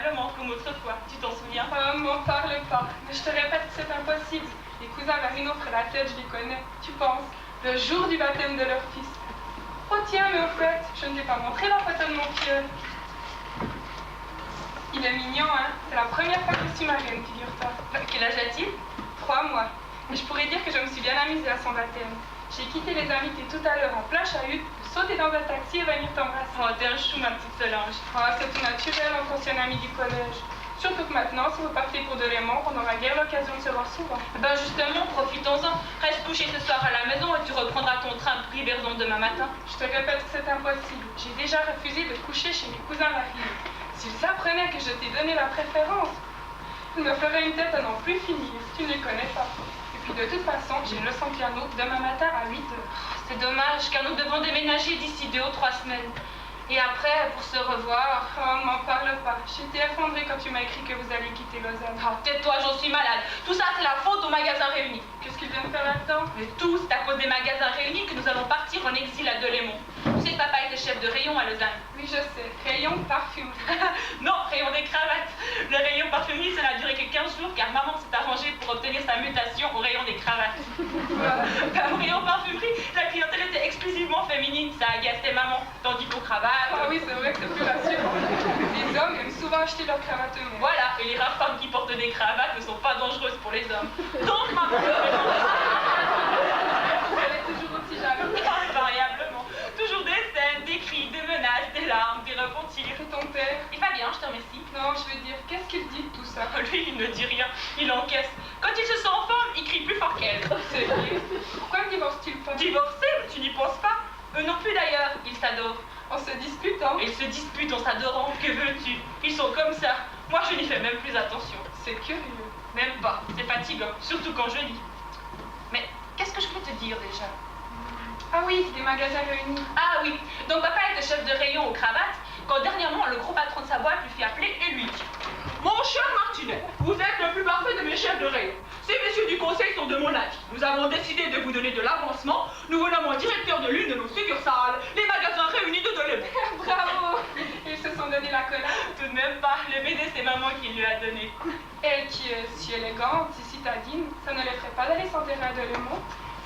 incroyablement comme autrefois. Tu t'en souviens? Oh, m'en parle pas. Mais je te répète que c'est impossible. Les cousins Marino près la tête, je les connais. Tu penses? Le jour du baptême de leur fils. Oh tiens, mais au fait, je ne t'ai pas montré la photo de mon pieu. Il est mignon, hein? C'est la première fois que je suis marraine, figure-toi. Quel âge a-t-il? 3 mois. Et je pourrais dire que je me suis bien amusée à son baptême. J'ai quitté les invités tout à l'heure en plein chahut pour sauter dans un taxi et venir t'embrasser. Oh, t'es un chou, ma petite Solange. Oh, c'est tout naturel entre anciens amis du collège. Surtout que maintenant, si vous partez pour Delémont, on n'aura guère l'occasion de se voir souvent. Ben justement, profitons-en. Reste couché ce soir à la maison et tu reprendras ton train pour Riverzon demain matin. Je te répète que c'est impossible. J'ai déjà refusé de coucher chez mes cousins Marino. S'ils apprenaient que je t'ai donné la préférence, ils me feraient une tête à n'en plus finir. Tu ne les connais pas. Et puis de toute façon, j'ai une leçon de piano demain matin à 8h. C'est dommage car nous devons déménager d'ici 2 ou 3 semaines. Et après, pour se revoir... Oh, m'en parle pas. J'étais effondrée quand tu m'as écrit que vous alliez quitter Lausanne. Oh, tais-toi, j'en suis malade. Tout ça, c'est la faute aux magasins réunis. Qu'est-ce qu'ils viennent faire là-dedans? Mais tout, c'est à cause des magasins réunis que nous allons partir en exil à Delémont. Tu sais que papa était chef de rayon à Lausanne. Oui, je sais. Rayon parfumerie. Non, rayon des cravates. Le rayon parfumerie, ça n'a duré que 15 jours car maman s'est arrangée pour obtenir sa mutation au rayon des cravates. Au rayon parfumerie, la clientèle était exclusivement féminine. Ça agaçait maman. Tandis qu'aux cravates... Ah oui, c'est vrai que c'est plus rassurant. Les hommes aiment souvent acheter leurs cravates eux-mêmes. Voilà, et les rares femmes qui portent des cravates ne sont pas dangereuses pour les hommes. Donc, maman... Elle est toujours aussi jalouse. Invariablement. Toujours des scènes, des cris, des menaces, des larmes, des repentirs. Et ton père? Il va bien, je te remercie. Non, je veux dire, qu'est-ce qu'il dit de tout ça? Lui, il ne dit rien, il encaisse. Quand il se sent en forme, il crie plus fort qu'elle. C'est vrai. Pourquoi ne divorce-t-il pas? Divorcé? Tu n'y penses pas? Eux non plus d'ailleurs, ils s'adorent. En se disputant? Ils se disputent en s'adorant, que veux-tu? Ils sont comme ça. Moi, je n'y fais même plus attention. C'est curieux. Même pas, c'est fatigant, surtout quand je lis. Mais qu'est-ce que je peux te dire déjà? Ah oui, des magasins réunis. Ah oui, donc papa était chef de rayon aux cravates, quand dernièrement le gros patron de sa boîte lui fit appeler et lui dit: Mon cher Martinet, vous êtes le plus parfait de mes chefs de rayon. Ces messieurs du conseil sont de mon avis. Nous avons décidé de vous donner de l'avancement. Nous vous nommons directeur de l'une de nos succursales, les magasins réunis de Delémont. Bravo! Ils se sont donné la collade. Tout de même pas, le BD c'est maman qui lui a donné. Elle qui est si élégante, si citadine, ça ne l'effraie pas d'aller s'enterrer à Delémont?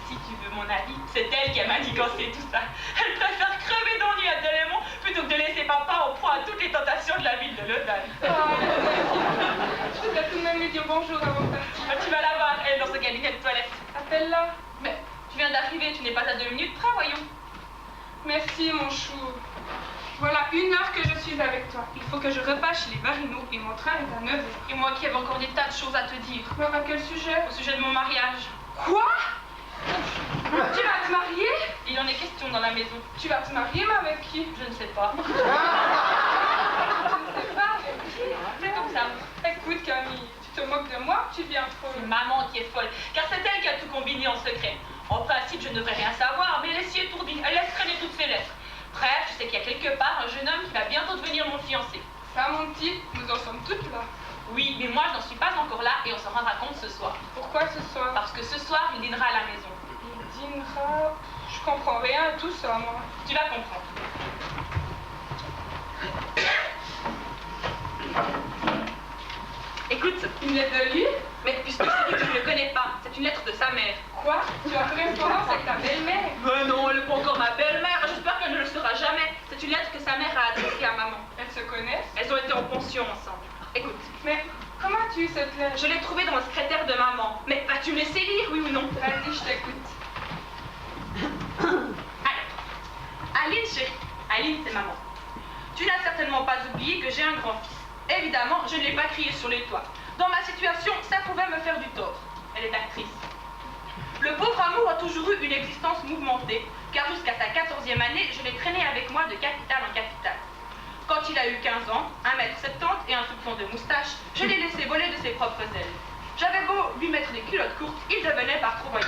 Si tu veux mon avis, c'est elle qui a manigancé tout ça. Elle préfère crever d'ennui à Delémont plutôt que de laisser papa en proie à toutes les tentations de la ville de Lausanne. Je voudrais tout de même lui dire bonjour avant de partir. Tu vas la voir, elle, dans ce cabinet de toilette. Appelle-la. Mais tu viens d'arriver, tu n'es pas à 2 minutes près, voyons. Merci, mon chou. Voilà 1 heure que je suis avec toi. Il faut que je repasse chez les Marino et mon train est à 9h. Et moi qui avais encore des tas de choses à te dire. À quel sujet? Au sujet de mon mariage. Quoi? Tu vas te marier? Il en est question dans la maison. Tu vas te marier, mais avec qui? Je ne sais pas. Je ne sais pas, avec qui? C'est comme ça. Écoute, Camille, tu te moques de moi ou tu viens trop? C'est maman qui est folle, car c'est elle qui a tout combiné en secret. En principe, je ne devrais rien savoir, mais elle est si étourdie, elle laisse traîner toutes ses lettres. Bref, je sais qu'il y a quelque part un jeune homme qui va bientôt devenir mon fiancé. Ça, mon petit, nous en sommes toutes là. Oui, mais moi, je n'en suis pas encore là et on s'en rendra compte ce soir. Pourquoi ce soir? Parce que ce soir, il dînera à la maison. Il dînera... Je comprends rien à tout ça, moi. Tu vas comprendre. Écoute, Une lettre de lui? mais puisque je te dis que je ne le connais pas, c'est une lettre de sa mère. Quoi? Tu as correspondance avec ta belle-mère? Mais non, elle n'est pas encore ma belle-mère, j'espère qu'elle ne le sera jamais. C'est une lettre que sa mère a adressée à maman. Elles se connaissent? Elles ont été en pension ensemble. Écoute, Mais comment as-tu eu cette lettre? je l'ai trouvée dans le secrétaire de maman. Mais vas-tu me laisser lire, oui ou non? Vas-y, je t'écoute. Allez. Aline, chérie. Aline, c'est maman. Tu n'as certainement pas oublié que j'ai un grand-fils. Évidemment, je ne l'ai pas crié sur les toits. Dans ma situation, ça pouvait me faire du tort. Elle est actrice. Le pauvre amour a toujours eu une existence mouvementée, car jusqu'à sa 14e année, je l'ai traîné avec moi de capitale en capitale. Quand il a eu 15 ans, 1m70 et un soupçon de moustache, je l'ai laissé voler de ses propres ailes. J'avais beau lui mettre des culottes courtes, il devenait par trop voyant.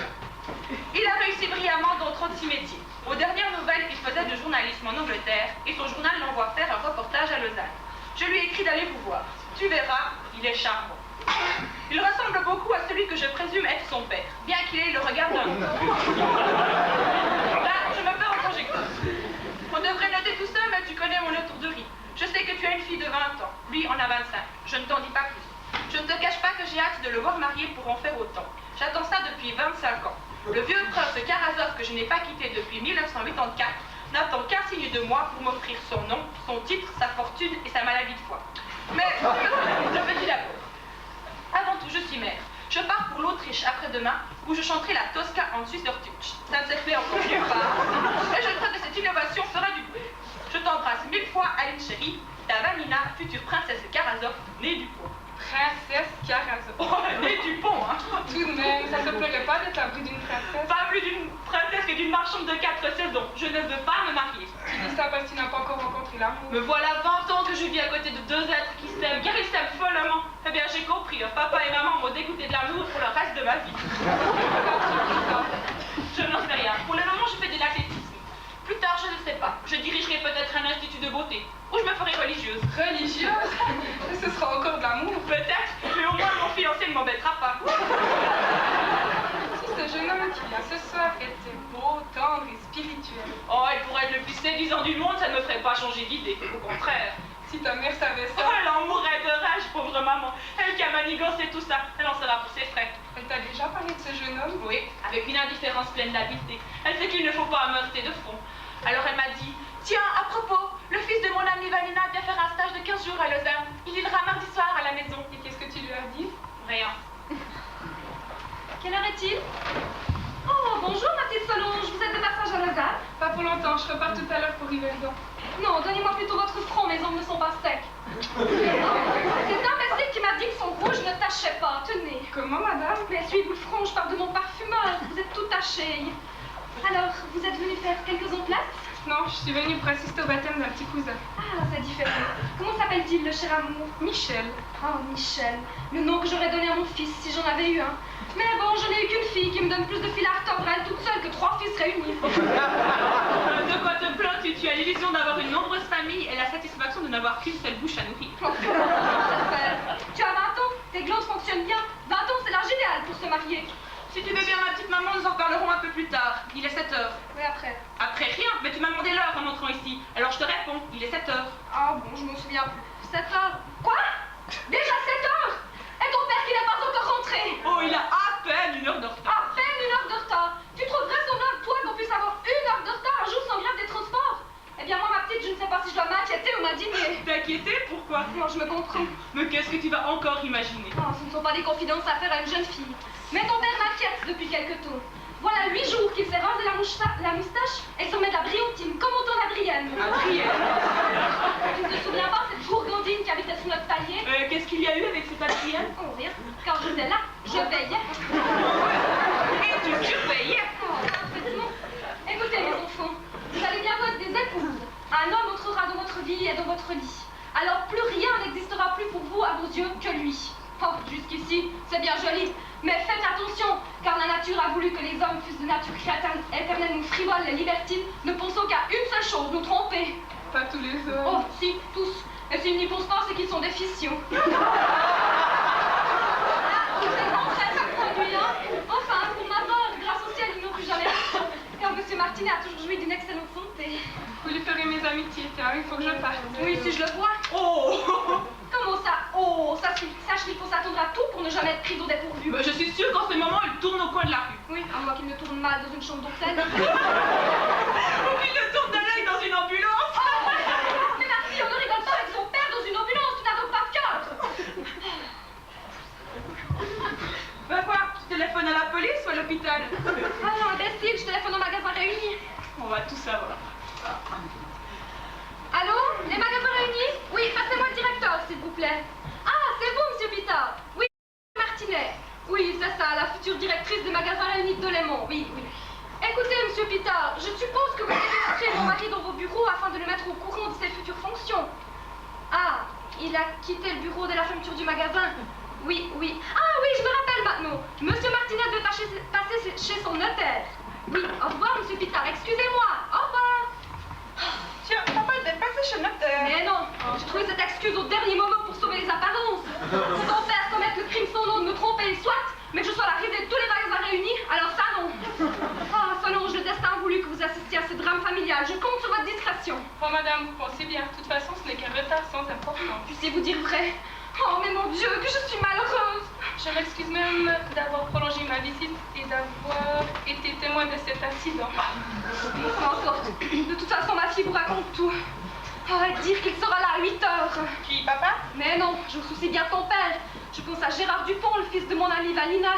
Il a réussi brillamment dans 36 métiers. Aux dernières nouvelles, il faisait du journalisme en Angleterre et son journal l'envoie faire un reportage à Lausanne. Je lui ai écrit d'aller vous voir. Tu verras, il est charmant. Il ressemble beaucoup à celui que je présume être son père, bien qu'il ait le regard d'un homme. Là, je me perds en conjecture. On devrait noter tout ça, mais tu connais mon étourderie. Je sais que tu as une fille de 20 ans. Lui en a 25. Je ne t'en dis pas plus. Je ne te cache pas que j'ai hâte de le voir marié pour en faire autant. J'attends ça depuis 25 ans. Le vieux prince Karazov que je n'ai pas quitté depuis 1984 n'attend qu'un signe de moi pour m'offrir son nom, son titre, sa fortune et sa maladie de foie. Mais je me dis d'abord. Avant tout, je suis mère. Je pars pour l'Autriche après-demain, où je chanterai la Tosca en Suisse-Deutsch. Ça ne s'est fait encore nulle part. Et je crois que cette innovation fera du bruit. Je t'embrasse 1000 fois, Aline chérie, ta Vanina, future princesse Karazov, née du pont. Princesse Karazov. Oh, née du pont, hein. Tout de même, ça ne te plairait pas d'être l'abri d'une princesse? Pas plus d'une princesse que d'une marchande de 4 saisons. Je ne veux pas me marier. Tu dis ça parce que tu n'as pas encore rencontré l'amour. Me voilà 20 ans que je vis à côté de deux êtres qui s'aiment, car ils s'aiment follement. Eh bien, j'ai compris, papa et maman m'ont dégoûté de l'amour pour le reste de ma vie. Je n'en sais rien. Pour le moment, je fais de l'athlétisme. Plus tard, je ne sais pas. Je dirigerai peut-être un institut de beauté, ou je me ferai religieuse. Religieuse? Ce sera encore de l'amour. Peut-être, mais au moins mon fiancé ne m'embêtera pas. Si ce jeune homme qui vient ce soir était beau, tendre et spirituel. Oh, il pourrait être le plus séduisant du monde, ça ne me ferait pas changer d'idée. Au contraire. Si ta mère savait ça. Oh, elle en mourrait de rage, pauvre maman. Elle qui a manigancé tout ça, elle en sera pour ses frais. Elle t'a déjà parlé de ce jeune homme? Oui, avec une indifférence pleine d'habileté. Elle sait qu'il ne faut pas me heurter de front. Alors elle m'a dit, tiens, à propos, le fils de mon amie Vanina vient faire un stage de 15 jours à Lausanne. Il dînera mardi soir à la maison. Et qu'est-ce que tu lui as dit? Rien. Quelle heure est-il? Oh, bonjour ma petite Solange, vous êtes de passage à Lausanne? Pas pour longtemps, je repars tout à l'heure pour Yverdon. Non, donnez-moi plutôt votre front, mes ongles ne sont pas secs. Cet imbécile qui m'a dit que son rouge ne tachait pas, tenez. Comment, madame? Mais essuyez-vous le front, je parle de mon parfumeur, vous êtes tout taché. Alors, vous êtes venu faire quelques emplettes? Non, je suis venue pour assister au baptême d'un petit cousin. Ah, c'est différent. Comment s'appelle-t-il, le cher amour? Michel. Oh, Michel, le nom que j'aurais donné à mon fils si j'en avais eu un. Mais bon, je n'ai eu qu'une fille qui me donne plus de fil à retordre à elle toute seule que 3 fils réunis. De quoi te plains-tu? Tu as l'illusion d'avoir une nombreuse famille et la satisfaction de n'avoir qu'une seule bouche à nourrir. Oh, tu as 20 ans, tes glandes fonctionnent bien. 20 ans, c'est l'âge idéal pour se marier. Si tu veux bien, ma petite maman, nous en parlerons un peu plus tard. Il est 7 heures. Oui, après. Après rien, mais tu m'as demandé l'heure en entrant ici. Alors je te réponds, il est 7 heures. Ah bon, je m'en souviens plus. 7 heures. Quoi? Déjà 7 heures? Et ton père qui n'est pas encore rentré? Oh, il a à peine 1 heure de retard. À peine 1 heure de retard. Tu trouves vraisemblable, toi, qu'on puisse avoir 1 heure de retard un jour sans grève des transports? Eh bien, moi, ma petite, je ne sais pas si je dois m'inquiéter ou m'indigner. T'inquiéter? Pourquoi? Non, je me comprends. Mais qu'est-ce que tu vas encore imaginer? Oh, ce ne sont pas des confidences à faire à une jeune fille. Mais ton père m'inquiète depuis quelque temps. Voilà 8 jours qu'il s'est rasé la moustache et se remet de la brillantine, comme au temps d'Adrienne. Adrienne? Tu ne te souviens pas, cette gourgandine qui habitait sous notre palier? Qu'est-ce qu'il y a eu avec cette Adrienne? Oh, rien. Quand j'étais là, je veillais. Et tu surveillais? Oh, parfaitement. Écoutez, mes enfants, vous allez bientôt être des épouses. Un homme entrera dans votre vie et dans votre lit. Alors plus rien n'existera plus pour vous, à vos yeux, que lui. Oh, jusqu'ici, c'est bien joli. Mais faites attention, car la nature a voulu que les hommes fussent de nature éternelle ou frivoles et libertines, ne pensant qu'à une seule chose, nous tromper. Pas tous les hommes. Oh, si, tous. Et s'ils n'y pensent pas, c'est qu'ils sont des ficiaux. Vous êtes très produit, hein? Enfin, pour ma part, grâce au ciel, ils n'ont plus jamais fait ça. Car M. Martinet a toujours joui d'une excellente santé. Vous lui ferez mes amitiés, tiens, il faut que je parte. Oui, si je le vois. Oh! Comment ça? Oh, ça suffit. Sache qu'il faut s'attendre à tout pour ne jamais être pris au dépourvu. Je suis sûre qu'en ce moment, il tourne au coin de la rue. Oui, à moins qu'il ne tourne mal dans une chambre d'hôtel. Ou qu'il le tourne de l'œil dans une ambulance. Oh, mais Marty, on ne rigole pas avec son père dans une ambulance, tu n'as donc pas de cœur. Ben quoi? Tu téléphones à la police ou à l'hôpital? Ah non, imbécile, je téléphone au magasin Réunis. On va tout savoir. Allô? Les magasins Réunis? Oui, passez-moi le directeur, s'il vous plaît. Ah, c'est vous, monsieur Pitard? Oui, Martinet. Oui, c'est ça, la future directrice des magasins Réunis de Delémont. Oui, oui. Écoutez, monsieur Pitard, je suppose que vous avez inscrit mon mari dans vos bureaux afin de le mettre au courant de ses futures fonctions. Ah, il a quitté le bureau dès la fermeture du magasin. Oui, oui. Ah oui, je me rappelle maintenant. Monsieur Martinet devait passer chez son notaire. Oui, au revoir, monsieur Pitard. Excusez-moi. Au revoir. Tiens, papa était passé chez le notaire. Mais non, j'ai trouvé cette excuse au dernier moment pour sauver les apparences. Si ton père commette le crime sans nom de me tromper, soit, mais que je sois la risée de tous les magasins réunis, alors ça non. Ah, Solange, le destin a voulu que vous assistiez à ce drame familial. Je compte sur votre discrétion. situation. Oh madame, vous pensez bien, de toute façon ce n'est qu'un retard sans importance. Puissiez-vous dire vrai? Oh mais mon Dieu, que je suis malheureuse. Je m'excuse même d'avoir prolongé ma visite et d'avoir été témoin de cet incident. Peu importe. De toute façon, ma fille vous raconte tout. Oh, et dire qu'il sera là à 8 heures. Qui, papa? Mais non, je me soucie bien de ton père. Je pense à Gérard Dupont, le fils de mon amie Vanina.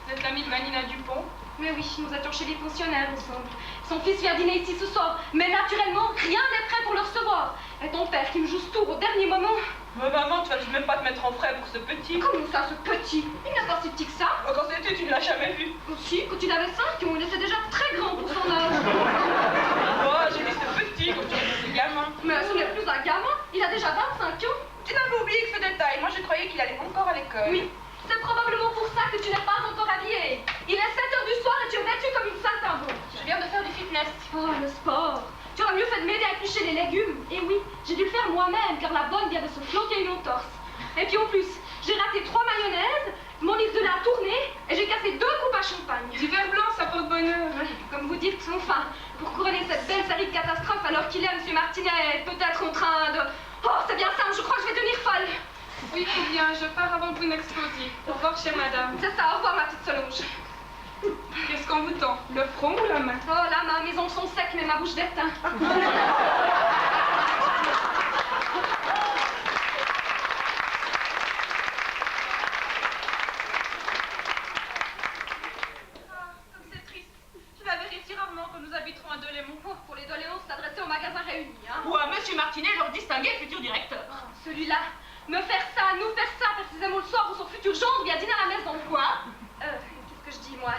Vous êtes l'ami de Vanina Dupont? Mais oui, nous étions chez les pensionnaires ensemble. Son fils vient dîner ici ce soir, mais naturellement, rien n'est prêt pour le recevoir. Et ton père qui me joue ce tour au dernier moment. Mais maman, tu vas même pas te mettre en frais pour ce petit. Comment ça, ce petit? Il n'est pas si petit que ça. Quand c'était, tu ne l'as jamais vu. Aussi, quand il avait 5 ans, il était déjà très grand pour son âge. Oh, j'ai dit ce petit, comme tu as dit, c'est gamin. Mais ce n'est plus un gamin, il a déjà 25 ans. Tu n'avais oublié que ce détail. Moi, je croyais qu'il allait encore à l'école. Oui, c'est probablement pour ça que tu n'es pas encore habillée. Il est 7 heures du soir et tu es vêtue comme une saltimbanque. Je viens de faire du fitness. Oh, le sport. Tu aurais mieux fait de m'aider à éplucher les légumes. Et oui, j'ai dû le faire moi-même car la bonne vient de se flanquer une entorse. Et puis en plus, j'ai raté 3 mayonnaises, mon livre de lait a tourné et j'ai cassé 2 coupes à champagne. Du verre blanc, ça porte bonheur. Comme vous dites, enfin, pour couronner cette belle série de catastrophes alors qu'il est, M. Martinet, est peut-être en train de... Oh, c'est bien simple, je crois que je vais devenir folle. Oui, très bien, je pars avant que vous n'explosiez. Au revoir, chère madame. C'est ça, au revoir ma petite Solange. Qu'est-ce qu'on vous tend? Le front ou la main? Oh là, mes ongles sont secs, mais ma bouche d'éteint. C'est triste. Je l'avais réussi rarement que nous habiterons à Delémont. Oh, pour les doléances, s'adresser au magasin réuni, hein. Ou à Monsieur Martinet, leur distingué futur directeur. Oh, celui-là, me faire ça, nous faire ça, précisément le soir où son futur gendre vient dîner à la maison. Quoi? Qu'est-ce que je dis, moi?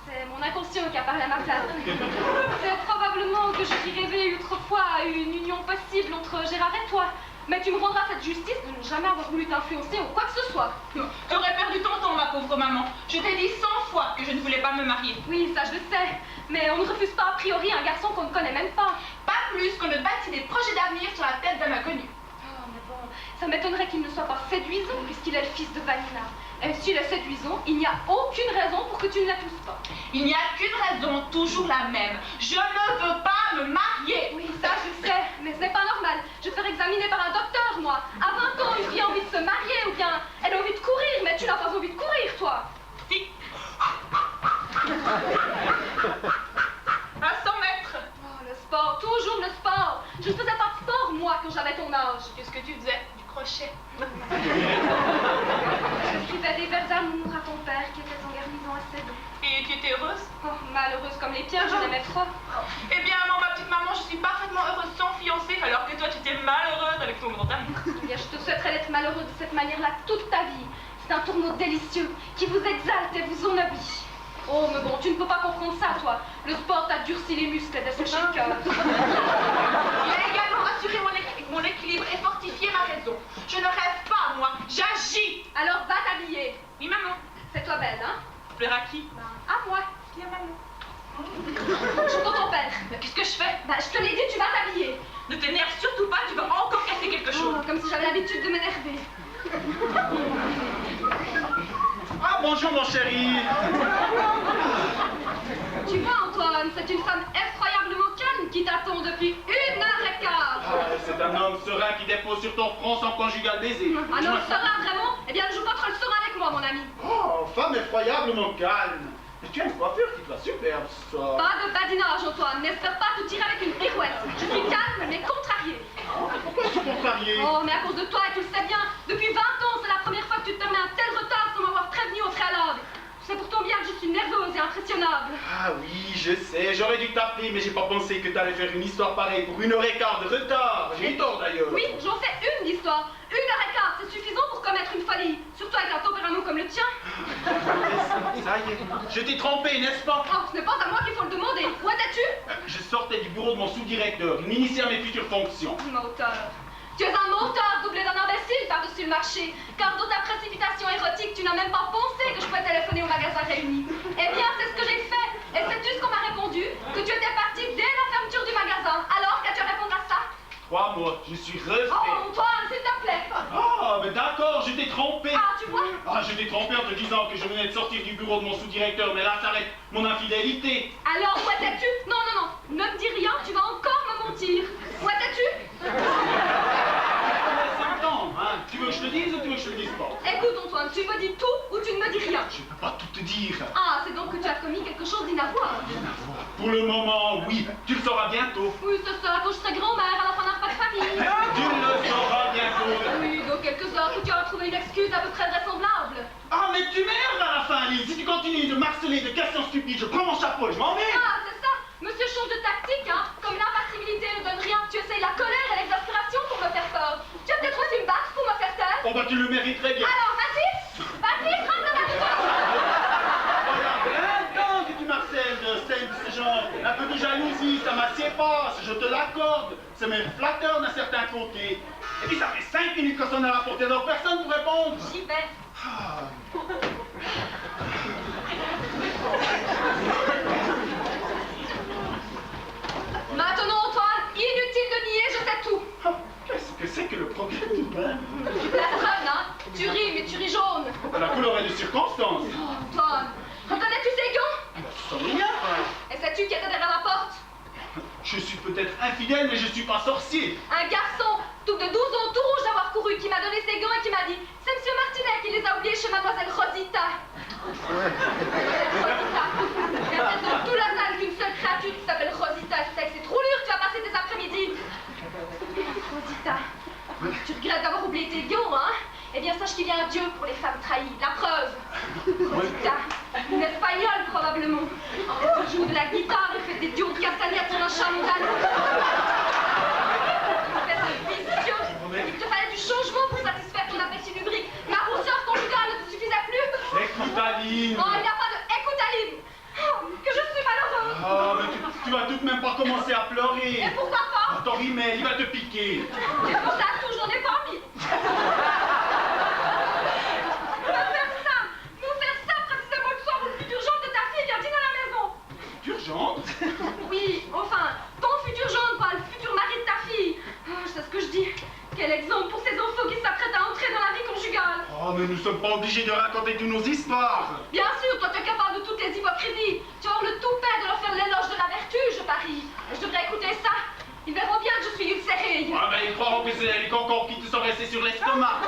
C'est mon inconscient qui a parlé à ma place. C'est probablement que je t'y rêvais autrefois à une union possible entre Gérard et toi. Mais tu me rendras cette justice de ne jamais avoir voulu t'influencer ou quoi que ce soit. Tu aurais perdu ton temps, ma pauvre maman. Je t'ai dit 100 fois que je ne voulais pas me marier. Oui, ça je le sais. Mais on ne refuse pas a priori un garçon qu'on ne connaît même pas. Pas plus qu'on ne bâtit des projets d'avenir sur la tête d'un inconnu. Oh, mais bon, ça m'étonnerait qu'il ne soit pas séduisant puisqu'il est le fils de Vanina. Et s'il est séduisant, il n'y a aucune raison pour que tu ne l'épouses pas. Il n'y a qu'une raison, toujours la même. Je ne veux pas me marier. Oui, ça je sais, mais ce n'est pas normal. Je serai examinée par un docteur, moi. À 20 ans, une fille a envie de se marier ou bien elle a envie de courir, mais tu n'as pas envie de courir, toi. Si. À 100 mètres. Oh, le sport, toujours le sport. Je ne faisais pas de sport, moi, quand j'avais ton âge. Qu'est-ce que tu faisais? Du crochet. J'écrivais des vers d'amour à ton père qui était en garnison à ses dos. Et tu étais heureuse? Oh, malheureuse comme les pierres, j'en aimais trop. Eh bien, moi, ma petite maman, je suis parfaitement heureuse sans fiancé, alors que toi, tu étais malheureuse avec ton grand amour. Eh bien, je te souhaiterais d'être malheureuse de cette manière-là toute ta vie. C'est un tourneau délicieux qui vous exalte et vous ennoblit. Oh, mais bon, tu ne peux pas comprendre ça, toi. Le sport t'a durci les muscles et desséché le cœur. Il a également assuré mon équilibre et fortifié ma raison. Je ne rêve pas, moi, j'agis. Alors, va t'habiller. Oui, maman. Fais-toi belle, hein? Plaire à qui? À moi. Qui à maman? Je t'entends ton père. Mais qu'est-ce que je fais? Bah, je te l'ai dit, tu vas t'habiller. Ne t'énerve surtout pas, tu vas encore casser quelque chose. Oh, comme si j'avais l'habitude de m'énerver. Ah, bonjour, mon chéri. Tu vois, Antoine, c'est une femme effroyablement calme qui t'attend depuis 1h15. Ah, c'est un homme serein qui dépose sur ton front son conjugal baiser. Un homme serein, vraiment? Eh bien, ne joue pas trop le serein avec moi, mon ami. Oh, femme effroyablement calme. Mais tu as une coiffure qui te va superbe ce soir. Pas de badinage, Antoine. N'espère pas te tirer avec une pirouette. Je suis calme, mais contrariée. Pourquoi es-tu contrarié? Oh, mais à cause de toi, et tu le sais bien, depuis 20 ans, c'est la première fois que tu te permets un tel retard sans m'avoir prévenu au préalable. Tu sais pourtant bien que je suis nerveuse et impressionnable. Ah oui, je sais, j'aurais dû t'appeler, mais j'ai pas pensé que t'allais faire une histoire pareille pour 1h15 de retard. J'ai eu tort d'ailleurs. Oui, j'en fais une d'histoire. 1h15, c'est suffisant pour commettre une folie. Surtout avec un tempérament comme le tien. Ça y est, je t'ai trompé, n'est-ce pas? Oh, ce n'est pas à moi qu'il faut le demander. Où étais-tu? Je sortais du bureau de mon sous-directeur, il m'initiait à mes futures fonctions. Menteur. Tu es un menteur doublé d'un imbécile par-dessus le marché. Car dans ta précipitation érotique, tu n'as même pas pensé que je pouvais téléphoner au magasin réuni. Eh bien, c'est ce que j'ai fait. Et sais-tu ce qu'on m'a répondu? Que tu étais parti dès la fermeture du magasin. Alors, qu'as-tu à répondre à ça? 3 mois, je suis refait. Oh, Antoine, s'il te plaît. Ah, mais d'accord, je t'ai trompé. Ah, tu vois? Ah, je t'ai trompé en te disant que je venais de sortir du bureau de mon sous-directeur, mais là s'arrête mon infidélité. Alors, où étais-tu? Non, non, non. Ne me dis rien, tu vas encore me mentir. je ne peux pas tout te dire. Ah, c'est donc que tu as commis quelque chose d'inavouable. Pour le moment, oui. Tu le sauras bientôt. Oui, ce sera quand je serai grand-mère à la fin d'un repas de famille. Tu le sauras bientôt. Oui, dans quelques heures où tu auras trouvé une excuse à peu près vraisemblable. Ah, mais tu m'énerves à la fin, Aline. Si tu continues de marceler de questions stupides, je prends mon chapeau et je m'en vais. Ah, c'est ça. Monsieur change de tactique, hein. Comme l'impassibilité ne donne rien, tu essayes la colère et l'exaspération pour me faire peur. Tu as peut-être aussi me battre pour me faire taire. Oh, bah tu le mérites très bien. Alors, vas-y, frappe de ta Voilà plein de temps que tu marcelles de scènes de ce genre. Un peu de jalousie, ça m'assied pas, je te l'accorde. C'est même flatteur d'un certain côté. Et puis ça fait 5 minutes que sonne à la portée, alors personne pour répondre. J'y vais. Ah. Maintenant, Antoine, inutile de nier, je sais tout. Ah, qu'est-ce que c'est que le progrès humain? Tu plafonnes, hein. Tu ris, mais tu ris jaune. La couleur est de circonstance. Oh, Antoine, reconnais-tu ces gants? Ça m'énerve. Et sais-tu qui était derrière la porte? Je suis peut-être infidèle, mais je suis pas sorcier. Un garçon, tout de 12 ans, tout rouge d'avoir couru, qui m'a donné ses gants et qui m'a dit « C'est Monsieur Martinet qui les a oubliés chez Mademoiselle Rosita. » Rosita. Il y a peut-être dans toute la salle qu'une seule créature qui s'appelle Rosita. C'est que c'est trop dur, tu as passé tes après-midi. Rosita, tu regrettes d'avoir oublié tes gants, hein? Eh bien, sache qu'il y a un Dieu pour les femmes trahies. La preuve. Rosita, une espagnole probablement. Elle joue de la guitare et fait des duos de castagnettes sur un chameau. Il te fallait du changement pour satisfaire ton appétit lubrique. Ma rousseur conjugale ne te suffisait plus. Écoute, Aline. Oh, il n'y a pas de écoute, Aline. Oh, que je suis malheureuse. Ah, mais tu vas tout de même pas commencer à pleurer. Et pourquoi pas? Ton rimel, il va te piquer. Et pour ça, tout, j'en ai pas envie. Nous faire ça, précisément le soir où le futur gendre de ta fille vient dîner à la maison. Urgente? Oui, enfin, ton futur gendre, pas le futur mari de ta fille. Oh, c'est ce que je dis. Quel exemple pour ces enfants qui s'apprêtent à entrer dans la vie conjugale. Oh, mais nous sommes pas obligés de raconter toutes nos histoires. Bien sûr, toi tu es capable de toutes les hypocrisies. Tu as le toupet de leur faire l'éloge de la vertu, je parie. Je devrais écouter ça. Ils verront bien que je suis ulcérée. Ah, ben ils croiront que c'est les concours qui te sont restés sur l'estomac.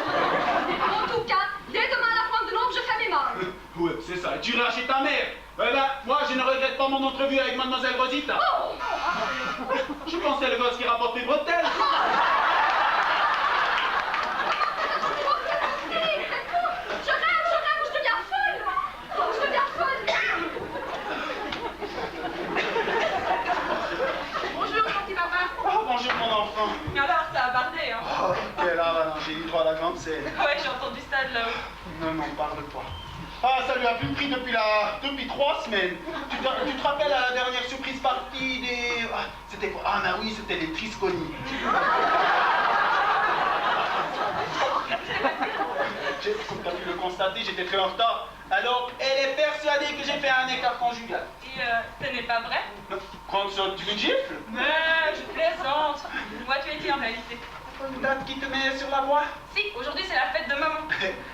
En tout cas, dès demain à la pointe de l'aube, je fais mes mains. Ouais, c'est ça. Tu iras chez ta mère. Eh ben, moi, je ne regrette pas mon entrevue avec Mademoiselle Rosita. Oh. Je pensais le gosse qui rapporte les bretelles. Je deviens folle. Oh, je deviens folle. Bonjour, petit papa. Oh, bonjour, mon enfant. Alors, ça a bardé, hein. Oh, quelle avalanche. J'ai eu droit à la grande scène. Ouais, j'ai entendu ça de là-haut. Ne m'en parle pas. Ah, ça lui a plus pris depuis 3 semaines. Tu te rappelles à la dernière surprise partie des... Ah, c'était quoi? Ah, bah oui, c'était les Trisconi. Comme tu as pu le constater, j'étais très en retard. Alors, elle est persuadée que j'ai fait un écart conjugal. Et ce n'est pas vrai? Prendre ça, tu me gifles? Mais je plaisante. Moi, tu étais en réalité. Une date qui te met sur la voie? Si, aujourd'hui c'est la fête de maman.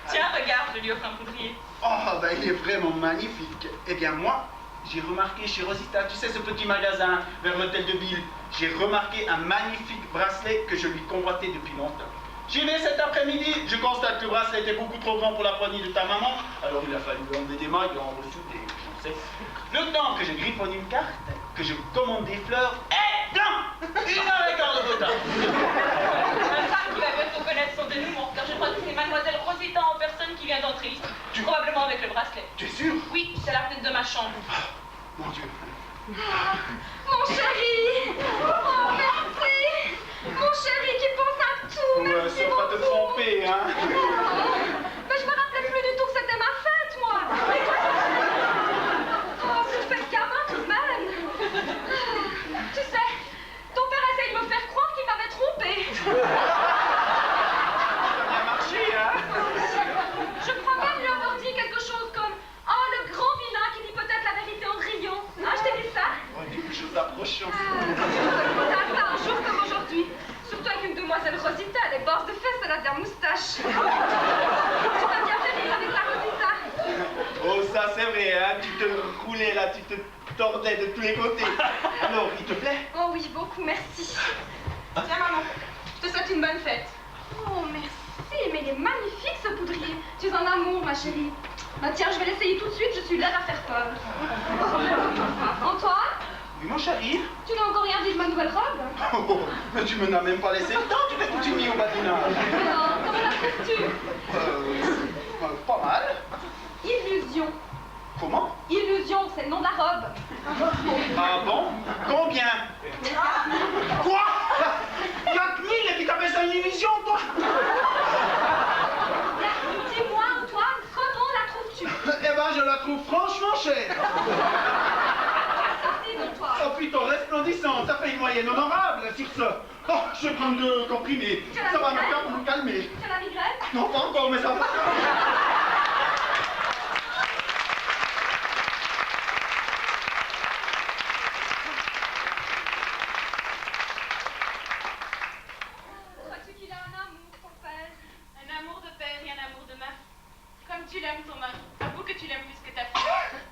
Tiens, regarde, je lui offre un poudrier. Oh, ben il est vraiment magnifique. Eh bien, moi, j'ai remarqué chez Rosita, tu sais, ce petit magasin vers l'hôtel de ville, j'ai remarqué un magnifique bracelet que je lui convoitais depuis longtemps. J'y vais cet après-midi, je constate que le bracelet était beaucoup trop grand pour la poignée de ta maman, alors il a fallu lui enlever des mailles et en dessous des... je sais. Le temps que je griffonne une carte, que je commande des fleurs, et blanc! 1h15 de retard. Ma femme qui va bientôt connaître son dénouement, car je crois que c'est Mademoiselle Rosita en personne qui vient d'entrer ici. Probablement avec le bracelet. Tu es sûr? Oui, c'est la fenêtre de ma chambre. Mon Dieu. Mon chéri. Oh, merci. Mon chéri qui pense à tout. Merci Sauf pas te beaucoup. tromper, hein. Mais je me rappelais plus du tout que c'était ma fête, moi. Oh, c'est une fête gamin tout de même. Tu sais, ton père essaye de me faire croire qu'il m'avait trompée. Ça a bien marché, hein. Je crois même lui avoir dit quelque chose comme « Oh, le grand vilain qui dit peut-être la vérité en riant. » Ah, je t'ai dit ça? Oh, quelque chose d'approchant. Ça, un jour comme aujourd'hui. Surtout avec une demoiselle Rosita, les bords de fesses, elle a des moustaches. Tu m'as bien fait rire avec la Rosita. Oh, ça c'est vrai, hein. Tu te roulais là, tu te tordais de tous les côtés. Alors, il te plaît? Oh oui, beaucoup, merci. Tiens, maman, je te souhaite une bonne fête. Oh, merci, mais il est magnifique ce poudrier. Tu es en amour, ma chérie. Bah tiens, je vais l'essayer tout de suite, je suis là à faire peur. Antoine, Oui, mon chéri. tu n'as encore rien dit de ma nouvelle robe? Oh, mais tu me n'as même pas laissé le temps, tu fais toute une nuit au badinage. Alors, comment la trouves-tu? Pas mal. Illusion. Comment? Illusion, c'est le nom de la robe. Ah bon? Combien? Quoi? 4000 et puis t'appelles ça une illusion, toi? Dis-moi, Antoine, comment la trouves-tu? Eh ben, je la trouve franchement chère. Sortez, Antoine. Oh, plutôt resplendissante, ça fait une moyenne honorable, sur ce. Oh, je vais prendre 2 comprimés. Ça va me faire pour me calmer. Tu as la migraine? Non, pas encore, mais ça va. Crois-tu qu'il a un amour, ton père? Un amour de père et un amour de mari. Comme tu l'aimes ton mari. Avoue que tu l'aimes plus que ta fille.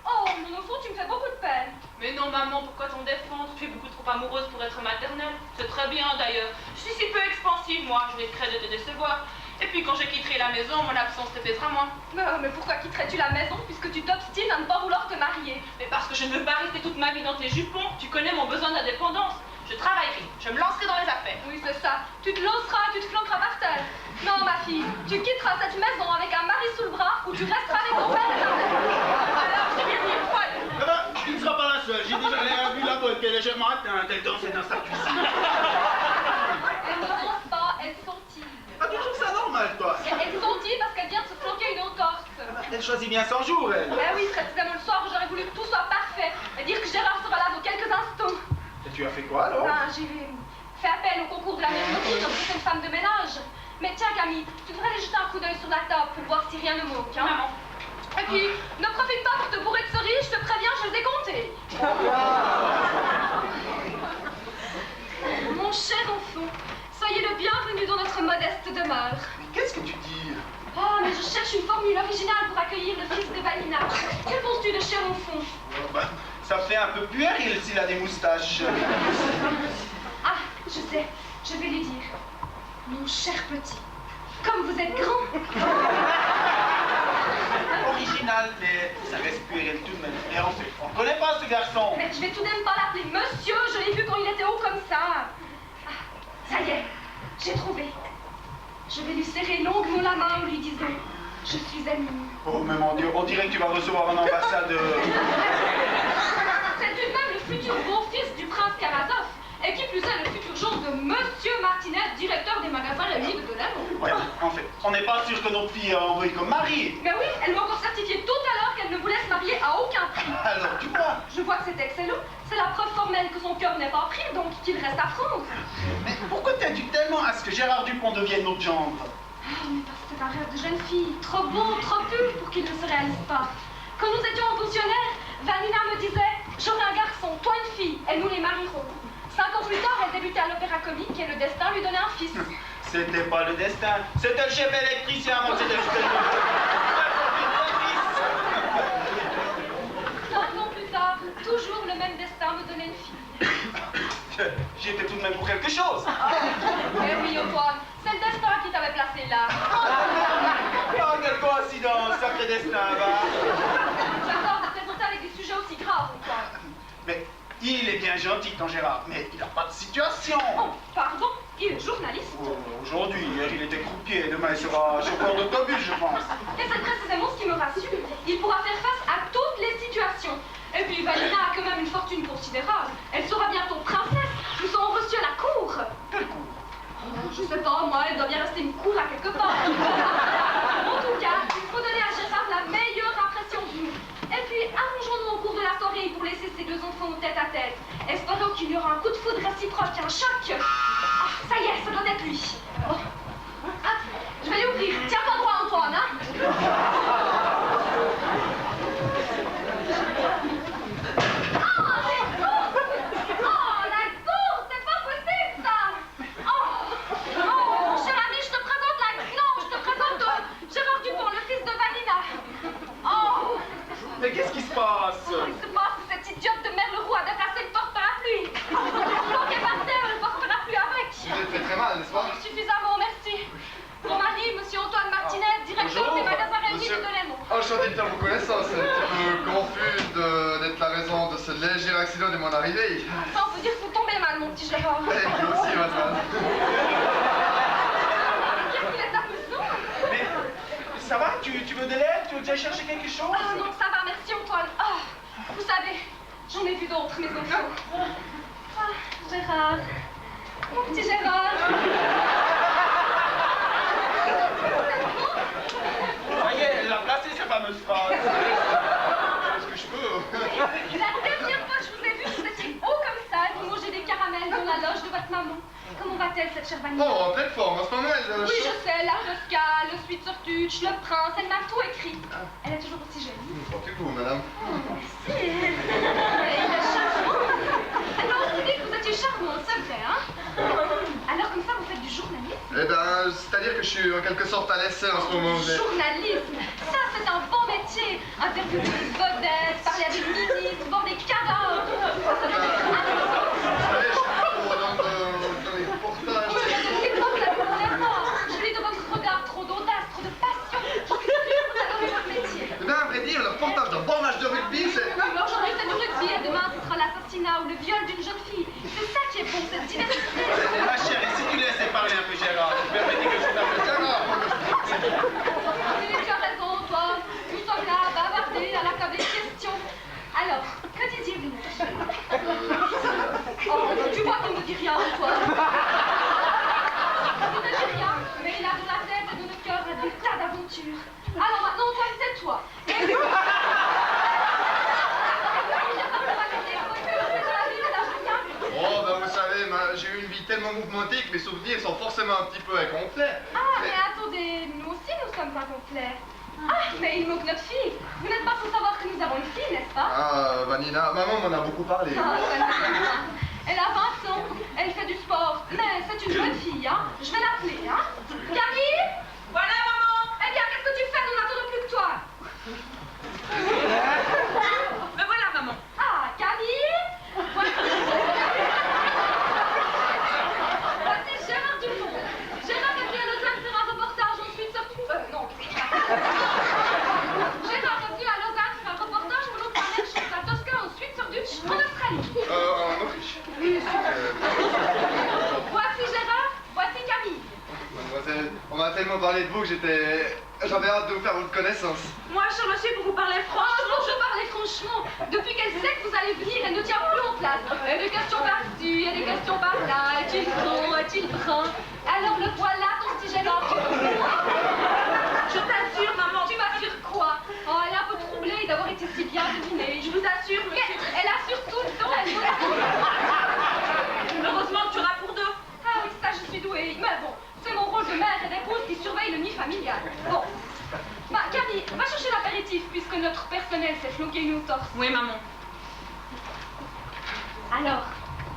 Oh, mon enfant, tu me fais beaucoup de peine. Mais non, maman, pourquoi t'en défendre? Tu es beaucoup trop amoureuse pour être maternelle. C'est très bien, d'ailleurs. Je suis si peu expansive, moi. Je risquerais de te décevoir. Et puis, quand je quitterai la maison, mon absence te pèsera moins. Mais pourquoi quitterais-tu la maison puisque tu t'obstines à ne pas vouloir te marier? Mais parce que je ne veux pas rester toute ma vie dans tes jupons. Tu connais mon besoin d'indépendance. Je travaillerai. Je me lancerai dans les affaires. Oui, c'est ça. Tu te lanceras, tu te flanqueras par terre. Non, ma fille, tu quitteras cette maison avec un mari sous le bras ou tu resteras avec ton père et ta mère. Alors, j'ai bien dit une fois. Eh ben, tu ne seras pas la seule. J'ai déjà vu la bonne qui est légèrement atteinte. Elle danse dans sa cuisine. Elle ne danse pas, elle s'entive. Ah, tu trouves ça normal, toi? Elle s'entive parce qu'elle vient de se flanquer une entorse. Elle choisit bien son jour, elle. Ben oui, précisément le soir où j'aurais voulu que tout soit parfait et dire que Gérard sera là dans quelques instants. Et tu as fait quoi, alors? Ben, j'ai fait appel au concours de la mairie comme c'est une femme de ménage. Mais tiens, Camille, tu devrais aller jeter un coup d'œil sur la table pour voir si rien ne manque, hein? Maman. Et puis, ne profite pas pour te bourrer de cerises, je te préviens, je les ai comptées. Mon cher enfant, soyez le bienvenu dans notre modeste demeure. Mais qu'est-ce que tu dis? Oh, mais je cherche une formule originale pour accueillir le fils de Vanina. Que penses-tu de cher enfant? Oh, bah, ça fait un peu puéril s'il a des moustaches. Ah, je sais, je vais lui dire. Mon cher petit, comme vous êtes grand. Original, mais ça reste puéril tout de même. Et en fait, on connaît pas ce garçon. Mais je vais tout de même pas l'appeler monsieur, je l'ai vu quand il était haut comme ça. Ah, ça y est, j'ai trouvé. Je vais lui serrer longuement la main en lui disant « Je suis amie ». Oh, mais mon Dieu, on dirait que tu vas recevoir un ambassadeur. C'est tout de même le futur beau-fils du prince Karamazov. Et qui plus est, le futur gendre de Monsieur Martinet, directeur des magasins réunis de Delémont. Ouais, en fait, on n'est pas sûr que notre fille a envoyé comme mari. Mais oui, elle m'a encore certifié tout à l'heure qu'elle ne voulait se marier à aucun prix. Alors, tu vois. Je vois que c'est excellent. C'est la preuve formelle que son cœur n'est pas pris, donc qu'il reste à prendre. Mais pourquoi t'as-tu tellement à ce que Gérard Dupont devienne notre gendre? Ah, mais parce que c'est un rêve de jeune fille, trop beau, trop pur pour qu'il ne se réalise pas. Quand nous étions en pensionnaire, Vanina me disait « J'aurai un garçon, toi une fille, et nous les marierons ». 5 ans plus tard, elle débutait à l'opéra comique et le destin lui donnait un fils. C'était pas le destin, c'était le chef électricien avant que c'était le chef. 5 ans plus tard, toujours le même destin me donnait une fille. J'étais tout de même pour quelque chose. Eh oui, Antoine, c'est le destin qui t'avait placé là. Oh, quelle coïncidence, sacré destin, va. J'adore de te présenter avec des sujets aussi graves, Antoine. Mais il est bien gentil, ton Gérard, mais il n'a pas de situation. Oh, pardon, il est journaliste. Oh, aujourd'hui, hier, il était croupier, demain, il sera chauffeur d'autobus, je pense. Et c'est précisément ce qui me rassure. Il pourra faire face à toutes les situations. Et puis Vanina a quand même une fortune considérable. Elle sera bientôt princesse. Nous serons reçus à la cour. Quel coup? Je sais pas, moi, elle doit bien rester une cour à quelque part. En tout cas, il faut donner à Gérard la meilleure impression de nous. Et puis, arrangeons-nous au cours de la soirée pour laisser ces 2 enfants tête à tête. Espérons qu'il y aura un coup de foudre réciproque, un choc. Ah, ça y est, ça doit être lui. Oh. Ah, je vais l'ouvrir. Tiens pas droit, Antoine, hein? Mais qu'est-ce qui se passe? Il se passe que cette idiote de mère Leroux a déplacé le porte-parapluie. Donc elle partait le porte-parapluie avec. Vous êtes fait très mal, n'est-ce pas? Suffisamment, merci. Mon mari, monsieur Antoine Martinet, directeur Bonjour, des magasins réunis monsieur. de Delémont. Enchanté envie de faire vos connaissances. Un petit peu confus d'être la raison de ce léger accident de mon arrivée. Ça, on peut dire que vous tombez mal, mon petit Gérard. Et vous aussi, madame. Qu'est-ce qu'il est amusant? Mais ça va? Tu veux de l'aide? Tu veux que j'aille chercher quelque chose? Ah non, ça va, merci Antoine. Ah, vous savez, j'en ai vu d'autres, mes enfants. Ah, Gérard. Mon petit Gérard. Ça y est, elle a placé sa fameuse phrase. Est-ce que je peux? La dernière fois que je vous ai vu, vous étiez haut comme ça, et vous mangez des caramels dans la loge de votre maman. Comment va-t-elle, cette chère Vanille? Oh, en pleine forme. En ce moment, elle... Oui, je sais, la Tosca, le Suite sur Tuche, le Prince, elle m'a tout écrit. Elle est toujours aussi jolie. Portez-vous, madame. Oh, merci. Il est charmant. Elle m'a aussi dit que vous étiez charmant, c'est vrai, hein? Alors, comme ça, vous faites du journalisme? Eh ben, c'est-à-dire que je suis en quelque sorte à l'essai en ce moment. Journalisme, ça c'est un bon métier. Interviewer des vedettes, parler à des ministres, voir des cadavres. Ça doit être amusant. Vous savez, je suis trop dans les reportages. Oui, c'est pas que la première. Je lis de votre regard trop d'audace, trop de passion. Je suis sûre que vous adorez votre métier. Eh ben, à vrai dire, le reportage d'un bon match de rugby, c'est... Oui, mais aujourd'hui c'est du rugby et demain ce sera l'assassinat ou le viol d'une jeune fille. C'est ça qui est bon, cette diversité. Ma chère, et si tu laissais parler un peu Gérard, tu permettais que je t'appelle Gérard? Oui, tu as raison, toi. Nous sommes là à bavarder, à l'accabler de questions. Alors, que disiez-vous? Oh, tu vois qu'il ne dit rien, toi. Il ne dit rien, mais il a dans la tête et dans le cœur des tas d'aventures. Alors maintenant, toi, c'est toi. Oh, ben vous savez, j'ai eu une vie tellement mouvementée que mes souvenirs sont forcément un petit peu incomplets. Ah, mais attendez, nous aussi, nous sommes pas complets. Ah, mais il manque notre fille. Vous n'êtes pas pour savoir que nous avons une fille, n'est-ce pas? Ah, Vanina, maman m'en a beaucoup parlé. Ah, ça me fait bien. Elle a 20 ans, elle fait du sport, mais c'est une bonne fille, hein. Je vais l'appeler, hein. Camille? Voilà, maman. Eh bien, qu'est-ce que tu fais? Nous n'attendons plus que toi. Me voilà, maman. Ah, Camille? Voici Gérard Dupont. Gérard est venu à Lausanne faire un reportage ensuite sur... non. Gérard est venu à Lausanne faire un reportage pour l'autre planète chez la Tosca ensuite sur Dutch en Australie. En Autriche. Voici Gérard, voici Camille. Mademoiselle, on m'a tellement parlé de vous que j'avais hâte de vous faire votre connaissance. Moi, je suis pour vous parler Oh, franchement. non, je parlais franchement. Depuis qu'elle sait que vous allez venir, elle ne tient plus en place. Il y a des questions par-ci, il y a des questions par-là. Est-il grand, est-il brun? Alors le voilà, ton petit Gérard. Je t'assure, maman. Tu m'assures quoi? Oh, elle est un peu troublée d'avoir été si bien devinée. Je vous assure, Mais monsieur. elle assure tout le temps, elle Heureusement que tu auras pour deux. Ah oui, ça, je suis douée. Mais bon, c'est mon rôle de mère et d'épouse qui surveille le nid familial. Bon. Bah, Camille, va chercher l'apéritif puisque notre personnel s'est floqué une au torse. Oui, maman. Alors,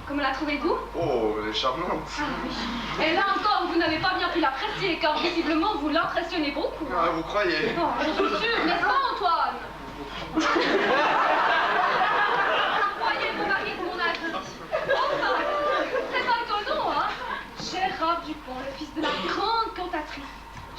comment la trouvez-vous? Oh, elle est charmante. Ah oui. Et là encore, vous n'avez pas bien pu l'apprécier car visiblement vous l'impressionnez beaucoup. Ah, vous croyez? Oh, je suis sûre, n'est-ce pas, Antoine? Croyez mon mari de mon avis. Enfin, c'est pas étonnant, hein? Gérard Dupont, le fils de la grande cantatrice.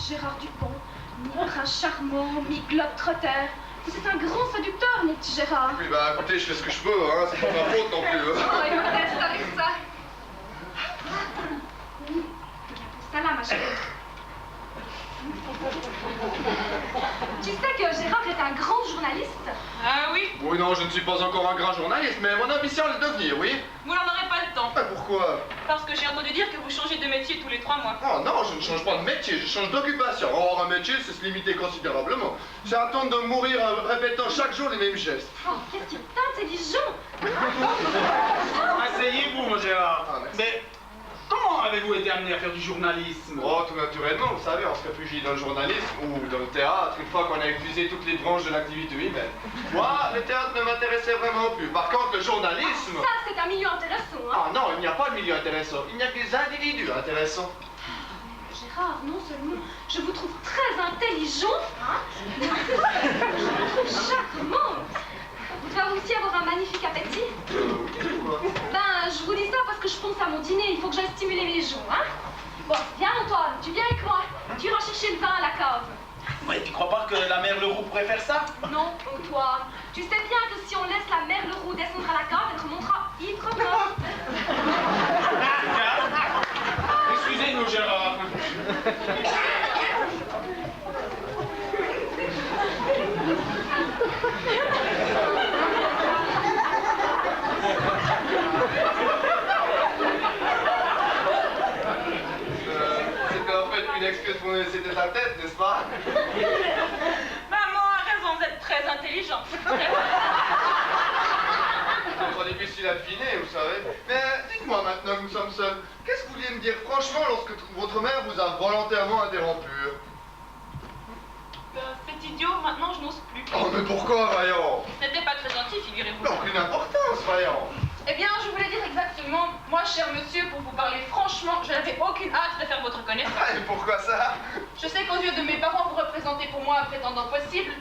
Gérard Dupont, mi-prince charmant, mi-globe-trotter. Vous êtes un grand séducteur, mon petit Gérard. Oui, bah écoutez, je fais ce que je peux, hein, c'est pas ma faute non plus. Oh, Hein. il me reste avec ça. Oui, ça là, ma chérie. Tu sais que Gérard est un grand journaliste? Ah oui, Oui, non, je ne suis pas encore un grand journaliste, mais mon ambition est de devenir, oui. vous n'en aurez pas le temps. Ah, pourquoi? Parce que j'ai entendu dire que vous changez de métier tous les 3 mois. Oh non, je ne change pas de métier, je change d'occupation. Or, un métier, c'est se limiter considérablement. C'est attendre de mourir en répétant chaque jour les mêmes gestes. Oh, qu'est-ce qu'il est intelligent! Asseyez-vous, mon Gérard. Ah, merci. Mais comment avez-vous été amené à faire du journalisme? Oh, tout naturellement, vous savez, on se réfugie dans le journalisme ou dans le théâtre une fois qu'on a épuisé toutes les branches de l'activité humaine. Moi, le théâtre ne m'intéressait vraiment plus. Par contre, le journalisme... Ça, c'est un milieu intéressant, hein? Ah non, il n'y a pas de milieu intéressant. Il n'y a que des individus intéressants. Gérard, non seulement je vous trouve très intelligent, hein, mais en plus, je vous trouve charmant. Vous devez aussi avoir un magnifique appétit. Oui, quoi. Ben, je vous dis ça parce que je pense à mon dîner, il faut que j'aille stimuler les gens, hein. Bon, viens Antoine, tu viens avec moi. Tu iras chercher le vin à la cave. Ouais, tu crois pas que la mère Leroux pourrait faire ça? Non, Antoine. Tu sais bien que si on laisse la mère Leroux descendre à la cave, elle remontera ivre-morte. Excusez-nous, Gérard. C'était en fait une excuse pour nous laisser ta tête, n'est-ce pas? Maman a raison, vous êtes très intelligent. C'est trop difficile à deviner, vous savez. Mais dites-moi maintenant que nous sommes seuls, qu'est-ce que vous vouliez me dire franchement lorsque votre mère vous a volontairement interrompu? C'est idiot, maintenant je n'ose plus. Oh, mais pourquoi, voyons? Ce n'était pas très gentil, figurez-vous. Aucune importance, voyons. Eh bien, je voulais dire exactement, moi, cher monsieur, pour vous parler franchement, je n'avais aucune hâte de faire votre connaissance. Ah, et pourquoi ça? Je sais qu'aux yeux de mes parents, vous représentez pour moi un prétendant possible,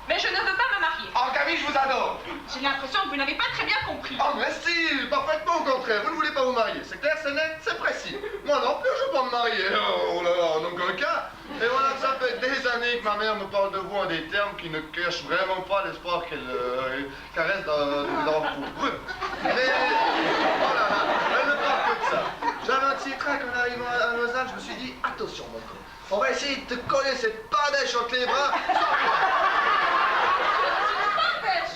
mais je ne veux pas me marier. Oh, Camille, je vous adore. J'ai l'impression que vous n'avez pas très bien compris. Oh, mais si, parfaitement au contraire. Vous ne voulez pas vous marier. C'est clair, c'est net, c'est précis. Moi non plus, je veux pas me marier. Oh là là, en aucun cas. Et voilà, ça fait des années que ma mère me parle de vous en des termes qui ne cachent vraiment pas l'espoir qu'elle reste dans vous. Mais, oh là là, elle ne parle que de ça. J'avais un petit trac en arrivant à Lausanne, je me suis dit, attention mon con, on va essayer de te coller cette padèche entre les bras.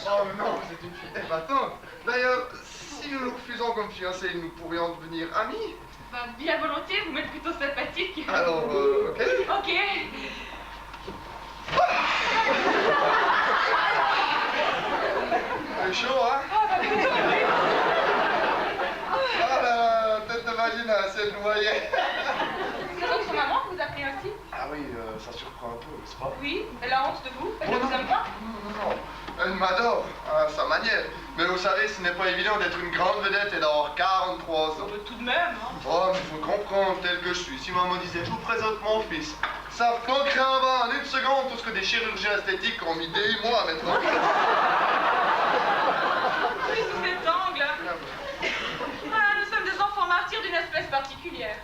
Oh non, c'est une fille épatante. D'ailleurs, si nous nous refusons comme fiancés, nous pourrions devenir amis. Bah, bien volontiers, vous m'êtes plutôt sympathique. Alors, ok. Ok. C'est chaud, hein? Ah la tête de vagine a assez noyée. C'est votre maman que vous appelez ainsi? Ah oui, ça surprend un peu, n'est-ce pas? Oui, elle a honte de vous. Elle ne Oh, vous aime pas? Non, non. Elle m'adore, à sa manière. Mais vous savez, ce n'est pas évident d'être une grande vedette et d'avoir 43 ans. Tout de même, hein. Oh, mais il faut comprendre tel que je suis. Si maman disait, je vous présente mon fils, ça flanquerait en bas en une seconde tout ce que des chirurgiens esthétiques ont mis des mois à mettre en place. Oui, sous cet angle. Ah, nous sommes des enfants martyrs d'une espèce particulière.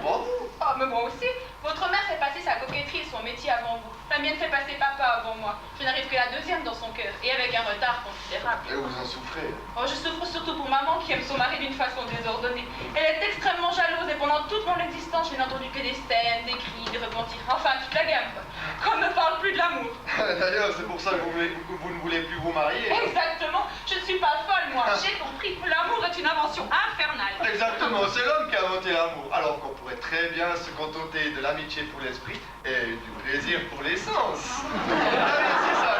Bon. Ah, mais moi aussi. Votre mère fait passer sa coquetterie et son métier avant vous. La mienne fait passer papa avant moi. Je n'arrive que la deuxième dans son cœur, et avec un retard considérable. Et vous en souffrez. Oh, je souffre surtout pour maman qui aime son mari d'une façon désordonnée. Elle est extrêmement jalouse et pendant toute mon existence, je n'ai entendu que des scènes, des cris, des repentirs. Enfin, toute la gamme, quoi. Qu'on ne parle plus de l'amour. D'ailleurs, c'est pour ça que vous ne voulez plus vous marier. Exactement. Je ne suis pas folle, moi. J'ai compris. L'amour est une invention infernale. Exactement, c'est l'homme qui a inventé l'amour. Alors qu'on pourrait très bien se contenter de l'amitié pour l'esprit et du plaisir pour les sens. Ah oui, c'est ça,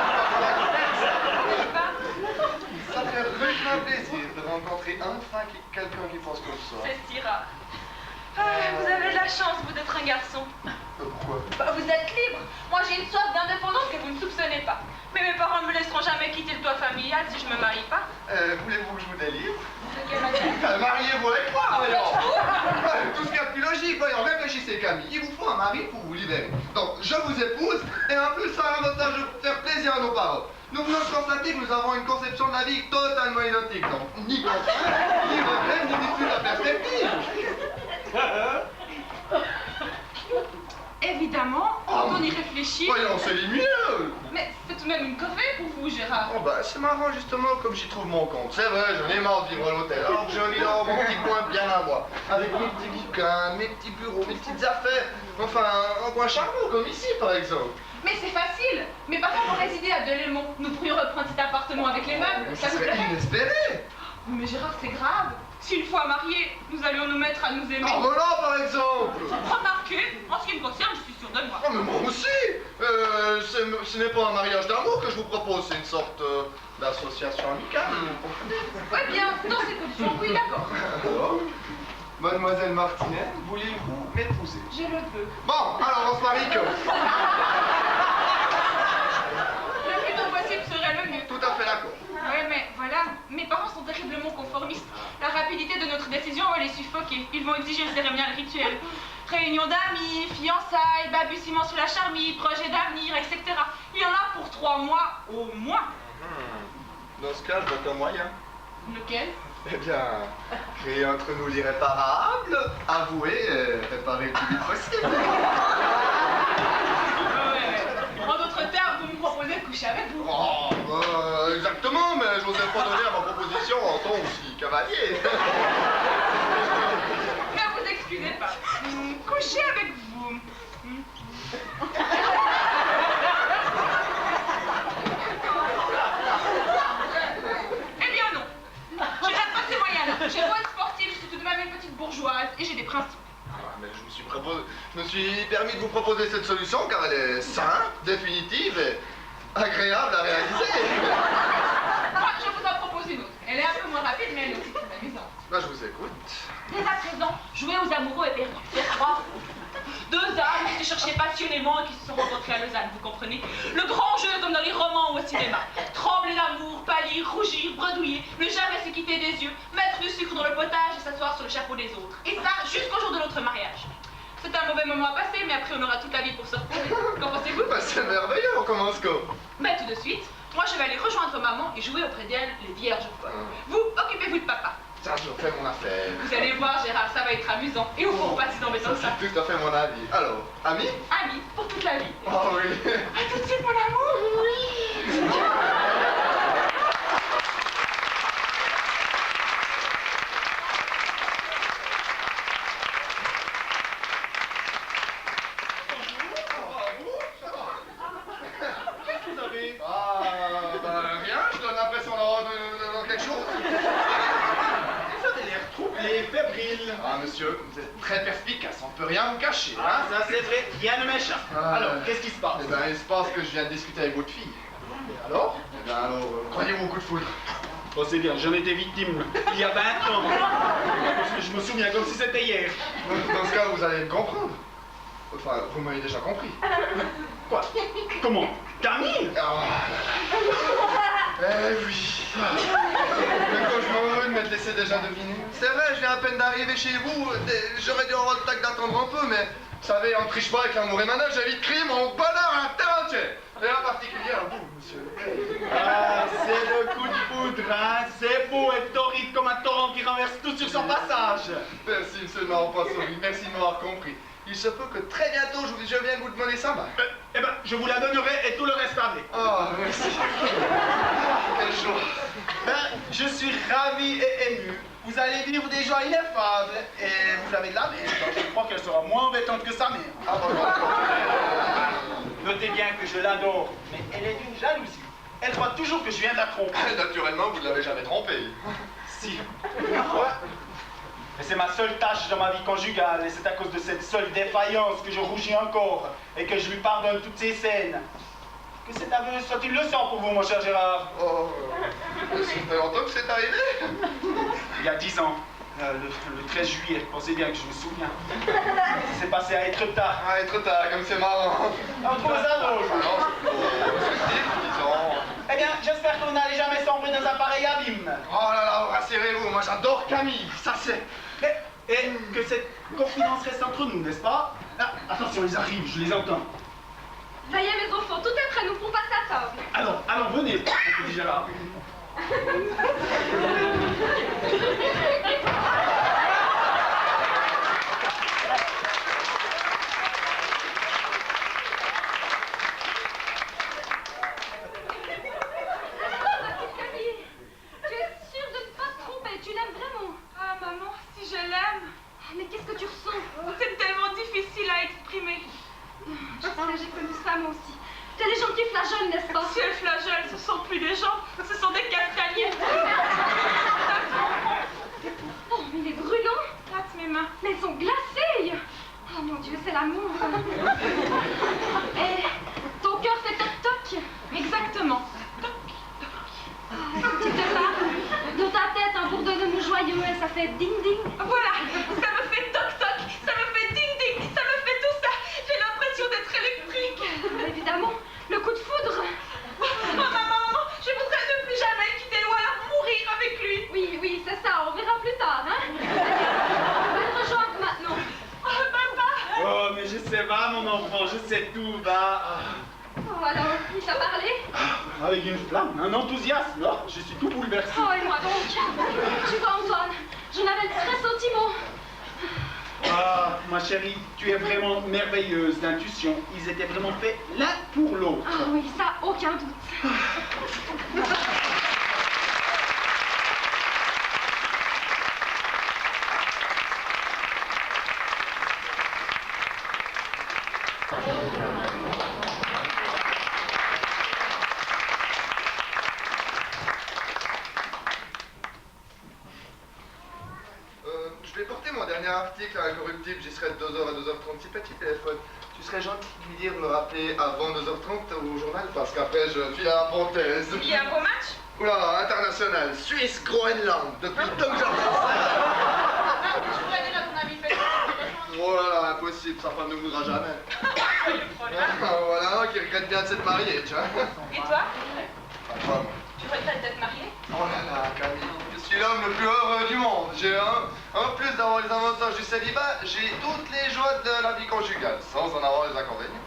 ça fait rudement plaisir de rencontrer enfin quelqu'un qui pense comme ça. C'est si rare. Ah, vous avez de la chance, vous, d'être un garçon. Pourquoi? Bah, vous êtes libre. Moi, j'ai une soif d'indépendance que vous ne soupçonnez pas. Mais mes parents ne me laisseront jamais quitter le toit familial si je me marie pas. Voulez-vous que je vous délivre? De quelle manière? Mariez-vous avec moi, voyons. Vous Tout ce qu'il y a de plus logique, voyons, réfléchissez Camille. Il vous faut un mari pour vous libérer. Donc, je vous épouse, et en plus, ça a l'avantage de faire plaisir à nos parents. Nous venons de constater que nous avons une conception de la vie totalement identique. Donc, ni contrainte, ni regret, ni dispute à perspective. Évidemment, quand on y réfléchit. Voyons, c'est les mieux. Mais c'est tout de même une corvée pour vous, Gérard. Oh bah, c'est marrant justement comme j'y trouve mon compte. C'est vrai, j'en ai marre de vivre à l'hôtel. Alors que j'ai envie d'avoir mon petit coin bien à moi. Avec mes petits bouquins, mes petits bureaux, mes petites affaires. Enfin, un coin charmant comme ici par exemple. Mais c'est facile. Mes parents vont résider à Delémont. Nous pourrions reprendre cet appartement avec les meubles. Ça vous serait plairait? inespéré. Mais Gérard, c'est grave. Si une fois mariés, nous allions nous mettre à nous aimer. Oh, Roland par exemple. Remarquez, en ce qui me concerne, je suis sûre de moi. Oh, mais moi aussi. Ce n'est pas un mariage d'amour que je vous propose, c'est une sorte d'association amicale. Vous comprenez? Ouais, bien, dans ces conditions, oui, d'accord. Alors, Mademoiselle Martinet, voulez-vous m'épouser? Je le veux. Bon, alors on se marie que... Le plus tôt possible serait le mieux. Tout à fait d'accord. Ouais, mais voilà, mes parents sont terriblement conformistes. La rapidité de notre décision va les suffoquer. Ils vont exiger le cérémonial rituel. Réunion d'amis, fiançailles, balbutiements sur la charmille, projet d'avenir, etc. Il y en a pour 3 mois au moins. Dans ce cas, je vois un moyen. Lequel? Eh bien, créer entre nous l'irréparable, avouer et réparer le plus vite possible. Ouais. proposé de coucher avec vous. Oh, exactement, mais je n'osais pas donner à ma proposition en ton aussi cavalier. Ne vous excusez pas. Coucher avec vous. Eh bien non. Je n'aime pas ces moyens-là. J'ai beau être sportive, je suis tout de même une petite bourgeoise et j'ai des principes. Ah, mais je me suis permis de vous proposer cette solution car elle est simple, définitive et agréable à réaliser. Moi, je vous en propose une autre. Elle est un peu moins rapide, mais elle est aussi très amusante. Là, je vous écoute. Dès à présent, jouer aux amoureux et perdus. Faire croire deux âmes qui se cherchaient passionnément et qui se sont rencontrés à Lausanne, vous comprenez? Le grand jeu comme dans les romans ou au cinéma. Trembler d'amour, pâlir, rougir, bredouiller, ne jamais se quitter des yeux, mettre du sucre dans le potage et s'asseoir sur le chapeau des autres. Et ça, jusqu'au jour de notre mariage. C'est un mauvais moment à passer, mais après on aura toute la vie pour se reposer. Qu'en pensez-vous? Bah, c'est merveilleux, on commence quoi? Mais tout de suite, moi je vais aller rejoindre maman et jouer auprès d'elle les vierges folles. Vous, occupez-vous de papa. Ça, je fais mon affaire. Vous allez voir, Gérard, ça va être amusant. Et vous faut pas si embêtant que ça. C'est tout à fait mon avis. Alors, amis? Amis, pour toute la vie. Oh oui. À tout de suite, mon amour. Oui. Qu'est-ce que vous avez? Ah, ben rien, je donne l'impression d'avoir quelque chose. Vous avez l'air troublé, fébrile. Ah, monsieur, vous êtes très perspicace, on ne peut rien vous cacher, Ah, hein? ça c'est vrai, rien ne m'échappe. Ah, Alors, qu'est-ce qui se passe? Eh ben, il se passe que je viens de discuter avec votre fille. Et alors? Eh ben alors, croyez-vous au coup de foudre? Oh, c'est bien, j'en étais victime il y a 20 ans. Je me souviens comme si c'était hier. Dans ce cas, vous allez me comprendre. Enfin, vous m'avez déjà compris. Quoi? Comment? Camille? Ah. Eh oui. Mais quand je m'en veux de m'être laissé déjà deviner. C'est vrai, je viens à peine d'arriver chez vous. J'aurais dû avoir le tact d'attendre un peu, mais vous savez, on ne triche pas avec l'amour et manage, j'ai vite crié mon bonheur à un terrain entier. Et en particulier à vous, monsieur. Ah, c'est le coup de foudre, hein? C'est beau et torride comme un torrent qui renverse tout sur son passage. Merci, monsieur de m'avoir pas sauvé. Merci de m'avoir compris. Il se peut que très bientôt je vienne vous demander 100 balles. Eh ben, je vous la donnerai et tout le reste avec. Oh, merci. Quel jour. Ben, je suis ravi et ému. Vous allez vivre des joies ineffables et vous avez de la mère. Je crois qu'elle sera moins embêtante que sa mère. Ah, bon, Notez bien que je l'adore, mais elle est d'une jalousie. Elle croit toujours que je viens de la tromper. naturellement, vous ne l'avez jamais trompé. Si. Ouais. Mais c'est ma seule tâche dans ma vie conjugale et c'est à cause de cette seule défaillance que je rougis encore et que je lui pardonne toutes ces scènes. Que cet aveu soit une leçon pour vous, mon cher Gérard. Oh, ça fait longtemps que c'est arrivé. Il y a 10 ans, le 13 juillet, pensez bien que je me souviens. C'est passé à Étretat. Ah, être tard, comme c'est marrant. On trouve ça drôle. Alors, c'est disons. Eh bien, j'espère que vous n'allez jamais sombrer dans un pareil abîme. Oh là là, rassurez-vous, moi j'adore Camille, ça c'est... Et que cette confidence reste entre nous, n'est-ce pas? Ah, attention, ils arrivent, je les entends. Ça y est, mes enfants, tout est prêt, nous pouvons passer à table. Alors, venez, dit Gérard. Camille, tu es sûre de ne pas te tromper, tu l'aimes vraiment. Ah, maman, si je l'aime. Ah, mais qu'est-ce que tu ressens? C'est tellement difficile à exprimer. Je sais, j'ai connu ça moi aussi. C'est les gens qui flageolent, n'est-ce pas? Si elles flageolent, ce sont plus des gens, ce sont des castaniers. Oh, mais il est brûlant. Gratte mes mains. Mais elles sont glacées. Oh mon Dieu, c'est l'amour. Et ton cœur fait toc-toc. Exactement. Tu sais pas, dans ta tête, un bourdonnement joyeux et ça fait ding-ding. Voilà, ça me fait toc-toc, ça me fait ding-ding, ça me fait tout ça. J'ai l'impression d'être électrique. Évidemment, le coup de foudre. Oh, maman, je voudrais ne plus jamais le quitter loin, mourir avec lui. Oui, c'est ça, on verra plus tard, hein. On va le rejoindre maintenant. Oh, papa. Oh, mais je sais pas, mon enfant, je sais tout, va. Oh, alors, il t'a parlé? Avec une flamme, un enthousiasme, là, je suis tout bouleversé. Oh, et moi donc. Tu vois, Antoine, je n'avais le très sentiment. Ah, Ma chérie, tu es vraiment merveilleuse d'intuition. Ils étaient vraiment faits l'un pour l'autre. Ah oui, ça, aucun doute. Je vais porter mon dernier article à Incorruptible, j'y serai de 2h à 2h30. Si petit téléphone, tu serais gentil de lui dire de me rappeler avant 2h30 au journal, parce qu'après je file à la pontaise. Il y a un beau match? Oula, international, Suisse-Groenland, depuis le temps que j'entends ça. Tu pourrais dire à ton ami Félix. Oh là là, impossible, sa femme ne voudra jamais. C'est le problème. Voilà un qui regrette bien de s'être marié, tu vois. Et toi? Enfin, Tu regrettes d'être marié? oh là là, Camille, je suis l'homme le plus heureux du monde. J'ai en plus d'avoir les avantages du célibat, j'ai toutes les joies de la vie conjugale, sans en avoir les inconvénients.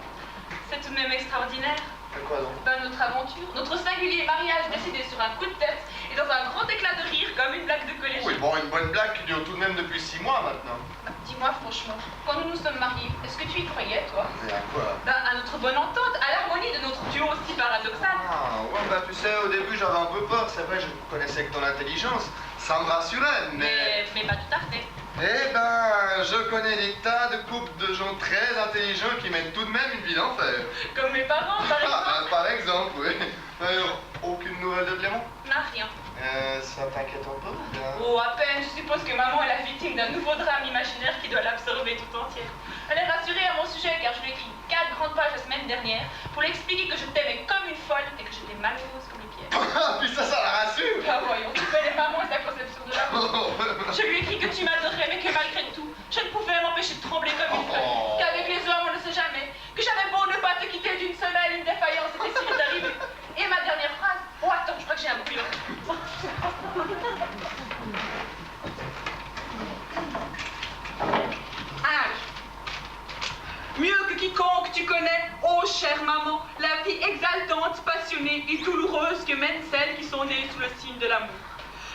C'est tout de même extraordinaire. C'est quoi donc? Ben, notre aventure, notre singulier mariage décidé sur un coup de tête et dans un grand éclat de rire comme une blague de collège. Oui, bon, une bonne blague qui dure tout de même depuis 6 mois maintenant. Dis-moi franchement, quand nous nous sommes mariés, est-ce que tu y croyais, toi? Mais à quoi? Ben, à notre bonne entente, à l'harmonie de notre duo aussi paradoxal. Ah, ouais, bah tu sais, au début j'avais un peu peur, c'est vrai, je connaissais que ton intelligence. Ça me rassurait, mais Mais pas tout à fait. Eh ben, je connais des tas de couples de gens très intelligents qui mènent tout de même une vie d'enfer. Comme mes parents, par exemple. Ah, par exemple, oui. Alors, aucune nouvelle de Clément? N'a rien. Ça t'inquiète un peu, ou bien? Oh, à peine, je suppose que maman est la victime d'un nouveau drame imaginaire qui doit l'absorber tout entière. Elle est rassurée à mon sujet car je lui ai écrit 4 grandes pages la semaine dernière pour lui expliquer que je t'aimais comme une folle et que j'étais malheureuse comme les pierres. Ah, puis ça la rassure. Ah voyons, tu connais maman et sa conception de l'amour. Je lui ai écrit que tu m'adorais mais que malgré tout, je ne pouvais m'empêcher de trembler comme une folle. Qu'avec les hommes on ne sait jamais, que j'avais beau ne pas te quitter d'une semaine, une défaillance était si vite arrivée. Et ma dernière phrase, oh attends, je crois que j'ai un bouillon. Âge. Mieux que quiconque tu connais, ô chère maman, la vie exaltante, passionnée et douloureuse que mènent celles qui sont nées sous le signe de l'amour.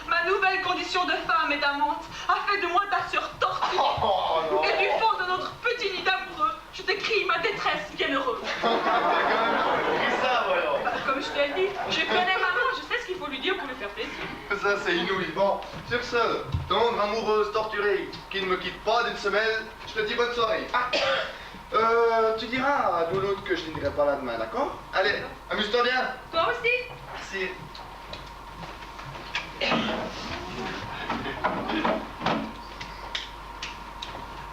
Ma nouvelle condition de femme et d'amante a fait de moi ta sœur torturée. Et du fond de notre petit nid d'amoureux, je t'écris ma détresse bienheureuse. Ça, voyons. Bah, comme je t'ai dit, je connais maman, je sais ce qu'il faut lui dire pour lui faire plaisir. Ça, c'est inouï. Bon, sur ce, tendre amoureuse torturée qui ne me quitte pas d'une semelle, je te dis bonne soirée. Ah, tu diras à Douloute que je n'irai pas là demain, d'accord? Allez, amuse-toi bien. Toi aussi? Merci.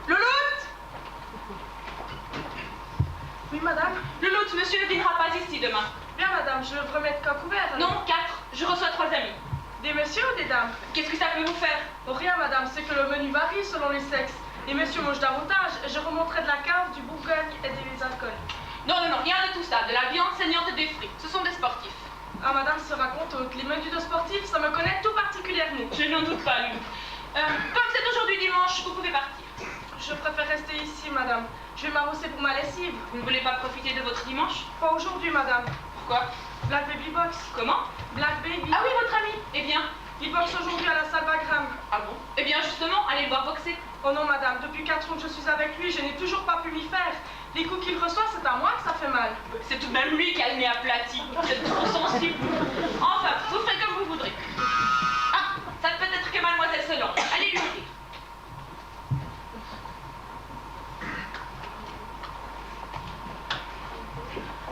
Louloute! Oui, madame? Louloute, monsieur ne dînera pas ici demain. Bien, madame, je veux remettre qu'un couvert. Non, 4. Je reçois 3 amis. Des messieurs ou des dames? Qu'est-ce que ça peut vous faire? Oh, rien, madame, c'est que le menu varie selon les sexes. Les messieurs mangent davantage et je remonterai de la cave, du Bourgogne et des alcools. Non, rien de tout ça. De la viande saignante et des fruits. Ce sont des sportifs. Ah, madame sera contente. Les menus de sportifs, ça me connaît tout particulièrement. Je n'en doute pas, Louloute. Comme c'est aujourd'hui dimanche, vous pouvez partir. Je préfère rester ici, madame. Je vais m'arroser pour ma lessive. Vous ne voulez pas profiter de votre dimanche? Pas aujourd'hui, madame. Pourquoi? Black Baby Box. Comment? Black Baby. Ah oui, votre ami. Eh bien? Il boxe aujourd'hui à la salle Wagram. Ah bon? Eh bien, justement, allez le voir boxer. Oh non, madame, depuis 4 ans que je suis avec lui, je n'ai toujours pas pu m'y faire. Les coups qu'il reçoit, c'est à moi que ça fait mal. C'est tout de même lui qui a le nez aplati. Vous êtes trop sensible. Enfin, vous ferez comme vous voudrez. Ah, ça ne peut être que mademoiselle Solange. Allez lui ouvrir.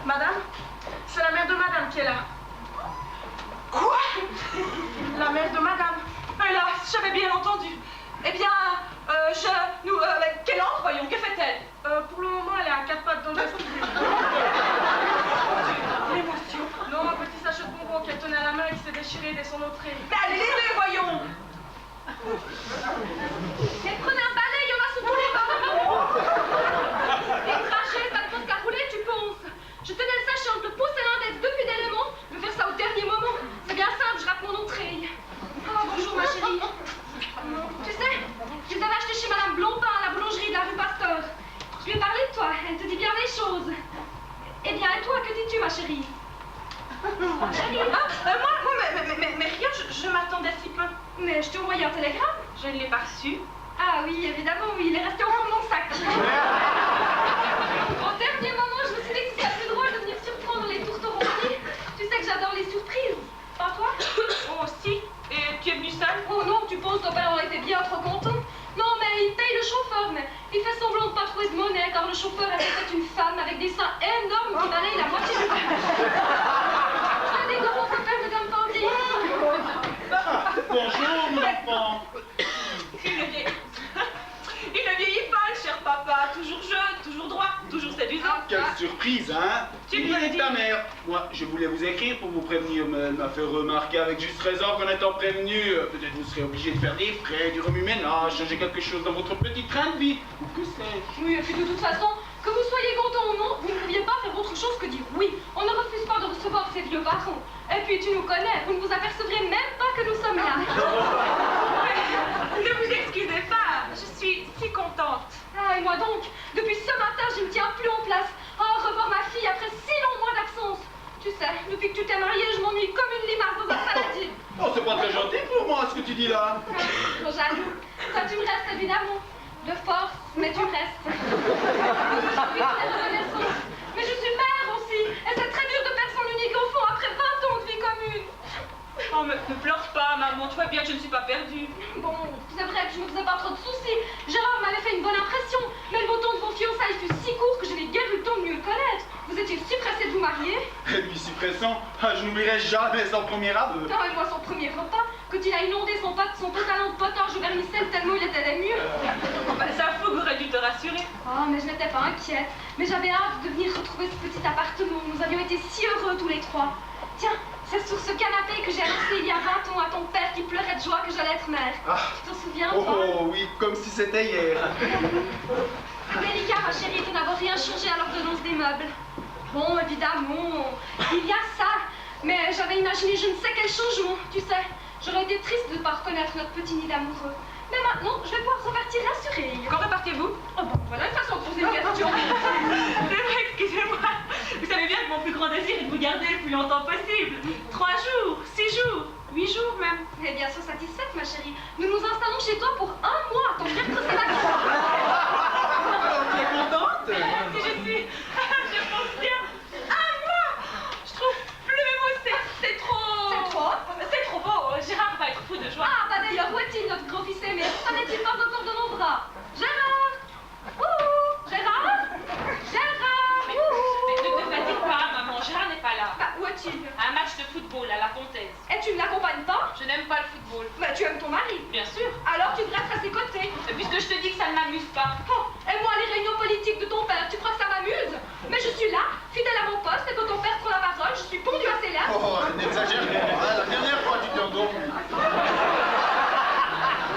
Madame, c'est la mère de madame qui est là. Quoi? La mère de madame. Hélas, j'avais bien entendu. Eh bien, quelle entre, voyons, que fait-elle? Pour le moment, elle est à 4 pattes dans le vestibule. L'émotion. Non, un petit sachet de bonbons qu'elle tenait à la main et qui s'est déchiré dès son entrée. Mais allez-les, voyons. Mais prenez un balai, il y en a sous tous les bancs. Et cracher, ça ne pense qu'à rouler, tu penses. Je tenais le sachet entre le pouce et l'index depuis d'éléments. Me faire ça au dernier moment. C'est bien simple, je rate mon entrée. Oh, bonjour ma chérie. Tu sais, je les avais achetés chez Madame Blondin à la boulangerie de la rue Pasteur. Je lui ai parlé de toi, elle te dit bien les choses. Eh bien, et toi, que dis-tu, ma chérie? Chérie? Mais rien, je m'attendais si peu. Mais je t'ai envoyé un télégramme. Je ne l'ai pas reçu. Ah oui, évidemment, oui, il est resté au fond de mon sac. Parce que monnaie car le chauffeur était une femme avec des seins énormes qui valaient la moitié du prix. J'ai des grands copains de Dame Pandine. Bonjour, mon enfant. Il ne vieillit pas, le cher papa. Toujours jeune, toujours droit, toujours séduisant. Quelle surprise, hein? Tu Il peux le est dire. ta mère. Moi, je voulais vous écrire pour vous prévenir, mais elle m'a fait remarquer avec juste raison qu'en étant prévenu, peut-être vous serez obligé de faire des frais, du remue-ménage, changer quelque chose dans votre petit train de vie, ou que sais-je. Oui, et puis de toute façon, que vous soyez content ou non, vous ne pouviez pas faire autre chose que dire oui. On ne refuse pas de recevoir ces vieux parents. Et puis tu nous connais, vous ne vous apercevrez même pas que nous sommes là. Ne vous excusez pas, je suis si contente. Ah, et moi donc, depuis ce matin, je ne tiens plus en place. Oh, revoir ma fille après 6 longs mois d'absence. Tu sais, depuis que tu t'es mariée, je m'ennuie comme une limace dans un paradis. Oh, c'est pas très gentil pour moi, ce que tu dis là. Trop jaloux. Toi, tu me restes évidemment. De force, mais tu me restes. Je suis très reconnaissante. Mais je suis mère aussi. Et c'est très dur de perdre son unique enfant après 20 ans de vie commune. Oh, ne pleure pas, maman, tu vois bien que je ne suis pas perdue. Bon, c'est vrai que je me faisais pas trop de soucis. Gérard m'avait fait une bonne impression. Mais le beau temps de vos fiançailles fut si court que je n'ai guère eu le temps de mieux le connaître. Vous étiez si pressé de vous marier. Et lui si pressant, je n'oublierai jamais son premier aveu. Non, et moi, son premier repas, quand il a inondé son pantalon de potage au vermicelle tellement il était ému. Sa fougue aurait dû te rassurer. Oh, mais je n'étais pas inquiète. Mais j'avais hâte de venir retrouver ce petit appartement. Nous avions été si heureux tous les trois. Tiens, c'est sur ce canapé que j'ai annoncé il y a 20 ans à ton père qui pleurait de joie que j'allais être mère. Ah. Tu t'en souviens, Oh, toi oh, oui, comme si c'était hier. Délicat, ma chérie, de n'avoir rien changé à l'ordonnance des meubles. Bon, évidemment, il y a ça. Mais j'avais imaginé je ne sais quel changement, tu sais. J'aurais été triste de ne pas reconnaître notre petit nid d'amoureux. Mais maintenant, je vais pouvoir repartir rassurée. Quand repartez-vous? Oh bon, voilà une façon de poser une question. C'est vrai, excusez-moi. Vous savez bien que mon plus grand désir est de vous garder le plus longtemps possible. 3 jours, 6 jours, 8 jours même. Eh bien, sois satisfaite, ma chérie. Nous nous installons chez toi pour 1 mois, ton père que c'est la Alors, tu es contente? Si je suis, je pense bien. 1 mois. Je trouve plus mes mots, c'est trop. C'est trop? C'est trop beau. Gérard va être fou de joie. Ah, bah d'ailleurs, où est-il, notre grand fils aimé? Pourquoi n'est-il pas encore dans nos bras? Gérard! Ouh! Gérard! Gérard! Mais Ouh! ne te fatigue pas, maman. Gérard n'est pas là. Bah, où est-il? Un match de football à la Comtesse. Et tu ne l'accompagnes pas? Je n'aime pas le football. Bah, tu aimes ton mari. Bien sûr. Alors tu devrais être à ses côtés. Et puisque je te dis que ça ne m'amuse pas. Oh, et moi, les réunions politiques de ton père, tu crois que ça m'amuse? Mais je suis là, fidèle à mon poste, et quand ton père prend la parole, je suis pondue à ses lèvres. Oh, n'exagère pas. La dernière fois, tu t'es endormi.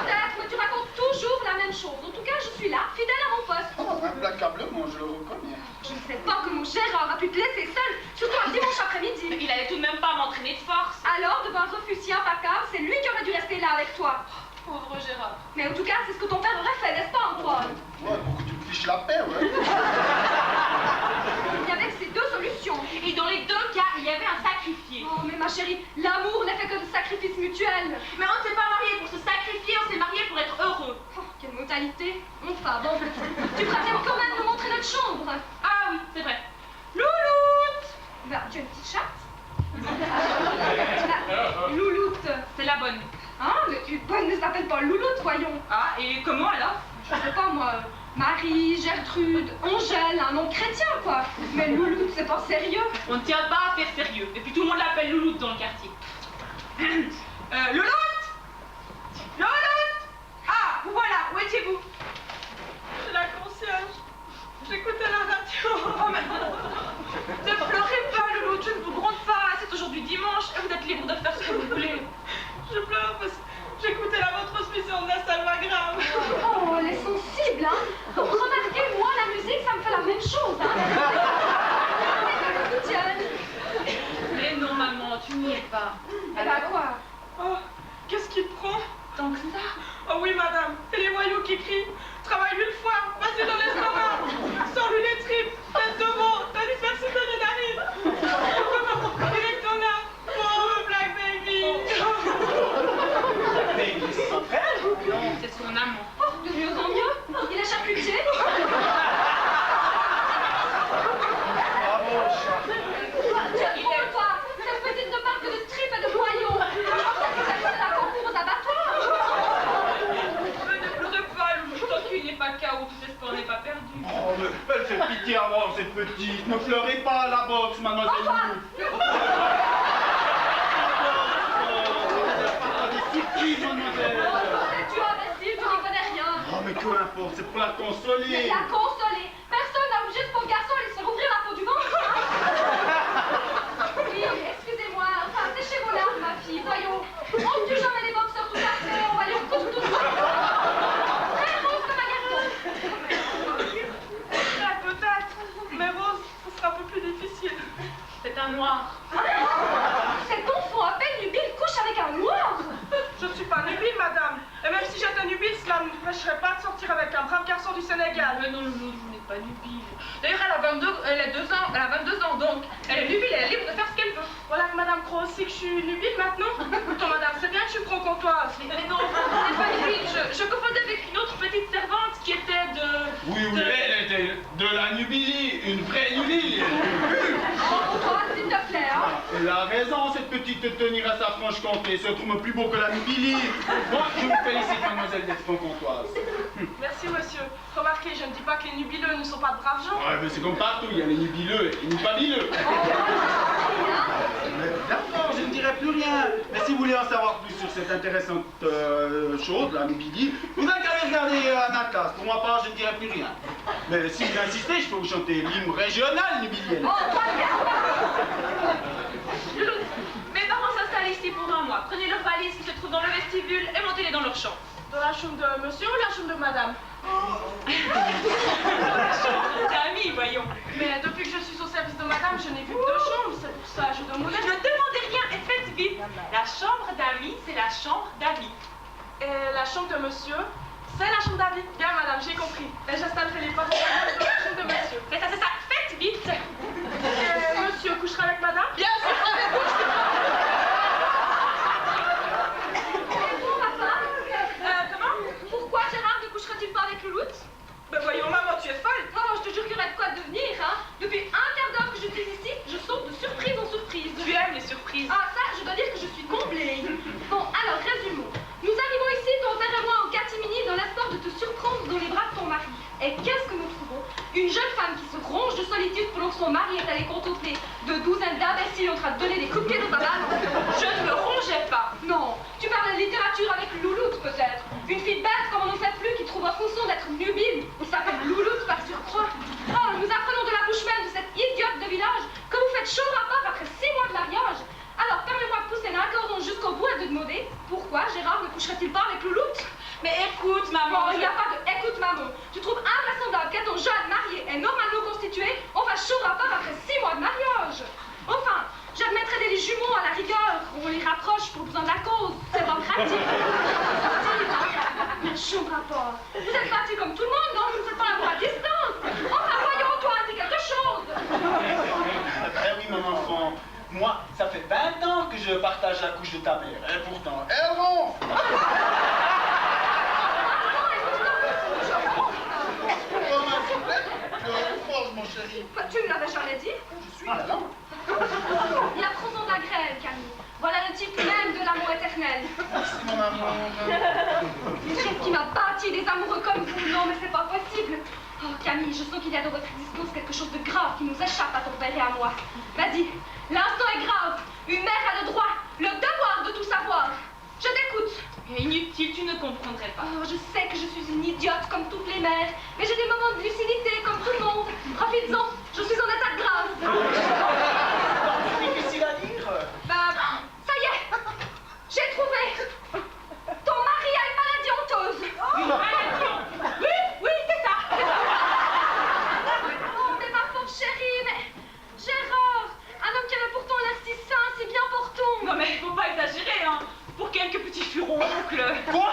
Peut-être, mais tu racontes toujours la même chose. En tout cas, je suis là, fidèle à mon poste. Oh, implacablement, je le reconnais. Je ne sais pas comment Gérard a pu te laisser seul, surtout un dimanche Mais après-midi. il allait tout de même pas m'entraîner de force. Alors, devant un refus si implacable, c'est lui qui aurait dû rester là avec toi. Pauvre Gérard. Mais en tout cas, c'est ce que ton père aurait fait, n'est-ce pas, Antoine? Ouais, pour que tu me fiches la paix, ouais. Il y avait que ces 2 solutions. Et dans les 2 cas, il y avait un sacrifié. Oh, mais ma chérie, l'amour n'est fait que de sacrifices mutuels. Mais on ne s'est pas marié pour se sacrifier, on s'est marié pour être heureux. Oh, quelle mortalité. Enfin, bon, tu feras bien quand même nous montrer notre chambre. Ah oui, c'est vrai. Louloute. Ben, tu as une petite chatte? Louloute. C'est la bonne. Hein, mais une bonne ne s'appelle pas Louloute, voyons. Ah, et comment alors? Je sais pas, moi, Marie, Gertrude, Angèle, un nom chrétien, quoi. Mais Louloute, c'est pas sérieux. On ne tient pas à faire sérieux. Et puis tout le monde l'appelle Louloute dans le quartier. Louloute. Louloute. Ah, vous voilà, où étiez-vous? C'est la concierge. J'écoutais la radio. Oh, mais... Ne pleurez pas, Louloute, je ne vous gronde pas. C'est aujourd'hui dimanche et vous êtes libre de faire ce que vous voulez. Je pleure parce que j'écoutais la retransmission de la Salvagrave. Oh, elle est sensible, hein. Remarquez, moi, la musique, ça me fait la même chose, hein. Mais non, maman, tu n'y es pas. Eh ben, quoi? Oh, mais elle fait pitié à moi, cette petite. Ne pleurez pas à la boxe, mademoiselle. Antoine! Des surprises, mademoiselle. Tu imbécile, tu n'y connais rien. Oh, mais peu importe, c'est pour la Mais consoler. la consoler. Personne n'a obligé ce pauvre garçon à lui faire ouvrir la peau du ventre. Oui, excusez-moi. Enfin, séchez vos larmes, ma fille. Voyons. On tue jamais les boxeurs tout à fait. On va les recoudre tout ça. Très rose comme un garçon. Peut-être, mais Rose, ce sera un peu plus difficile. C'est un noir. Cet enfant à peine nubile couche avec un noir. Je ne suis pas nubile, madame. Et même si j'étais nubile, cela ne m'empêcherait pas de sortir avec un brave garçon du Sénégal. Mais non, vous n'êtes pas nubile. D'ailleurs, elle a 22 ans, donc elle est nubile, elle est libre de faire ce qu'elle veut. Voilà que madame croit aussi que je suis nubile maintenant. Pourtant, madame, c'est bien que je suis franc-comtoise. Mais non, vous n'êtes pas nubile. Je confondais avec une autre petite servante qui était de... Oui, elle était de la Nubilie, une vraie Nubilie. Antoine, s'il te plaît, hein. Elle a raison, cette petite, de tenir à sa Franche-Comté. C'est autrement plus beau que la Nubilie. Moi, je vous félicite, mademoiselle, d'être franc-comtoise. Merci, monsieur. Remarquez, je ne dis pas que les nubileux ne sont pas de braves gens. Ouais, mais c'est comme partout, il y a les nubileux et les nubabileux. D'accord, je ne dirai plus rien. Mais si vous voulez en savoir plus sur cette intéressante chose, la Nubidie, vous n'avez qu'à aller regarder un atlas. Pour ma part, je ne dirai plus rien. Mais si vous insistez, je peux vous chanter l'hymne régional nubilienne. Mes parents s'installent ici pour un mois. Prenez leurs valises qui se trouvent dans le vestibule et montez-les dans leur chambre. Dans la chambre de monsieur ou la chambre de madame? D'amis, voyons. Mais depuis que je suis au service de madame, je n'ai vu que 2 chambres. C'est pour ça, je demandais. Ne demandez rien et faites vite. La chambre d'amis, c'est la chambre d'amis. Et la chambre de monsieur, c'est la chambre d'amis. Bien, madame, j'ai compris. Et j'installerai les parents dans la chambre de monsieur. C'est ça, faites vite. Et monsieur couchera avec madame? Bien sûr, avec vous, je suis comment? Pourquoi Gérard ne couchera-t-il pas avec Louloute? Ben voyons, maman, tu es folle. Oh, je te jure qu'il y aurait de quoi devenir, hein. Depuis un quart d'heure que je suis ici, je saute de surprise en surprise. Tu aimes les surprises. Ah, ça, je dois dire que je suis comblée. Bon, alors, résumons. Nous arrivons ici, ton père et moi, en catimini, dans l'espoir de te surprendre dans les bras de ton mari. Et qu'est-ce que nous trouvons? Une jeune femme qui se ronge de solitude pendant que son mari est allé contempler de douzaines d'imbéciles en train de donner des coups de pied dans sa balle. Je ne me rongeais pas. Non, tu parles de littérature avec Louloute, peut-être. Une fille bête comme on n'en sait plus qui trouve en fonction d'être nubile. Il s'appelle Louloute par surcroît. Oh, nous apprenons de la bouche même de cette idiote de village que vous faites chaud rapport après 6 mois de mariage. Alors, permets-moi de pousser un cordon jusqu'au bout et de demander pourquoi Gérard ne coucherait-il pas avec Louloute? Mais écoute, maman. Bon, il n'y a pas de écoute, maman. Tu trouves invraisemblable qu'étant jeune, marié et normalement constitué, on fasse chaud rapport après 6 mois de mariage. Enfin, j'admettrais des jumeaux à la rigueur. On les rapproche pour besoin de la cause. C'est pas pratique. Mais chaud rapport. Vous êtes partis comme tout le monde, non? Vous ne faites pas l'amour à distance. Enfin, voyons, toi, dis quelque chose. Eh oui, mon enfant. Moi, ça fait 20 ans que je partage la couche de ta mère. Et pourtant, elle ronfle. Mon chéri. Tu me l'avais jamais dit? Je suis là. Il y a trop de la grève, Camille. Voilà le type même de l'amour éternel. Merci, mon amour. Qu'est-ce qui m'a bâti des amoureux comme vous? Non, mais c'est pas possible. Oh, Camille, je sens qu'il y a dans votre existence quelque chose de grave qui nous échappe à ton père et à moi. Vas-y, l'instant est grave. Une mère a le droit, le devoir de tout savoir. Je t'écoute. Inutile, tu ne comprendrais pas. Oh, je sais que je suis une idiote comme toutes les mères, mais j'ai des moments de lucidité comme tout le monde. Profites-en, je suis en état de grâce. C'est difficile à dire. Bah, ça y est, j'ai trouvé. Ton mari a une maladie honteuse. Une maladie. Oui, c'est ça. Oh, mais ma pauvre chérie, mais Gérard, un homme qui avait pourtant l'air si sain, si bien portant. Non mais il faut pas exagérer, hein. Pour quelques petits furoncles. Quoi?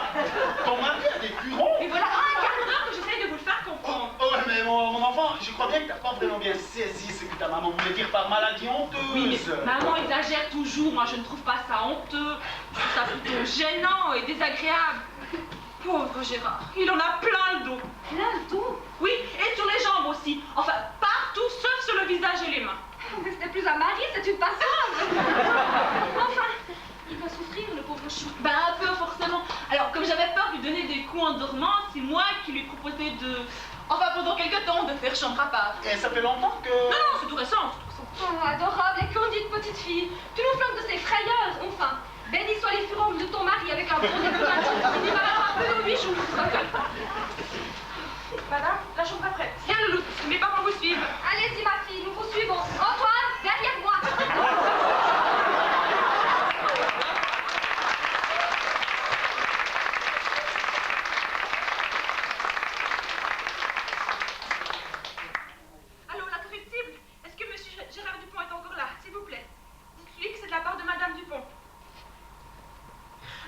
Ton mari a des furons? Et voilà un quart d'heure que j'essaye de vous le faire comprendre. Oh, ouais, mais mon enfant, je crois bien que t'as pas vraiment bien saisi ce que ta maman voulait dire par maladie honteuse. Oui, mais maman exagère toujours. Moi, je ne trouve pas ça honteux. Je trouve ça plutôt gênant et désagréable. Pauvre Gérard, il en a plein le dos. Plein le dos. Oui, et sur les jambes aussi. Enfin, partout, sauf sur le visage et les mains. Mais ce n'est plus un mari, c'est une passante. Enfin, il va souffrir, le pauvre chou. Ben, un peu, forcément. Alors, comme j'avais peur de lui donner des coups en dormant, c'est moi qui lui proposais de... Enfin, pendant quelque temps, temps de faire chambre à part. Et ça fait longtemps que... Non, non, c'est tout récent. Oh, adorable et candide petite fille. Tu nous flanques de ces frayeurs, enfin. Béni soient les furoncles de ton mari avec un bon diplomatique qui n'y va un peu dans 8 jours. Madame, la chambre est prête. Viens, Louloute, mes parents vous suivent. Allez-y, ma fille, nous vous suivons. Antoine, derrière moi. Allô, la corruptible? Est-ce que monsieur Gérard Dupont est encore là? S'il vous plaît. Dites-lui que c'est de la part de Madame Dupont.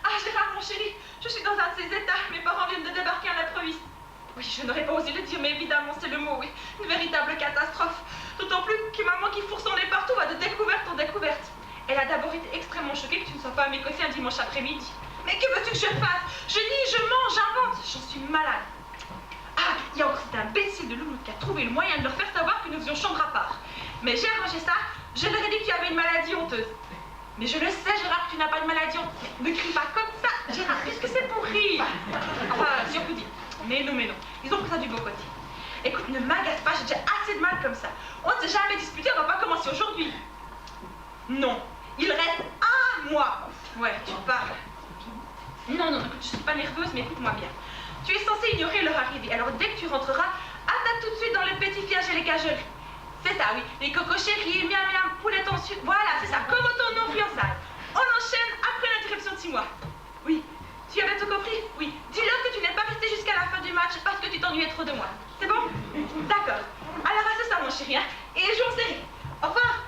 Ah, Gérard, mon chéri, je suis dans un de ces états. Mes parents viennent de débarquer à l'improviste. Oui, je n'aurais pas osé le dire, mais évidemment, c'est le mot, oui. Une véritable catastrophe. D'autant plus que maman, qui fourre son nez partout, va de découverte en découverte. Elle a d'abord été extrêmement choquée que tu ne sois pas à mes côtés un dimanche après-midi. Mais que veux-tu que je fasse? Je lis, je mange, j'invente. J'en suis malade. Ah, il y a encore cet imbécile de Louloute qui a trouvé le moyen de leur faire savoir que nous faisions chambre à part. Mais j'ai arrangé ça. Je leur ai dit que tu avais une maladie honteuse. Mais je le sais, Gérard, que tu n'as pas de maladie honteuse. Ne crie pas comme ça, Gérard, puisque c'est pour rire. Enfin, si on peut dire. Mais non, mais non. Ils ont pris ça du beau côté. Écoute, ne m'agace pas, j'ai déjà assez de mal comme ça. On ne s'est jamais disputé, on va pas commencer aujourd'hui. Non. Il reste un mois. Ouais, tu parles. Non, non, écoute, je suis pas nerveuse, mais écoute-moi bien. Tu es censé ignorer leur arrivée. Alors dès que tu rentreras, attaque tout de suite dans le pétifiage et les cajoleries. C'est ça, oui. Les cocochéries, miam miam, poulet en sucre. Voilà, c'est ça. Comme autant nos fiançailles. On enchaîne après l'interruption de 6 mois. Oui. Tu avais tout compris? Oui. Dis-leur que tu n'es pas resté jusqu'à la fin du match parce que tu t'ennuyais trop de moi. C'est bon? D'accord. Alors à ce ça, mon chéri, hein. Et jouons serré. Au revoir.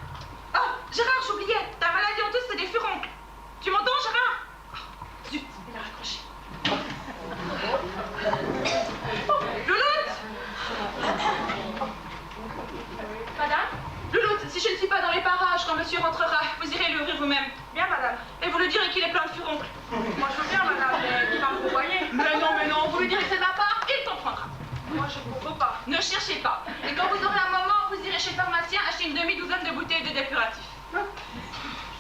Oh, Gérard, j'oubliais. Ta maladie honteuse, c'est des furoncles. Tu m'entends, Gérard? Oh, zut, il a raccroché. Louloute! Madame? Louloute, si je ne suis pas dans les parages quand monsieur rentrera, vous irez lui ouvrir vous-même. Bien, madame. Et vous lui direz qu'il est plein de furoncles. Moi, je veux bien, madame, mais il va me renvoyer. Mais non, vous lui direz que c'est ma part, il comprendra. Moi, je ne comprends pas. Ne cherchez pas. Et quand vous aurez un moment, vous irez chez le pharmacien acheter une demi-douzaine de bouteilles de dépuratif.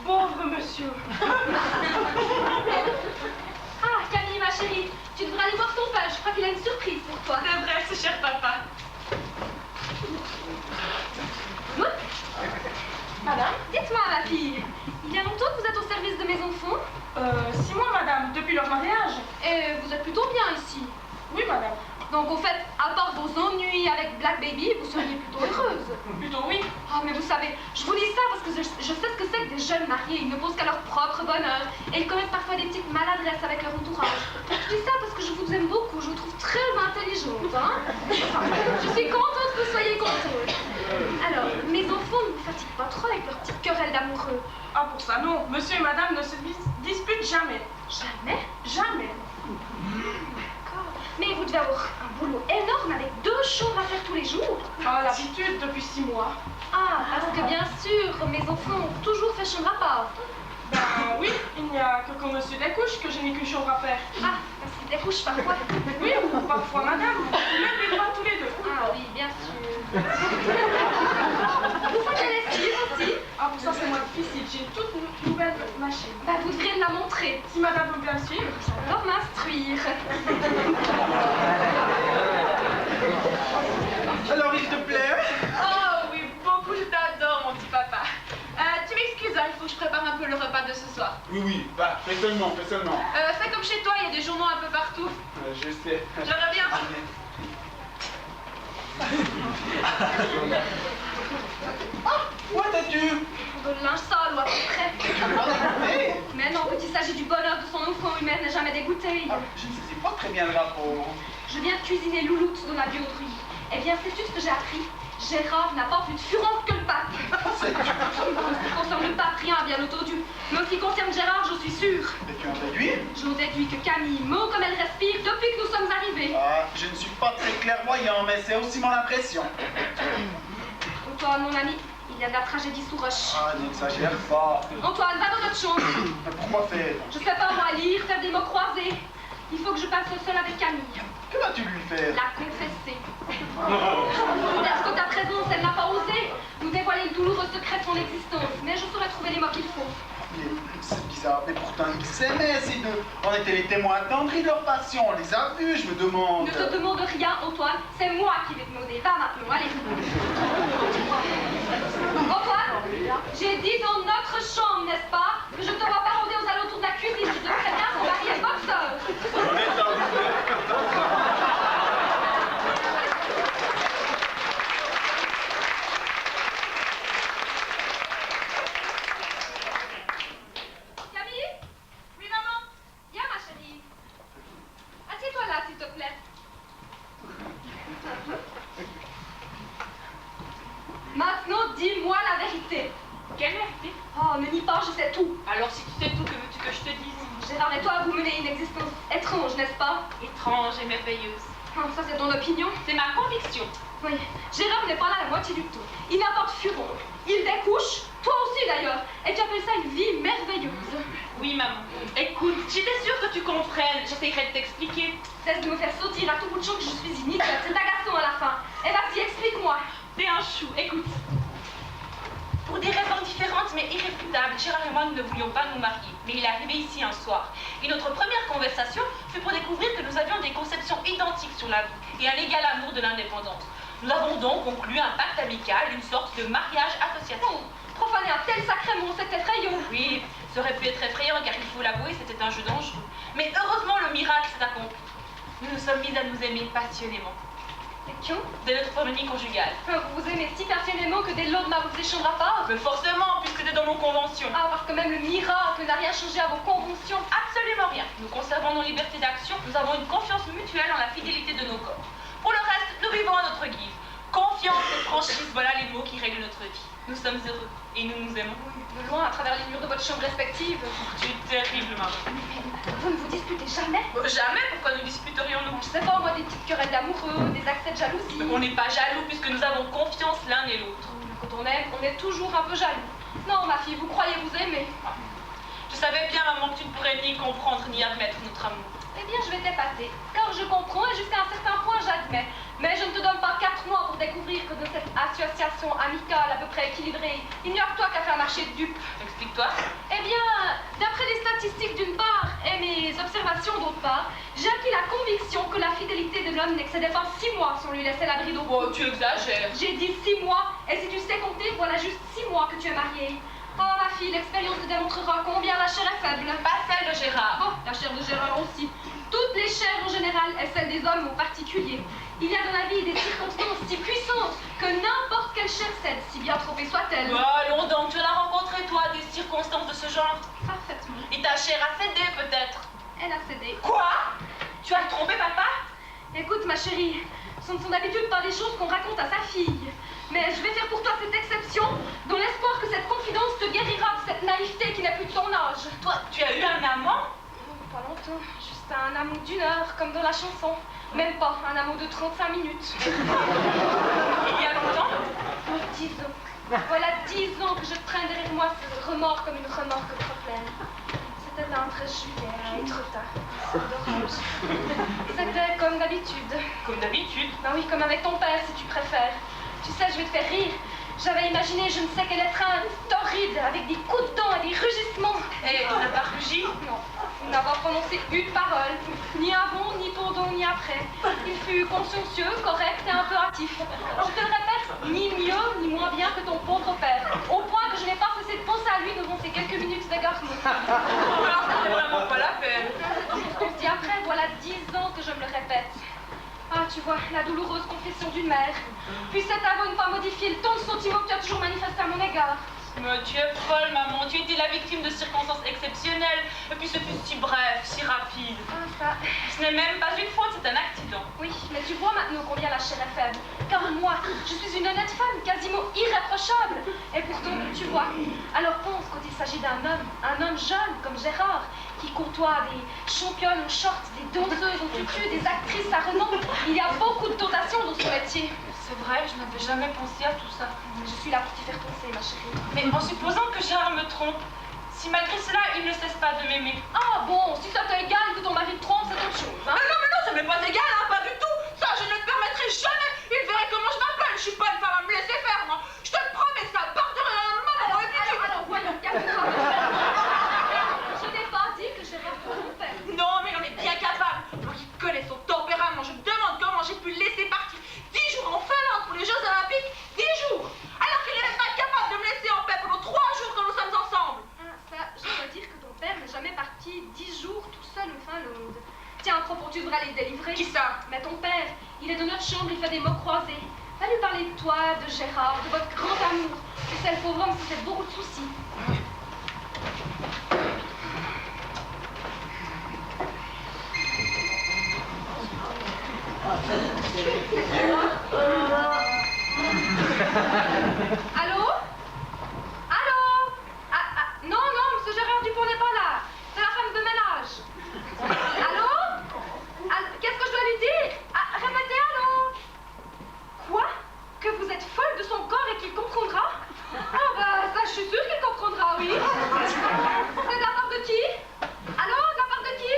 Pauvre monsieur. Ah, Camille, ma chérie, tu devrais aller voir ton père. Je crois qu'il a une surprise pour toi. C'est vrai, ce cher papa. Madame, dites-moi, ma fille, il y a longtemps que vous êtes au service de mes enfants? 6 mois, madame, depuis leur mariage. Et vous êtes plutôt bien ici. Oui, madame. Donc, au fait, à part vos ennuis avec Black Baby, vous seriez plutôt heureuse. Plutôt oui. Ah, mais vous savez, je vous dis ça parce que je sais ce que c'est que des jeunes mariés. Ils ne pensent qu'à leur propre bonheur. Et ils commettent parfois des petites maladresses avec leur entourage. Je dis ça parce que je vous aime beaucoup. Je vous trouve très intelligente, hein. Enfin, je suis contente que vous soyez contente. Alors, mes enfants ne vous fatiguent pas trop avec leurs petites querelles d'amoureux. Ah, pour ça, non. Monsieur et madame ne se disputent jamais. Jamais? Jamais. D'accord. Mais vous devez avoir un boulot énorme avec 2 chambres à faire tous les jours. Ah, l'habitude depuis 6 mois. Ah, parce que bien sûr, mes enfants ont toujours fait chambre à part. Ben oui, il n'y a que quand monsieur découche que je n'ai qu'une chambre à faire. Ah, parce qu'ils découchent parfois. Oui, ou parfois madame. Même les droits tous les deux. Ah oui, bien sûr. Vous faites la lessive aussi? Ah, pour ça c'est moins difficile. J'ai une toute nouvelle machine. Bah, vous devriez me la montrer. Si madame veut bien me suivre. J'adore m'instruire. Alors, il te plaît? Oh oui, beaucoup, je t'adore, mon petit papa. Tu m'excuses, hein, il faut que je prépare un peu le repas de ce soir. Oui, bah, fais seulement, fais seulement. Fais comme chez toi, il y a des journaux un peu partout. Je sais. Je reviens. Oh, où t'as-tu? De linge sale ou à peu près. Mais non, quand il s'agit du bonheur de son enfant humain, n'est jamais dégoûté. Ah, je ne sais pas très bien le rapport. Je viens de cuisiner louloute dans ma biauderie. Eh bien, sais-tu ce que j'ai appris? Gérard n'a pas plus de fureur que le pape. En ce qui concerne le pape, rien, bien entendu. Mais en ce qui concerne Gérard, je suis sûre. Et tu en déduis? J'en déduis que Camille ment comme elle respire depuis que nous sommes arrivés. Ah, je ne suis pas très clairvoyant, mais c'est aussi mon impression. Antoine, mon ami, il y a de la tragédie sous roche. Ah, n'exagère pas. Antoine, va dans notre chambre. Mais pourquoi faire? Je sais pas, moi, lire, faire des mots croisés. Il faut que je passe seul avec Camille. Que vas-tu lui faire? La confesser. Parce que ta présence, elle n'a pas osé nous dévoiler le douloureux secret de son existence. Mais je saurais trouver les mots qu'il faut. Mais c'est ça. Mais pourtant, ils s'aimaient, ces deux. On était les témoins attendris de leur passion. On les a vus, je me demande. Ne te demande rien, Antoine. C'est moi qui vais te demander. Va maintenant, allez. Antoine, j'ai dit dans notre chambre, n'est-ce pas, que je ne te vois pas rôder aux alentours de la cuisine. Je te préviens, son mari est boxeur. On est en Camille? Oui, maman? Viens, ma chérie. Assieds-toi là, s'il te plaît. Maintenant, dis-moi la vérité. Quelle vérité? Oh, ne nie pas, je sais tout. Alors si tu sais tout, que veux-tu que je te dise? Gérard et toi, vous menez une existence étrange, n'est-ce pas? Étrange et merveilleuse. Oh, ça, c'est ton opinion. C'est ma conviction. Oui, Gérard n'est pas là la moitié du temps. Il n'apporte furon. Il découche, toi aussi d'ailleurs. Et tu appelles ça une vie merveilleuse. Oui, maman. Écoute, j'étais sûre que tu comprennes. J'essaierai de t'expliquer. Cesse de me faire sauter à tout bout de champ que je suis une idiote. C'est agaçant à la fin. Et vas-y, explique-moi. T'es un chou. Écoute. Pour des raisons différentes mais irréfutables, Gérard et moi, nous ne voulions pas nous marier. Mais il est arrivé ici un soir. Et notre première conversation fut pour découvrir que nous avions des conceptions identiques sur la vie et un égal amour de l'indépendance. Nous avons donc conclu un pacte amical, une sorte de mariage associatif. Non, profaner un tel sacrement, c'est effrayant. Oui, ça aurait pu être effrayant car il faut l'avouer, c'était un jeu dangereux. Mais heureusement, le miracle s'est accompli. Nous nous sommes mis à nous aimer passionnément. Et quand? Dès notre harmonie conjugale. Vous vous aimez si passionnément que dès lors vous échangez à part? Mais forcément, puisque c'était dans nos conventions. Ah, parce que même le miracle n'a rien changé à vos conventions. Absolument rien. Nous conservons nos libertés d'action, nous avons une confiance mutuelle en la fidélité de nos corps. Pour le reste, nous vivons à notre guise. Confiance et franchise, voilà les mots qui règlent notre vie. Nous sommes heureux et nous nous aimons. De loin, à travers les murs de votre chambre respective. Tu es terrible, maman. Mais vous ne vous disputez jamais? Jamais, pourquoi nous disputerions-nous? Je sais pas, moi, des petites querelles d'amoureux, des accès de jalousie. On n'est pas jaloux puisque nous avons confiance l'un et l'autre. Quand on aime, on est toujours un peu jaloux. Non, ma fille, vous croyez vous aimer? Je savais bien, maman, que tu ne pourrais ni comprendre ni admettre notre amour. Eh bien, je vais t'épater, car je comprends et jusqu'à un certain point, j'admets. Mais je ne te donne pas 4 mois pour découvrir que de cette association amicale à peu près équilibrée, il n'y a que toi qui as fait un marché de dupes. Explique-toi. Eh bien, d'après les statistiques d'une part et mes observations d'autre part, j'ai acquis la conviction que la fidélité de l'homme n'excédait pas 6 mois si on lui laissait l'abri d'eau. Oh, tu exagères. J'ai dit 6 mois, et si tu sais compter, voilà juste 6 mois que tu es mariée. Oh, ma fille, l'expérience te démontrera combien la chair est faible. Pas celle de Gérard. Oh, la chair de Gérard aussi. Toutes les chairs en général, et celles des hommes en particulier. Il y a dans la vie des circonstances si puissantes que n'importe quelle chair cède, si bien trompée soit-elle. Oh, allons donc, tu en as rencontré, toi, des circonstances de ce genre? Parfaitement. Et ta chair a cédé, peut-être? Elle a cédé. Quoi? Tu as trompé papa? Écoute, ma chérie, ce ne sont d'habitude pas des choses qu'on raconte à sa fille. Mais je vais faire pour toi cette exception, dans l'espoir que cette confidence te guérira de cette naïveté qui n'est plus de ton âge. Toi, tu as eu un amant? Pas longtemps, juste un amour d'1 heure, comme dans la chanson. Même pas, un amour de 35 minutes. Il y a longtemps? Oh, 10 ans. Voilà 10 ans que je traîne derrière moi ce remords comme une remorque trop pleine. C'était un 13 juillet, à Étretat. C'était comme d'habitude. Comme d'habitude. Ben oui, comme avec ton père, si tu préfères. Tu sais, je vais te faire rire. J'avais imaginé je ne sais quelle étreinte torride, avec des coups de dents et des rugissements. Et on n'a pas rugi? Non, il n'a pas prononcé une parole, ni avant, ni pendant, ni après. Il fut consciencieux, correct et impératif. Je te le répète, ni mieux, ni moins bien que ton pauvre père. Au point que je n'ai pas cessé de penser à lui devant ces quelques minutes d'égarement. Alors, ça n'est vraiment pas la peine. On se dit après, voilà 10 ans que je me le répète. Ah, tu vois, la douloureuse confession d'une mère. Puis cet aveu ne pas modifier le ton de sentiment que tu as toujours manifesté à mon égard. Mais tu es folle, maman. Tu étais la victime de circonstances exceptionnelles. Et puis ce fut si bref, si rapide. Ah, ça... Ce n'est même pas une faute, c'est un accident. Oui, mais tu vois maintenant combien la chair est faible. Car moi, je suis une honnête femme, quasiment irréprochable. Et pourtant, tu vois, alors pense quand il s'agit d'un homme jeune comme Gérard, qui côtoie des championnes en short, des danseuses en tutu, des actrices à renom. Il y a beaucoup de dotations dans ce métier. C'est vrai, je n'avais jamais pensé à tout ça. Je suis là pour t'y faire penser, ma chérie. Mais en supposant que Gérard me trompe, si malgré cela, il ne cesse pas de m'aimer. Ah bon, si ça t'égale que ton mari te trompe, c'est autre chose, hein? Mais non, ça m'est pas égal, hein, pas du tout. Ça, je ne le permettrai jamais. Il verrait comment je m'appelle. Je suis pas une femme à me laisser faire, moi. Je te le promets, ça part de rien. Et puis Alors, voyons, calme-toi. toi, de Gérard, de votre grand amour. Et c'est le pauvre homme qui fait beaucoup de soucis. Allô? Allô? Non, monsieur Gérard Dupont n'est pas là. C'est la femme de ménage. Allô? Qu'est-ce que je dois lui dire? Répétez, allô? Quoi? Que vous êtes folle de son corps et qu'il comprendra? Ah bah ça, je suis sûre qu'il comprendra, oui. C'est de la part de qui? Allô? De la part de qui?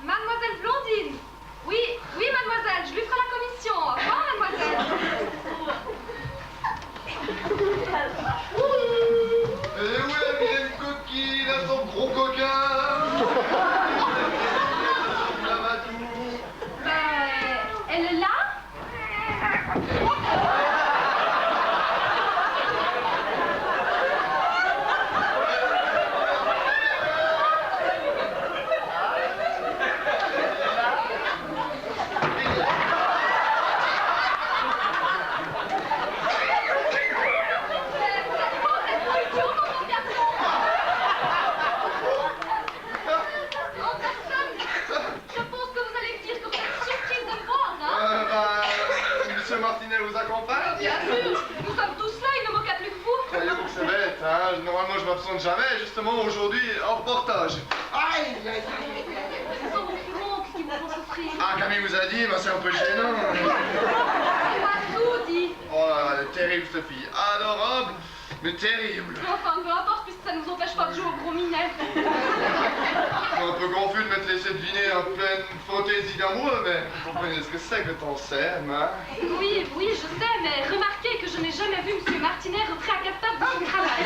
Mademoiselle Blondine. Oui, mademoiselle, je lui ferai la commission. Au revoir, mademoiselle. Et où est la vilaine coquine à son gros coquin? Ça va tout? Elle est là? Vous accompagne? Bien sûr, nous sommes tous là, il ne manque plus que vous. Croyez-vous que c'est bête, hein? Normalement, je m'absente jamais. Justement, aujourd'hui, en reportage. Aïe, aïe, aïe. Ce sont vos furonques qui vous font souffrir. Ah, Camille vous a dit, mais c'est un peu gênant. Elle m'a tout dit. Oh là là, elle est terrible, cette fille. Adorable, mais terrible. Enfin, peu importe, puisque ça ne nous empêche pas de jouer au gros minet. Je suis un peu confus de m'être laissé deviner en pleine fantaisie d'amour, mais vous comprenez ce que c'est que ton serme, hein? Oui, je sais, mais remarquez que je n'ai jamais vu M. Martinet rentrer à 4 pattes de son travail.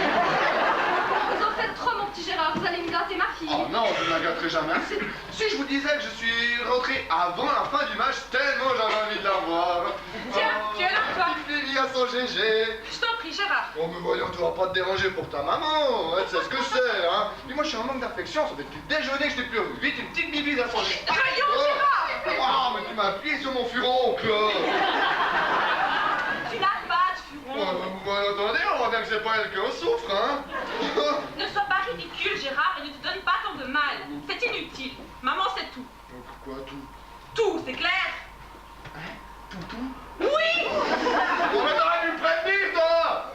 Vous en faites trop, mon petit Gérard, vous allez me gâter ma fille. Oh non, je ne la gâterai jamais assez. Si je vous disais que je suis rentré avant la fin du match, tellement j'avais envie de la voir. Tiens, tu es là, toi. Petite Lily à son GG. Je t'en prie, Gérard. Oh, mais voyons, tu vas pas te déranger pour ta maman. Elle sait ce que c'est, hein. Puis moi, je suis en manque d'affection. Ça fait depuis le déjeuner que je t'ai plus revu. Vite, une petite bibise à son GG. Voyons, Gérard. Oh, mais tu m'as appuyé sur mon furoncle. Tu n'as pas de Oh, furon. vous attendez, on voit bien que c'est pas elle qui en souffre, hein. Ne sois pas ridicule, Gérard, et ne te donne pas tant de mal. C'est inutile. Maman sait tout. Pourquoi tout? Tout, c'est clair? Tout? Oui! Oh, mais t'aurais dû me prévenir, toi.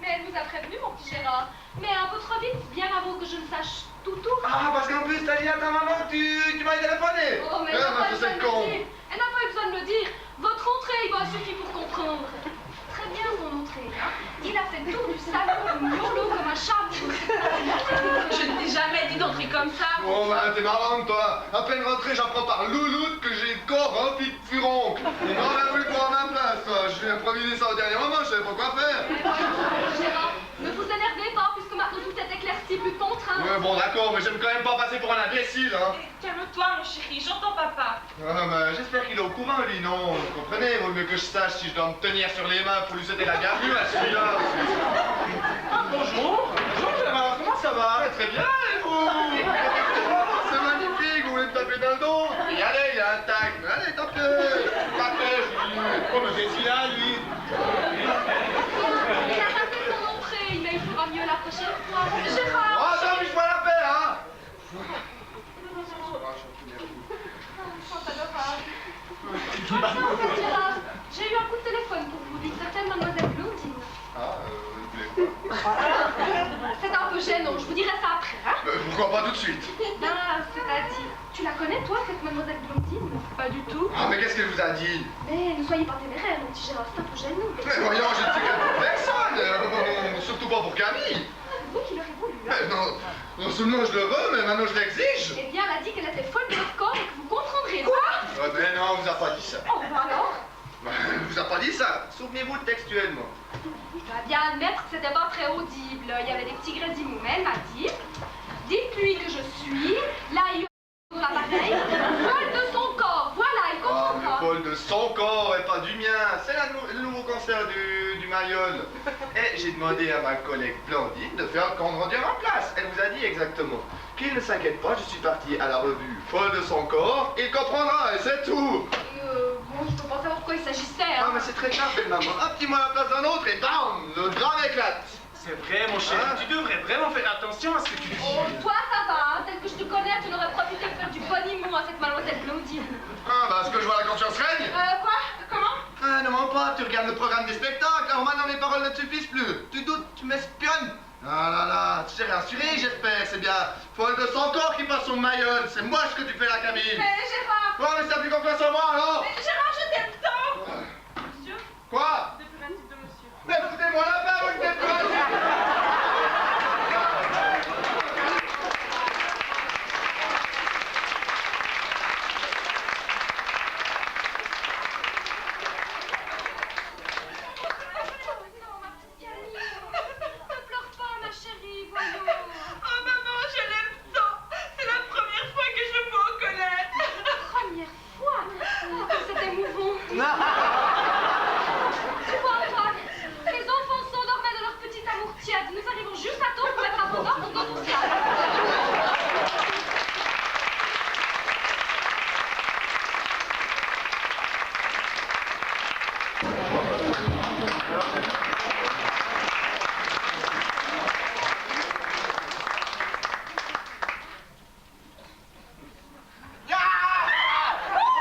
Mais elle vous a prévenu, mon petit Gérard. Mais un peu trop vite, bien avant que je ne sache tout. Ah, parce qu'en plus, t'as dit à ta maman que tu m'as téléphoné. Oh, mais elle n'a pas eu besoin de con. le dire. Elle n'a pas eu besoin de le dire. Votre entrée, il m'a suffi pour comprendre. Très bien, mon entrée. Il a fait le tour du salon, le miaulot comme un chat. Je ne t'ai jamais dit d'entrer comme ça. Bon, bah, t'es marrante, toi. À peine rentré, j'apprends par louloute que j'ai le corps rempli de furoncle. On aurait voulu prendre ma place, toi. Je vais improviser ça au dernier moment, je savais pas quoi faire. Gérard, ne vous énervez pas, puisque maintenant tout est éclairci, plus de contraintes. Ouais, bon, d'accord, mais j'aime quand même pas passer pour un imbécile, hein. Calme-toi, mon chéri, j'entends papa. Ah, mais j'espère qu'il est au courant, lui, non. Vous comprenez, vaut mieux que je sache si je dois me tenir sur les mains pour lui souhaiter la bienvenue à celui-là. Ah, bonjour. Bonjour, Gérard. Comment ça va? Très bien, et vous? C'est magnifique, vous voulez me taper dans le dos? Et allez, il est intact. Allez, tapez. Tapez, je dis. Oh, mais qu'est-ce qu'il a, lui? Il a raté son entrée, mais il fera mieux la prochaine fois. Gérard! Oh, ça, mais je vois la paix, hein. En fait, Gérard, j'ai eu un coup de téléphone pour vous d'une certaine mademoiselle Blondine. Ah, vous voulez quoi? C'est un peu gênant, je vous dirai ça après, hein? Pourquoi pas tout de suite? Ben, c'est-à-dire, tu la connais, toi, cette mademoiselle Blondine? Pas du tout. Ah, mais qu'est-ce qu'elle vous a dit? Mais ne soyez pas téméraire, mon petit Gérard, c'est un peu gênant. Mais voyons, je ne sais que personne. Surtout pas pour Camille. C'est vous qui l'aurez voulu, hein? Non seulement je le veux, mais maintenant je l'exige. Eh bien, elle a dit qu'elle était folle de votre corps et que vous comprendrez. Quoi? Ouais, ben non, on vous a pas dit ça. Oh, ben alors? Elle vous a pas dit ça. Souvenez-vous textuellement. Je dois bien admettre que c'était pas très audible. Il y avait des petits grésillements, mais elle m'a dit « Dites-lui que je suis, là il dans l'appareil, folle de son corps. Voilà, il Ah, mais comprendra. Paul de son corps et pas du mien. C'est le nouveau concert du Mayol. Et j'ai demandé à ma collègue Blandine de faire un compte rendu à ma place. Elle vous a dit exactement qu'il ne s'inquiète pas, je suis parti à la revue Folle de son corps, il comprendra et c'est tout. Bon, je peux pas savoir pourquoi quoi il s'agissait. Ah, Hein. mais c'est très grave, belle maman. Un petit mot à la place d'un autre et bam, le drame éclate. C'est vrai, mon chéri, Hein? tu devrais vraiment faire attention à ce que tu dis. Oh, toi ça va, hein. Tel que je te connais, tu n'aurais profité de faire du bonimont à cette mademoiselle Blondine. Ah, bah, est-ce que je vois la conscience règne? Quoi? Comment? Ah, ne mens pas, tu regardes le programme des spectacles, alors maintenant mes paroles ne te suffisent plus. Tu doutes, tu m'espionnes. Ah là là, tu t'es rassuré, j'espère, c'est bien. Faut un gosse encore qui passe son mailleul, c'est moche que tu fais la Camille. Mais Gérard! Quoi, mais t'as plus confiance en moi, alors? Mais Gérard, je t'aime tant! Monsieur, Quoi? c'est plus un type de monsieur. Mais foutez-moi la paix avec tes phrases. Ne pleure pas, ma chérie, voyons. Oh maman, je l'aime tant. C'est la première fois que je me reconnais. Première fois. Oh, que c'est émouvant. Non. Tu vois, Antoine, les enfants s'endormaient de leur petit amour tiède. Nous arrivons juste à temps pour mettre à bon ordre dans ton ciel.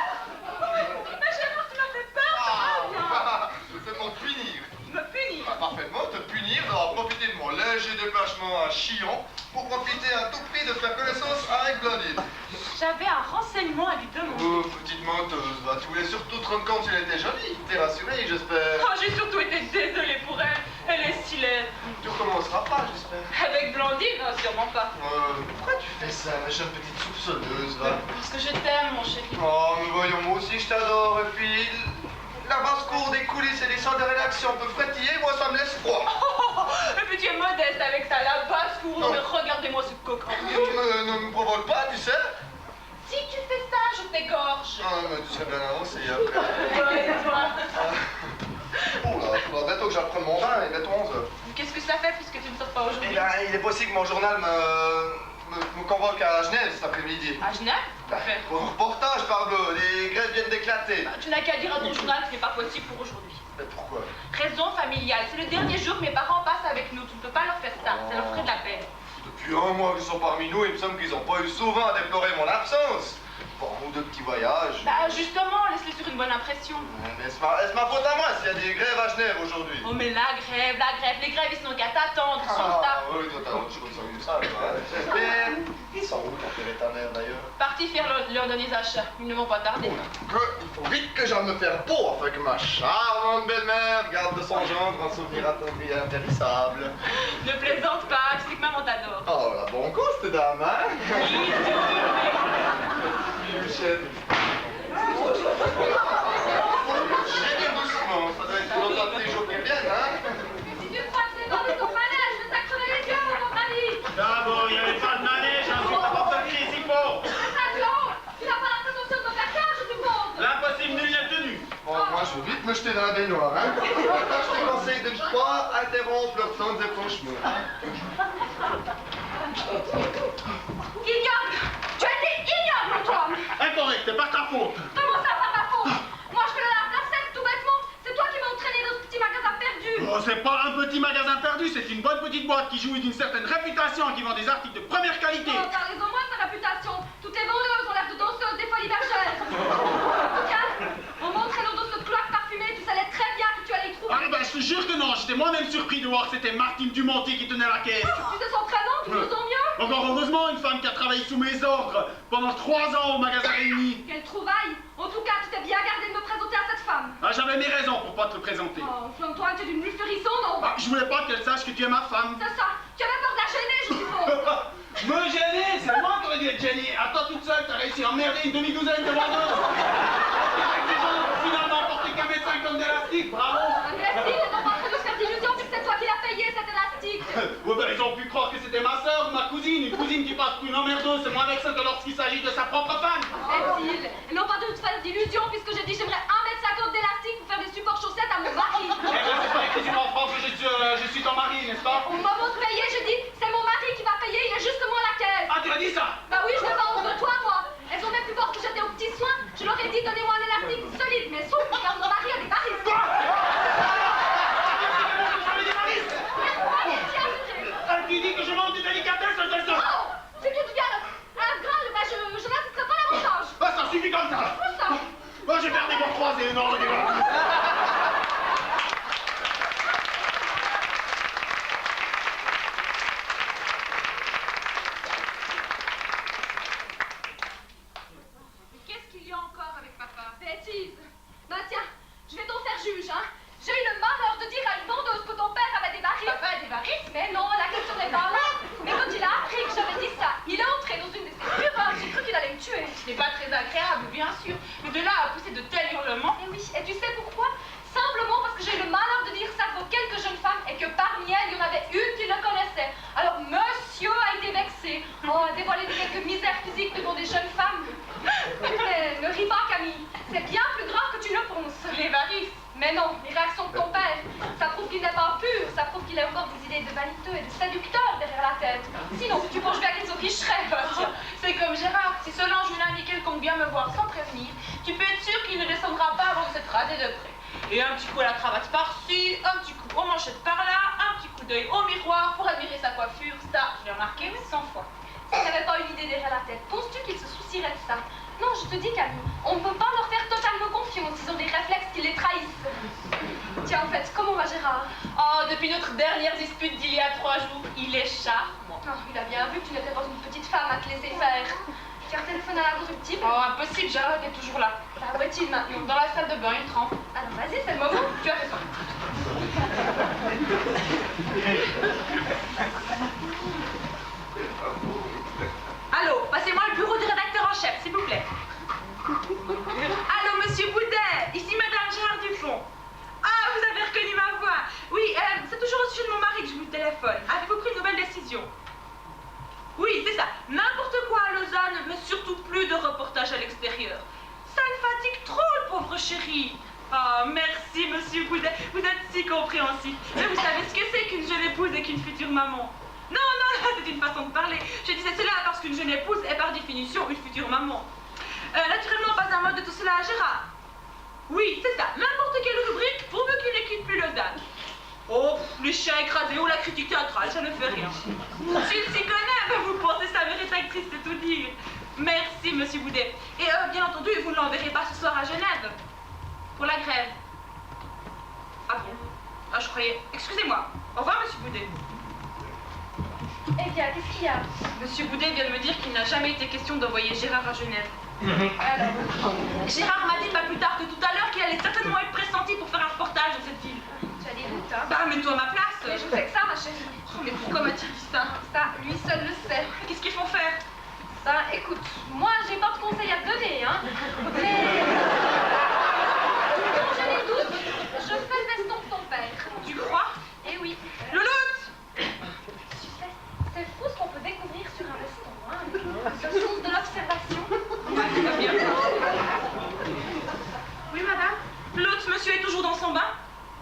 Mais Gérard, tu m'as fait peur. Ah, c'est pour te punir. Me punir. Ah, parfaitement, te punir d'avoir profité de mon léger déplacement à Chillon pour profiter à tout prix de faire connaissance avec Blondine. J'avais un renseignement à lui demander. Oh, petite menteuse, va, tu voulais surtout te rendre compte qu'elle était jolie. T'es rassurée, j'espère. Oh, j'ai surtout été désolée pour elle. Elle est si laide. Tu recommenceras pas, j'espère. Avec Blandine, non, sûrement pas. Pourquoi tu fais ça, ma chère petite soupçonneuse, va? Parce que je t'aime, mon chéri. Oh, mais voyons, moi aussi je t'adore, et puis... La basse-cour des coulisses et des salles de rédaction peut frétiller, moi ça me laisse froid. Et puis tu es modeste avec ça, la basse-cour. Non, Non. mais regardez-moi ce coquin. Ne me provoque pas, tu sais. Si tu fais ça, je t'égorge. Ah, mais tu serais bien avancé après. Ouais, toi. Oh là, faudra bientôt que j'apprenne mon vin, il est 11h. Qu'est-ce que ça fait puisque tu ne sors pas Eh aujourd'hui? bien, il est possible que mon journal me convoque à Genève cet après-midi. À Genève? Parfait. Pour un reportage, Pablo, les grèves viennent d'éclater. Bah, tu n'as qu'à dire à ton journal que ce n'est pas possible pour aujourd'hui. Mais pourquoi? Raison familiale. C'est le dernier jour que mes parents passent avec nous. Tu ne peux pas leur faire ça. Ça leur ferait de la peine. Depuis un mois qu'ils sont parmi nous, il me semble qu'ils n'ont pas eu souvent à déplorer mon absence. Bon, ou de petits voyages. Bah justement, laisse-les sur une bonne impression. Mais c'est ma faute à moi s'il y a des grèves à Genève aujourd'hui. Oh mais la grève, les grèves ils n'ont qu'à t'attendre, ils sont en retard. oui, toi t'as autre chose à ça, mais ils sont où ton père et ta mère d'ailleurs? Partis faire leurs derniers achats, ils ne vont pas tarder. Il faut vite que j'aille me faire beau afin que ma charmante belle-mère garde de son gendre un souvenir impérissable. Ne plaisante pas, tu sais que maman t'adore. Oh, la bon goût, cette dame, hein? Michel. Gênez doucement, ça doit être longtemps que les jours qui viennent, hein? Si tu crois que c'est dans ton manège, je vais t'accrocher les yeux, mon ami. D'abord, il n'y avait pas de manège, ensuite on va faire crier si fort. Attends, tu n'as pas l'intention de me faire taire, je suppose. L'impossible nul n'est tenu. Bon, moi, je vais vite me jeter dans la baignoire, hein? Maintenant, je te conseille de ne pas interrompre leurs temps de franchement. Ignoble. Tu as été ignoble, Antoine. Incorrect, c'est pas ta faute. Comment ça, pas ma faute? Moi, je fais la recette, tout bêtement. C'est toi qui m'as entraîné dans ce petit magasin perdu. Oh, c'est pas un petit magasin perdu, c'est une bonne petite boîte qui jouit d'une certaine réputation et qui vend des articles de première qualité. Oh, t'as raison, moi, sa réputation. Toutes les vendeuses ont l'air de danseuses des folies bergères. En tout cas, en m'entraînant dans ce cloaque parfumé, tu savais très bien que tu allais y trouver. Ah ben je te jure que non, j'étais moi-même surpris de voir que c'était Martine Dumontier qui tenait la caisse. Tu sais son prénom, tu nous en mieux. Encore heureusement, une femme qui a travaillé sous mes ordres pendant 3 ans au magasin Réuni. Quelle trouvaille. En tout cas, tu t'es bien gardé de me présenter à cette femme. Ah, j'avais mes raisons pour pas te le présenter. Oh, Flamme-toi, tu es d'une mufferisson, non? Ah, je voulais pas qu'elle sache que tu es ma femme. C'est ça. Tu avais peur de la gêner, je suppose. Me gêner, c'est moi qui aurais dû être gêné. À toi toute seule, t'as réussi à emmerder une demi-douzaine de vendeuses. Ils ont finalement porté qu'un mètre 50 d'élastique, bravo. Imbécile, ils n'ont pas en train de se faire d'illusions puisque c'est toi qui l'as payé, cet élastique. Ouais, ben ils ont pu croire que c'était ma soeur ou ma cousine. Une cousine qui passe pour une emmerdeuse, c'est moins vexant que lorsqu'il s'agit de sa propre femme. Imbécile. Ils n'ont pas de te faire d'illusions puisque j'ai dit j'aimerais 1,50 m d'élastique pour faire des supports chaussettes à mon mari. Eh ben, c'est pas écrit sur mon franc que je suis ton mari, n'est-ce pas? Au moment de payer, j'ai dit c'est mon mari qui va payer, il est justement à la caisse. Ah, tu as dit ça? Bah oui, je n'ai pas honte de toi, moi. Elles ont même pu voir que j'étais aux petits soins. Je leur ai dit donnez-moi un élastique solide mais souple car mon mari de vaniteux et de séducteur derrière la tête. Sinon, si tu penses bien qu'ils officheraient. Tiens, c'est comme Gérard, si Solange ou une amie quelconque vient me voir sans prévenir, tu peux être sûr qu'il ne descendra pas avant de s'être rasé de près. Et un petit coup à la cravate par-ci, un petit coup aux manchettes par-là, un petit coup d'œil au miroir pour admirer sa coiffure, ça, je l'ai remarqué 100 fois. S'ils n'avaient pas une idée derrière la tête, penses-tu qu'ils se soucieraient de ça? Non, je te dis, Camille, on ne peut pas leur faire totalement confiance. Ils ont des réflexes qui les trahissent. Tiens, en fait, comment va Gérard? Oh, depuis notre dernière dispute d'il y a 3 jours, il est charmant. Oh, il a bien vu que tu n'étais pas une petite femme à te laisser faire. Tu as téléphoné à l'incorruptible? Oh, impossible, Gérard était toujours là. Bah, où est-il maintenant? Dans la salle de bain, il trempe. Alors, vas-y, c'est le moment. Tu as raison. Allô, passez-moi le bureau du rédacteur en chef, s'il vous plaît. Allô, monsieur Boudet, ici madame Gérard Dufont. Ah, vous avez reconnu ma voix. Oui, c'est toujours au sujet de mon mari que je vous téléphone. Avez-vous pris une nouvelle décision? Oui, c'est ça. N'importe quoi à Lausanne, mais surtout plus de reportages à l'extérieur. Ça le fatigue trop, le pauvre chéri. Ah, merci, monsieur Boudet. Vous êtes si compréhensif. Mais vous savez ce que c'est qu'une jeune épouse et qu'une future maman? Non, c'est une façon de parler. Je disais cela parce qu'une jeune épouse est par définition une future maman. Naturellement, pas un mode de tout cela à Gérard. Oui, c'est ça. N'importe quelle rubrique pourvu qu'il ne quitte plus Lausanne. Oh, les chiens écrasés ou la critique théâtrale, ça ne fait rien. S'il s'y connaît, mais vous pensez sa mérite actrice, c'est tout dire. Merci, monsieur Boudet. Et bien entendu, vous ne l'enverrez pas ce soir à Genève. Pour la grève. Ah bon? Ah, je croyais... Excusez-moi. Au revoir, monsieur Boudet. Eh bien, qu'est-ce qu'il y a? Monsieur Boudet vient de me dire qu'il n'a jamais été question d'envoyer Gérard à Genève. Alors, Gérard m'a dit pas plus tard que tout à l'heure qu'il allait certainement être pressenti pour faire un reportage de cette ville. tu as des doutes, hein? Bah, mets-toi à ma place. Mais je fais que ça, ma chérie. Mais pourquoi m'a-t-il dit ça? Ça, lui seul le sait. Qu'est-ce qu'ils font faire? Ça, écoute, moi, j'ai pas de conseils à te donner, hein. Mais... quand j'ai des doutes, je fais le veston de ton père. Tu crois? Eh oui. Louloute! Tu sais, c'est fou ce qu'on peut découvrir sur un veston, hein. Le sens de l'observation. Oui, madame? L'autre monsieur est toujours dans son bain?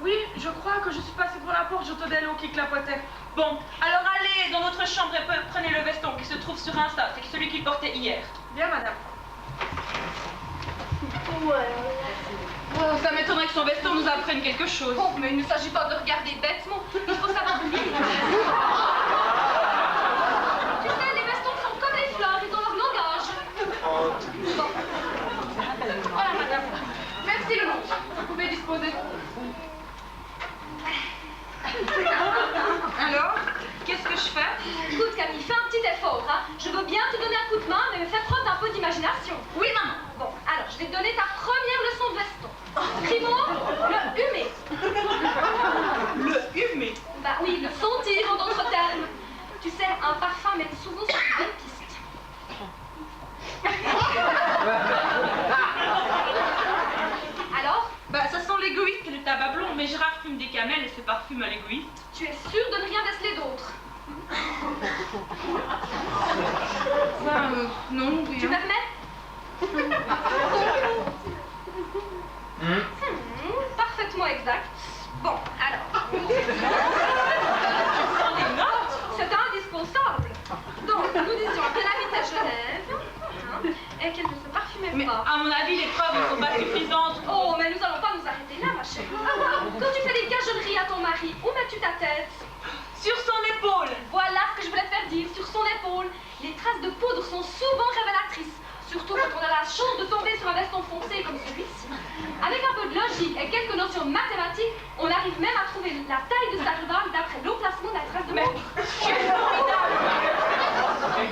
Oui, je crois que je suis passée pour la porte, j'entendais l'eau qui clapotait. Bon, alors allez dans notre chambre et prenez le veston qui se trouve sur un tas, c'est celui qu'il portait hier. Bien, madame. Ouais. Oh, ça m'étonnerait que son veston nous apprenne quelque chose. Oh, mais il ne s'agit pas de regarder bêtement. Il faut savoir lire. Tu sais, les vestons sont comme les fleurs, ils ont leur langage. Bon. Voilà, madame. Merci, le nom. Vous pouvez disposer. Alors, qu'est-ce que je fais? Écoute, Camille, fais un petit effort, hein. Je veux bien te donner un coup de main, mais fais preuve d'un peu d'imagination. Oui, maman. Bon, alors, je vais te donner ta première leçon de veston. Primo, le humer. Le humer. Bah oui, le sentir en d'autres termes. Tu sais, un parfum mène souvent sur une bonne piste. Alors, Bah, ça sent l'égoïste et le tabac blond, mais Gérard fume des camels et se parfume à l'égoïste. tu es sûr de ne rien déceler d'autre? Non, Tu rien. permets? Parfaitement exact. Bon, alors. C'est indispensable. Donc, nous disions qu'elle habitait Genève, hein, et qu'elle ne se parfumait Mais pas. à mon avis, les preuves ne sont pas suffisantes. Oh, mais nous allons pas nous arrêter là, ma chérie. Quand tu fais des cajoleries à ton mari, où mets-tu ta tête? Sur son épaule. Voilà ce que je voulais te faire dire, sur son épaule. Les traces de poudre sont souvent révélatrices, surtout quand on a la chance de tomber sur un veston foncé comme celui-ci. Avec un peu de logique et quelques notions mathématiques, on arrive même à trouver la taille de sa rivale d'après l'emplacement de la trace de poudre.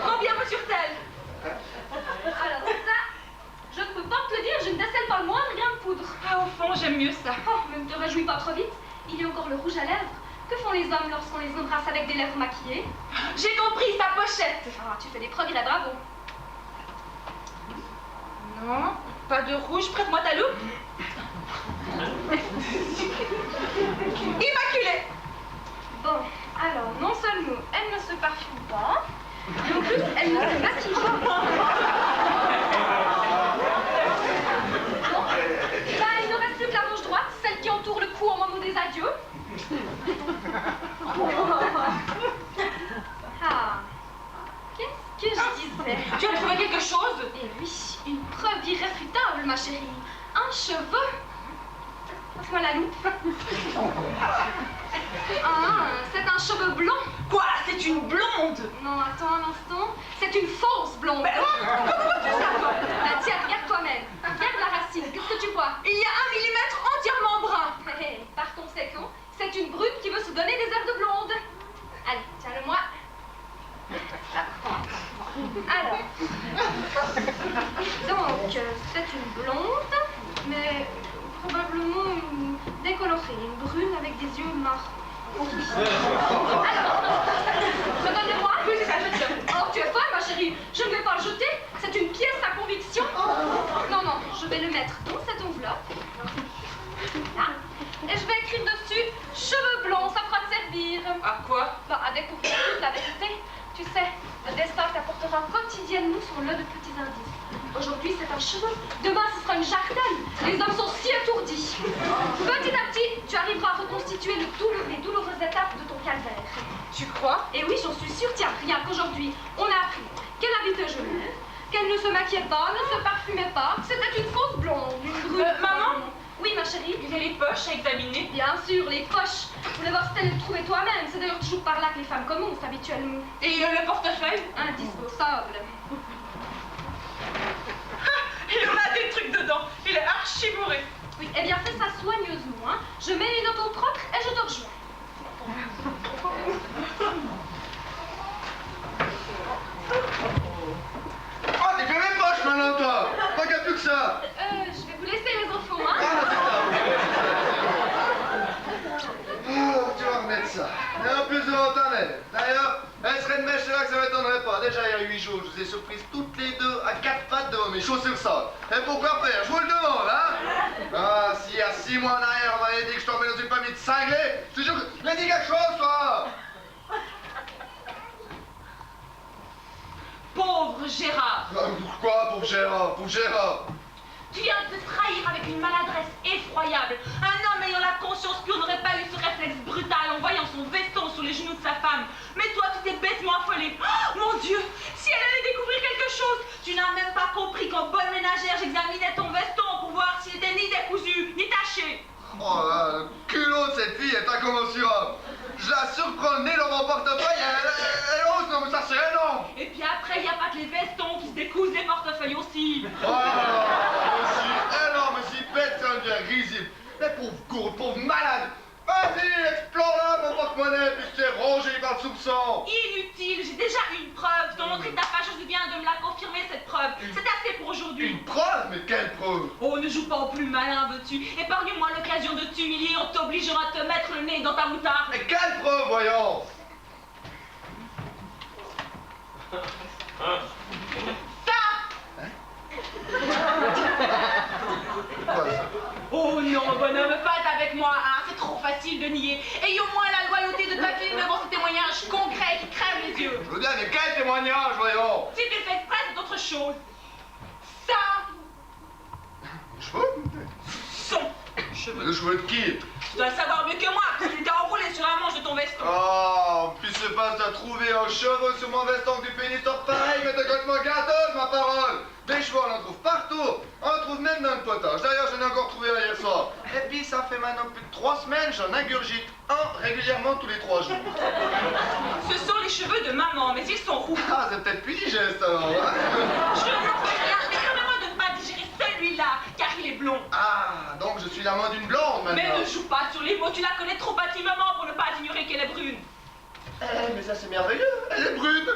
Combien mesure-t-elle? Alors ça, je ne peux pas te le dire, je ne décèle pas le moindre grain de poudre. Ah, au fond, j'aime mieux ça. Oh, mais ne te réjouis pas trop vite, il y a encore le rouge à lèvres. Que font les hommes lorsqu'on les embrasse avec des lèvres maquillées? J'ai compris, sa pochette. Ah, tu fais des progrès, bravo. Non, pas de rouge. Prête-moi ta loupe. Immaculée. Bon, alors, non seulement elle ne se parfume pas, mais en plus, elle ne se maquille pas. Bon, bah, il ne reste plus que la manche droite, celle qui entoure le cou au moment des adieux. cheveux. Passe-moi la loupe. Ah, c'est un cheveu blond. Quoi? C'est une blonde? Non, attends un instant. C'est une fausse blonde. Comment vois-tu ça, toi? Bah, tiens, regarde toi-même. Regarde la racine. Qu'est-ce que tu vois? Il y a 1 millimètre entièrement brun. Par conséquent, c'est une brune qui veut se donner des airs de blonde. Allez, tiens-le-moi. Alors, donc, c'est une blonde, mais probablement une décolorée, une brune avec des yeux marrons. Alors, redonne-le-moi. Oui, c'est ça, je te donne. Oh, tu es folle, ma chérie. Je ne vais pas le jeter. C'est une pièce à conviction. Non, non, je vais le mettre dans cette enveloppe. Là. Et je vais écrire dessus « Cheveux blonds, ça fera te servir ». À quoi? Bah, à découvrir toute la vérité. Tu sais, le destin t'apportera quotidiennement son lot de petits indices. Aujourd'hui, c'est un cheveu. Demain, ce sera une jartelle. Les hommes sont si étourdis. Petit à petit, tu arriveras à reconstituer les douloureuses étapes de ton calvaire. Tu crois? Et oui, j'en suis sûre. Tiens, rien qu'aujourd'hui, on a appris qu'elle habitait Genève, qu'elle ne se maquillait pas, ne se parfumait pas, c'était une fausse blonde, une brune. Maman? Oui, ma chérie. Il y a les poches à examiner. Bien sûr, les poches. Vous voulez voir si t'allais le trouver toi-même. C'est d'ailleurs toujours par là que les femmes commencent habituellement. Et le portefeuille? Indispensable. Il y en a des trucs dedans. Il est archi bourré. Oui, eh bien, fais ça soigneusement. Hein. Je mets les notes au propre et je te rejoins. Oh, t'es fait mes poches maintenant, toi! Pas qu'il n'y a plus que ça! Je vais vous laisser les enfants, hein. Oh, tu vas remettre ça. Et en plus devant ta mère. D'ailleurs, elle serait de mèche là que ça m'étonnerait pas. Déjà, il y a 8 jours, je vous ai surprises toutes les deux à 4 pattes devant mes chaussures sales. Et pourquoi faire? Je vous le demande, hein? Ah, si il y a 6 mois en arrière, on m'avait dit que je tombais dans une famille de cinglés, je te jure que... Mais dis quelque chose, toi! Pauvre Gérard. Pourquoi, pauvre Gérard? Pauvre Gérard? Tu viens de te trahir avec une maladresse effroyable. Un homme ayant la conscience pure n'aurait pas eu ce réflexe brutal en voyant son veston sur les genoux de sa femme. Mais toi, tu t'es bêtement affolé. Oh, mon Dieu, si elle allait découvrir quelque chose, tu n'as même pas compris qu'en bonne ménagère, j'examinais ton veston pour voir s'il était ni décousu, ni taché. Oh là, culot de cette fille est incommensurable. Je la surprends le nez dans mon portefeuille, elle ose, non mais ça c'est énorme. Et puis après, il n'y a pas que les vestons qui se décousent, les portefeuilles aussi. Oh, aussi énorme, aussi bête, ça devient risible. Mais pauvre gourde, pauvre malade. Vas-y, explore là mon porte-monnaie, puis t'es rongé par le soupçon. Inutile, j'ai déjà une preuve. Ton montrer ta fâcheuse vient de me la confirmer, cette preuve. C'est assez pour aujourd'hui. Une preuve? Mais quelle preuve? Oh, ne joue pas au plus malin, veux-tu? Épargne-moi l'occasion de t'humilier en t'obligeant à te mettre le nez dans ta moutarde. Mais quelle preuve, voyons? Quoi ça? Oh non, bonhomme, pas avec moi, hein. C'est trop facile de nier. Aie au moins la loyauté de ta fille devant ce témoignage concret qui crève les yeux. Je veux dire, mais quel témoignage, voyons? Si tu le fais exprès, c'est autre chose. Ça, Cheveux? son cheveux. Le cheveu de qui? Tu dois le savoir mieux que moi, parce qu'il était enroulé sur la manche de ton veston. Oh, puis c'est pas de trouver un cheveu sur mon veston du pénis pareil, mais t'es complètement gâteuse, ma parole! Des cheveux, on en trouve partout! On en trouve même dans le potage. D'ailleurs, j'en ai encore trouvé un hier soir. Et puis, ça fait maintenant plus de 3 semaines, j'en ingurgite un régulièrement tous les 3 jours. Ce sont les cheveux de maman, mais ils sont roux. Ah, c'est peut-être plus digeste alors, hein? Je n'en sais rien, mais promets-moi de ne pas digérer celui-là, car il est blond. Ah, donc je suis l'amant d'une blonde maintenant. Mais ne joue pas sur les mots, tu la connais trop intimement pour ne pas ignorer qu'elle est brune. Mais ça c'est merveilleux, elle est brune.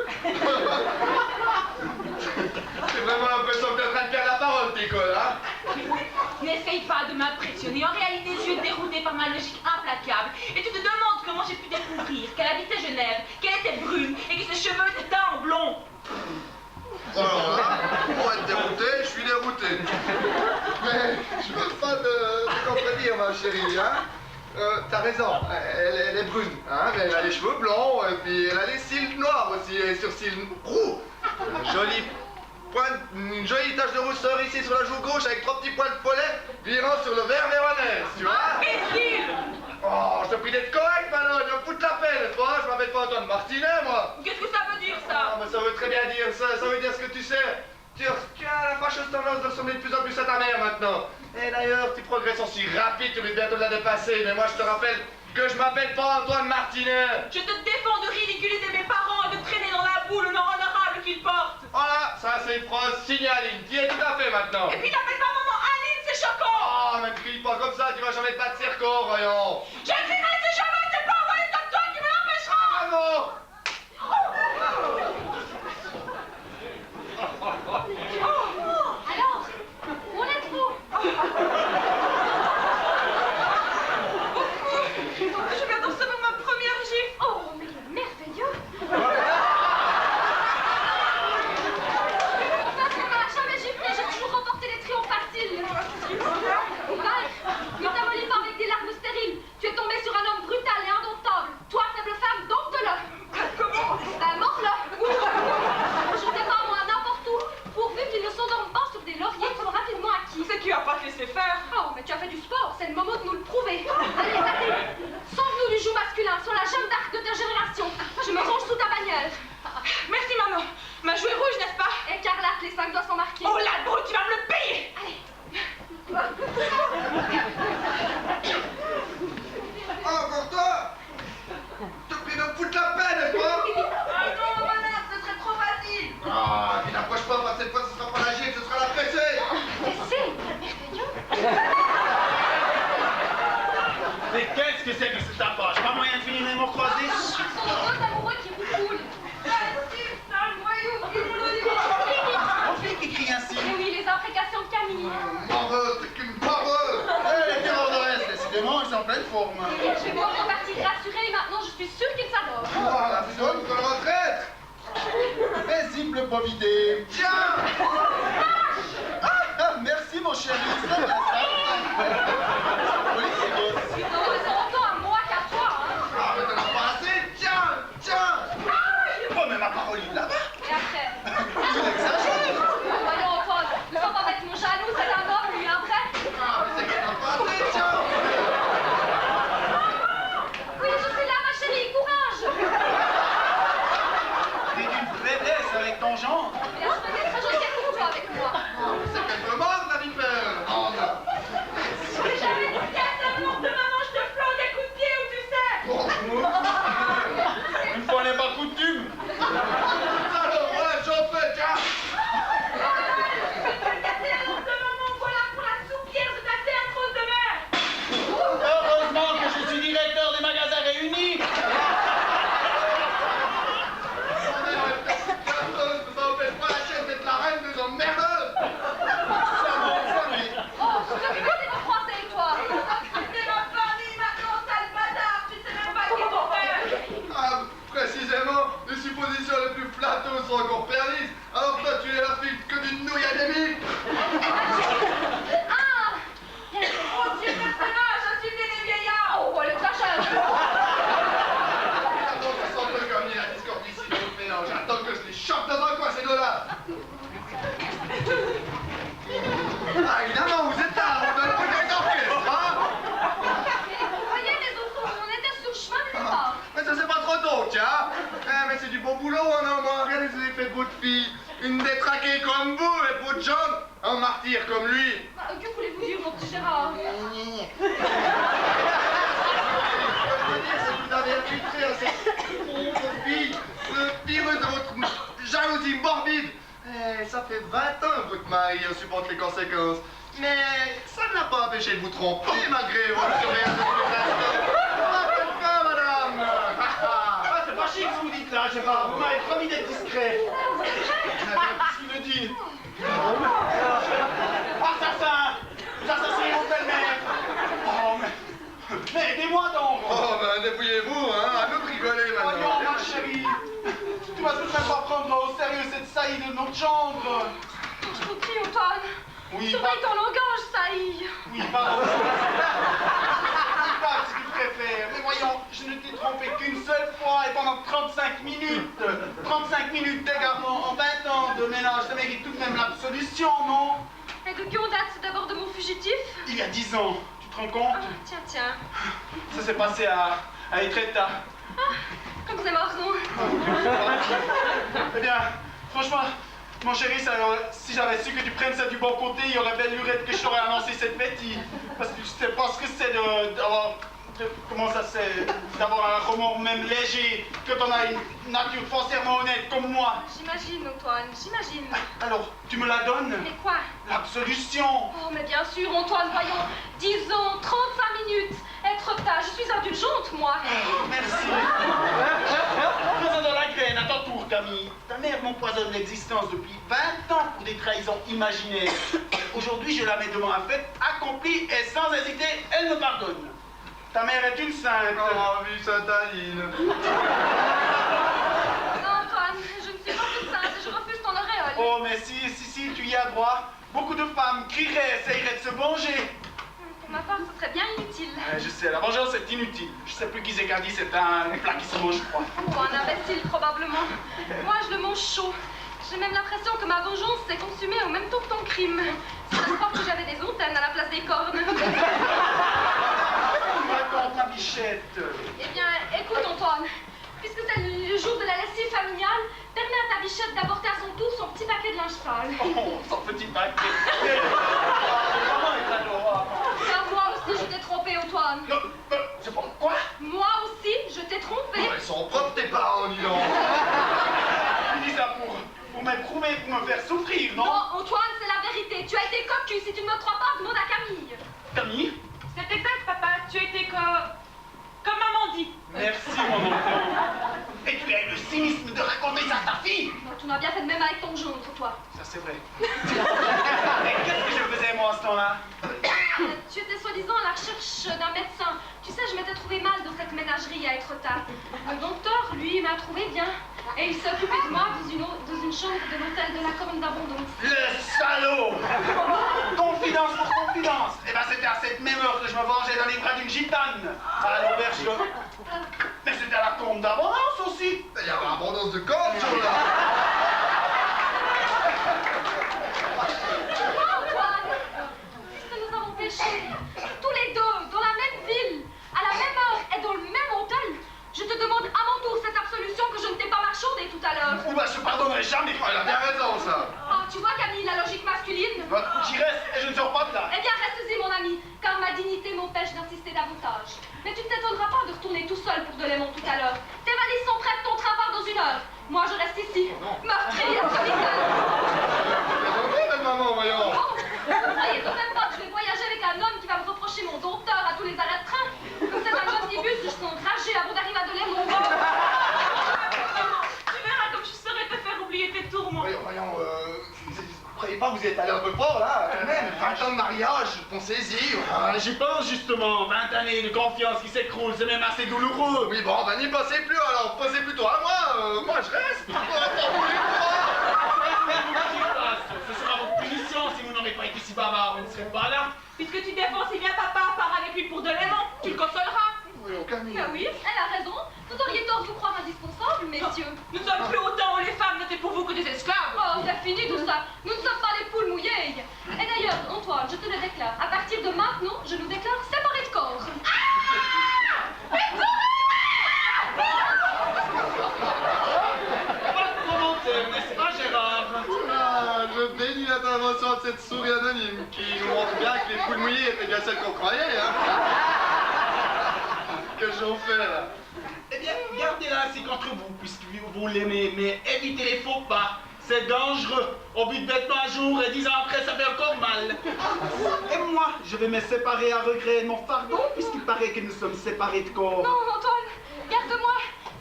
C'est vraiment l'impression que t'es en train de perdre la parole, t'école, hein? N'essaye pas de m'impressionner. En réalité, tu es dérouté par ma logique implacable. Et tu te demandes comment j'ai pu découvrir qu'elle habitait Genève, qu'elle était brune et que ses cheveux étaient teints en blond. Alors là, pour être dérouté, je suis dérouté. Mais je veux pas te contredire, ma chérie, hein? T'as raison, elle est brune, hein? Mais elle a les cheveux blancs, et puis elle a les cils noirs aussi, et sourcils roux. Une jolie tache de rousseur ici sur la joue gauche avec 3 petits poils de follet virant sur le verre véronèse, tu vois? Imbécile! Oh, je te prie d'être correct maintenant, il me fout la peine, n'est-ce pas? Je m'appelle pas Antoine Martinet, moi. Qu'est-ce que ça veut dire, Ah, ça? mais ça veut très bien dire ça, ça veut dire ce que tu sais. Tu as la fâcheuse tendance de ressembler de plus en plus à ta mère maintenant. Et d'ailleurs, tes progrès sont si rapides, tu risques bientôt de la dépasser. Mais moi, je te rappelle que je m'appelle pas Antoine Martinet. Je te défends de ridiculiser mes parents et de traîner dans la boue le nom honorable qu'ils portent. Voilà, ça c'est une phrase signaline. Tu y es tout à fait maintenant. Et puis n'appelle pas maman Aline, c'est choquant. Oh, mais ne crie pas comme ça, tu vas jamais te battre circo, voyons. Je ne crierai jamais, c'est pas envoyé comme toi qui me l'empêchera. Ah non. Alors, où en êtes-vous? Je viens de recevoir ma première gifle. Oh, mais merveilleux! Enfin, on m'a jamais giflé, j'ai toujours remporté les triomphes faciles. Il t'a molli pas avec des larmes stériles. Tu es tombé sur un homme brutal et indomptable. Toi, faible femme, dompte-le. Comment? Ben, mords-le. Je sais pas, moi, n'importe où. Pourvu qu'il ne s'endorme pas sur des lauriers qui sont rapidement acquis. C'est qui va pas te laisser faire? Oh, mais tu as fait du sport, c'est le moment de nous le prouver. Allez, vas-y. Sauve-nous du joug masculin, sur la Jeanne d'Arc de ta génération. Je me range sous ta bannière. Merci maman. Ma joue est rouge, n'est-ce pas? Écarlate, les 5 doigts sont marqués. Oh la brute, tu vas me le payer. Allez. Oh, encore toi. Te prie de me foutre la peine, toi. Ah non, madame, ce serait trop facile. Ah, tu n'approches pas, parce que cette fois, ce sera pas la gifle, ce sera la pressée. Mais c'est merveilleux. Mais qu'est-ce que c'est que cette approche? Pas moyen de finir les mots croisés? Ce sont nos deux amoureux qui vous coulent. On fait qui crie ainsi? Et oui, les imprécations de Camille. Moreux, t'es qu'une moreux. Les terreurs de reste, décidément, ils sont en pleine forme. Je vais voir repartir rassurée et maintenant je suis sûre qu'ils s'adorent. Oh, la fusion de retraite. Paisible probité. Tiens. Ah, merci mon chéri, c'est bien ça. Oui, c'est beau. Non, mais c'est autant à moi qu'à toi, hein. Ah, mais t'en as pas assez. Tiens, tiens. Oh, mais ma parole est là-bas. Et après? Tu exagères. Voyons, Antoine, ne sois pas bêtement jaloux, c'est un homme, lui, un vrai. Ah, mais c'est que t'en as pas assez, tiens. Oui, je suis là, ma chérie, courage. T'es d'une faiblesse avec ton genre. Mais là, je me mettrai jusqu'à pour toi avec moi. C'est qu'elle me mord, la vipère. Oh, non. J'ai jamais dit qu'à ta montre de maman, je te flanque des coups de pied où tu sais. Oh, Une fois n'est pas coutume. alors, ouais, j'en fais, tiens. Je vais casser la montre de maman, voilà pour la soupière de ta théâtreuse de mer. Heureusement que je suis directeur des magasins réunis. Ma mère est petite casseuse, mais ça empêche pas la chaise d'être la reine des emmerdeuses. Oh, je te fais des mots français, toi. C'est ma famille maintenant, sale bâtard. Tu sais même pas qui est ton père. Ah, précisément, les suppositions les plus flatteuses sont encore permises. Alors toi, tu es la fille que d'une nouille anémique. Ah! Oh, c'est le personnage, insulter les vieillards. Oh, le clochage. Attends, ça sent un peu comme la discorde ici dans le mélange. J'attends que je les chope dans un coin, ces deux-là. Ah, évidemment, vous êtes tard, on donne plus d'orchestre, hein. Vous voyez, les autres, on était sur le chemin du départ. Mais ça, c'est pas trop tôt, tiens. Eh, mais c'est du bon boulot, hein, non, moi. Regardez ce que vous avez fait de votre fille. Une détraquée comme vous, et votre John, un martyr comme lui. Bah, que voulez-vous dire, mon petit Gérard? Ce que je veux dire, c'est que vous avez infiltré à cette pauvre fille le virus de votre jalousie morbide. Eh, ça fait 20 ans que votre mari en supporte les conséquences. Mais ça ne l'a pas empêché de vous tromper malgré votre surveillance de tous les instants. Pas, madame. Ah, c'est pas chic ce que vous dites là, Gérard. Vous m'avez promis d'être discret. Qu'est-ce qu'il me dit? Assassin! Vous assassinez mon belle-mère! Oh, mais aidez-moi donc! Oh, ben débrouillez-vous, hein, à nous rigoler maintenant. Voyons, ma chérie! Tu vas tout de même pas prendre au sérieux cette saillie de notre chambre! Je vous prie, Antoine. Oui, Surveille ton langage, saillie. oui, pardon! C'est pas ce que tu préfères, mais voyons, je ne t'ai trompé qu'une seule fois et pendant 35 minutes! 35 minutes d'égarement en 20 ans de ménage, ça mérite tout de même l'absolution, non? Et de qui on date? C'est d'abord de mon fugitif? Il y a 10 ans, tu te rends compte? Ah, tiens, tiens. Ça s'est passé à Etretat. Ah, comme c'est marrant. Eh bien, franchement, Mon chéri, si j'avais su que tu prennes ça du bon côté, il y aurait belle lurette que je t'aurais annoncé cette bêtise. Parce que je sais pas ce que c'est d'avoir... Comment ça c'est d'avoir un roman même léger, quand on a une nature foncièrement honnête comme moi. J'imagine, Antoine, j'imagine. Alors, tu me la donnes? Et quoi? L'absolution. Oh, mais bien sûr, Antoine, voyons. Disons 35 minutes. Être tard, je suis indulgente, moi. Oh, merci. Faisons dans la graine, à ton tour, Camille. Ta mère m'empoisonne l'existence depuis 20 ans pour des trahisons imaginaires. Aujourd'hui, je la mets devant un fait accompli et sans hésiter, elle me pardonne. Ta mère est une sainte. Oh, vive Sainte-Aline. Non, Antoine, je ne suis pas toute sainte et je refuse ton auréole. Oh, mais si, tu y as droit. Beaucoup de femmes crieraient, essaieraient de se venger. Pour ma part, ce serait bien inutile. Je sais, la vengeance est inutile. Je sais plus qui c'est qu'a dit, c'est un plat qui se mange froid. Ou un imbécile, probablement. Moi, je le mange chaud. J'ai même l'impression que ma vengeance s'est consumée au même temps que ton crime. C'est de croire que j'avais des antennes à la place des cornes. Raconte, ma bichette. Eh bien, écoute, Antoine. Puisque c'est le jour de la lessive familiale, permets à ta bichette d'apporter à son tour son petit paquet de linge sale. Oh, son petit paquet. Comment est adorable. Car moi aussi, je t'ai trompé, Antoine. C'est pas quoi? Moi aussi, je t'ai trompé. Ils sont propres tes parents, dis donc. Tu dis ça pour m'éprouver, pour me faire souffrir, non? Non, Antoine, c'est la vérité. Tu as été cocu. Si tu ne me crois pas, demande à Camille. Camille? C'est exact, papa. Tu étais comme maman dit. Merci, mon enfant. Et tu as eu le cynisme de raconter ça à ta fille? Non, tu m'as bien fait de même avec ton gendre, toi. Ça, c'est vrai. Mais qu'est-ce que je faisais, moi, à ce temps-là? Tu étais soi-disant à la recherche d'un médecin. Tu sais, je m'étais trouvé mal dans cette ménagerie à être tard. Le docteur, lui, m'a trouvé bien. Et il s'est occupé de moi dans une chambre de l'hôtel de la Corne d'Abondance. Le salaud! Confidence pour confidence. Eh ben, c'était à cette même heure que je me vengeais dans les bras d'une gitane. À l'auberge. Mais c'était à la Corne d'Abondance aussi. Il y avait abondance de corps, ce jour-là. Antoine, puisque nous avons péché, tous les deux, dans la même ville, à la même heure et dans le même hôtel, je te demande à mon tour cette absolution que je ne t'ai pas marchandée tout à l'heure. Ou bah, je te pardonnerai jamais. Elle a bien raison, ça. Ah, tu vois, Camille, la logique masculine. J'y reste et je ne sors pas de là. Eh bien, reste-y, mon ami, car ma dignité m'empêche d'insister davantage. Mais tu ne t'étonneras pas de retourner tout seul pour Delémont tout à l'heure. Tes valises sont prêtes, ton train part dans 1 heure. Moi, je reste ici, meurtrière solitaire. Belle maman, voyons. Oh, vous ne croyez tout de même pas que je vais voyager avec un homme qui va me reprocher mon dompteur à tous les arrêts de train? Comme c'est un omnibus, je serai enragée avant d'arriver à Delémont. Tu verras comme je saurais te faire oublier tes tourments. Voyons, vous croyez pas que vous êtes allé un peu fort, là, quand même? 20 ans de mariage, pensez-y. J'y pense justement. 20 années de confiance qui s'écroulent, c'est même assez douloureux. Oui, bon, ben n'y passez plus, alors passez plutôt à moi. Moi, je reste. Ce sera votre punition si vous n'aurez pas été si bavard, vous ne serez pas là. Puisque tu défends si bien papa, pars avec lui pour Delémont. Tu le consoleras. Voyons, Camille. Ah oui, elle a raison. Vous auriez tort de vous croire indispensable, messieurs. Nous sommes plus autant les femmes n'étaient pour vous que des esclaves. Oh, c'est fini tout ça. Nous ne sommes pas les poules mouillées. Et d'ailleurs, Antoine, je te le déclare, à partir de maintenant, je nous déclare séparés de corps. Pas de commentaire, n'est-ce pas, Gérard? Ah, je bénis l'intervention de cette souris anonyme qui nous montre bien que les poules mouillées étaient bien celles qu'on croyait, hein. Que j'en fais, là? Eh bien, gardez-la ainsi qu'entre vous, puisque vous l'aimez, mais évitez les faux pas. C'est dangereux. On bute bêtement un jour et 10 ans après, ça fait encore mal. Et moi, je vais me séparer à regret de mon fardeau, puisqu'il paraît que nous sommes séparés de corps. Non, Antoine, garde-moi.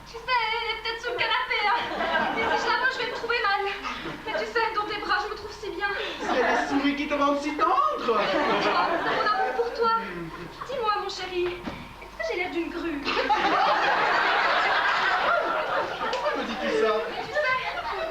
Tu sais, elle est peut-être sous le canapé, hein. Et si je la vois, je vais me trouver mal. Mais tu sais, dans tes bras, je me trouve si bien. C'est les souris qui te rendent si tendre. Antoine, c'est mon amour pour toi. Dis-moi, mon chéri, est-ce que j'ai l'air d'une grue? Pourquoi me dis-tu ça? Mais tu sais,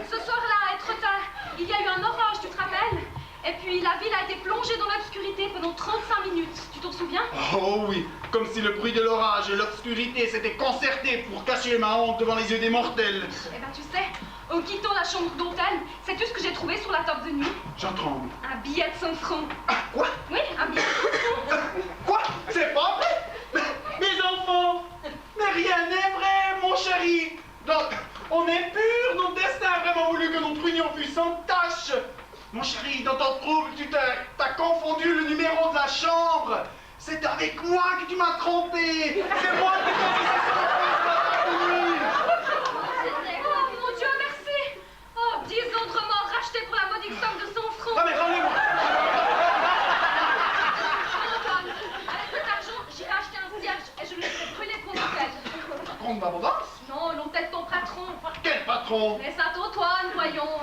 ce soir-là, à être tard, il y a eu un orage, tu te rappelles? Et puis la ville a été plongée dans l'obscurité pendant 35 minutes. Tu t'en souviens? Oh oui, comme si le bruit de l'orage et l'obscurité s'étaient concertés pour cacher ma honte devant les yeux des mortels. Eh ben tu sais, en quittant la chambre d'hôtel, sais-tu ce que j'ai trouvé sur la table de nuit? J'en tremble. Un billet de 5 francs. Ah, quoi? Oui, un billet de 5 francs. Quoi? C'est pas vrai? Mes enfants, mais rien n'est vrai, mon chéri. Donc, on est pur, notre destin a vraiment voulu que notre union fût sans tache Mon chéri, dans ton trouble, t'as confondu le numéro de la chambre. C'est avec moi que tu m'as trompé. C'est moi qui t'ai fait Oh mon Dieu, merci. Oh, 10 autres morts rachetés pour la modique somme de son front. Ah mais rendez-moi. Antoine, avec cet argent, j'irai acheter un cierge et je le laisserai brûler pour l'hôtel. Raconte d'abondance. Non, l'hôtel de ton patron. Quel patron? Mais Saint-Antoine, voyons.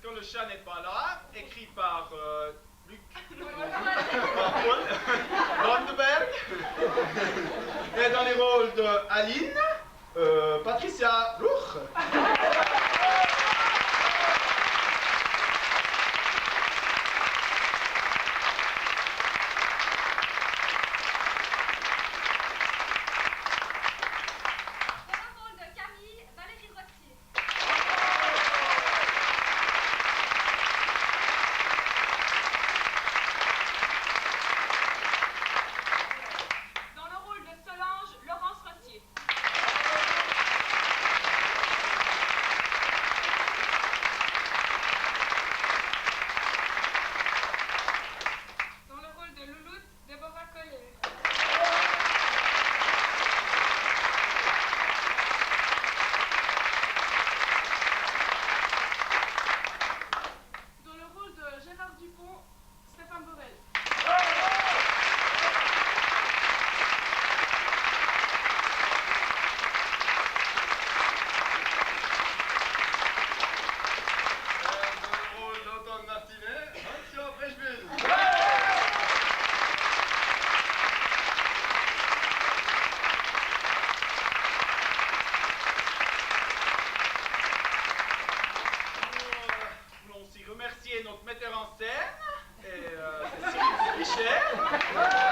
Quand le chat n'est pas là, écrit par Luc Brandberg. Et dans les rôles de Aline, Patricia Luch. Notre metteur en scène, et Cécile Michel.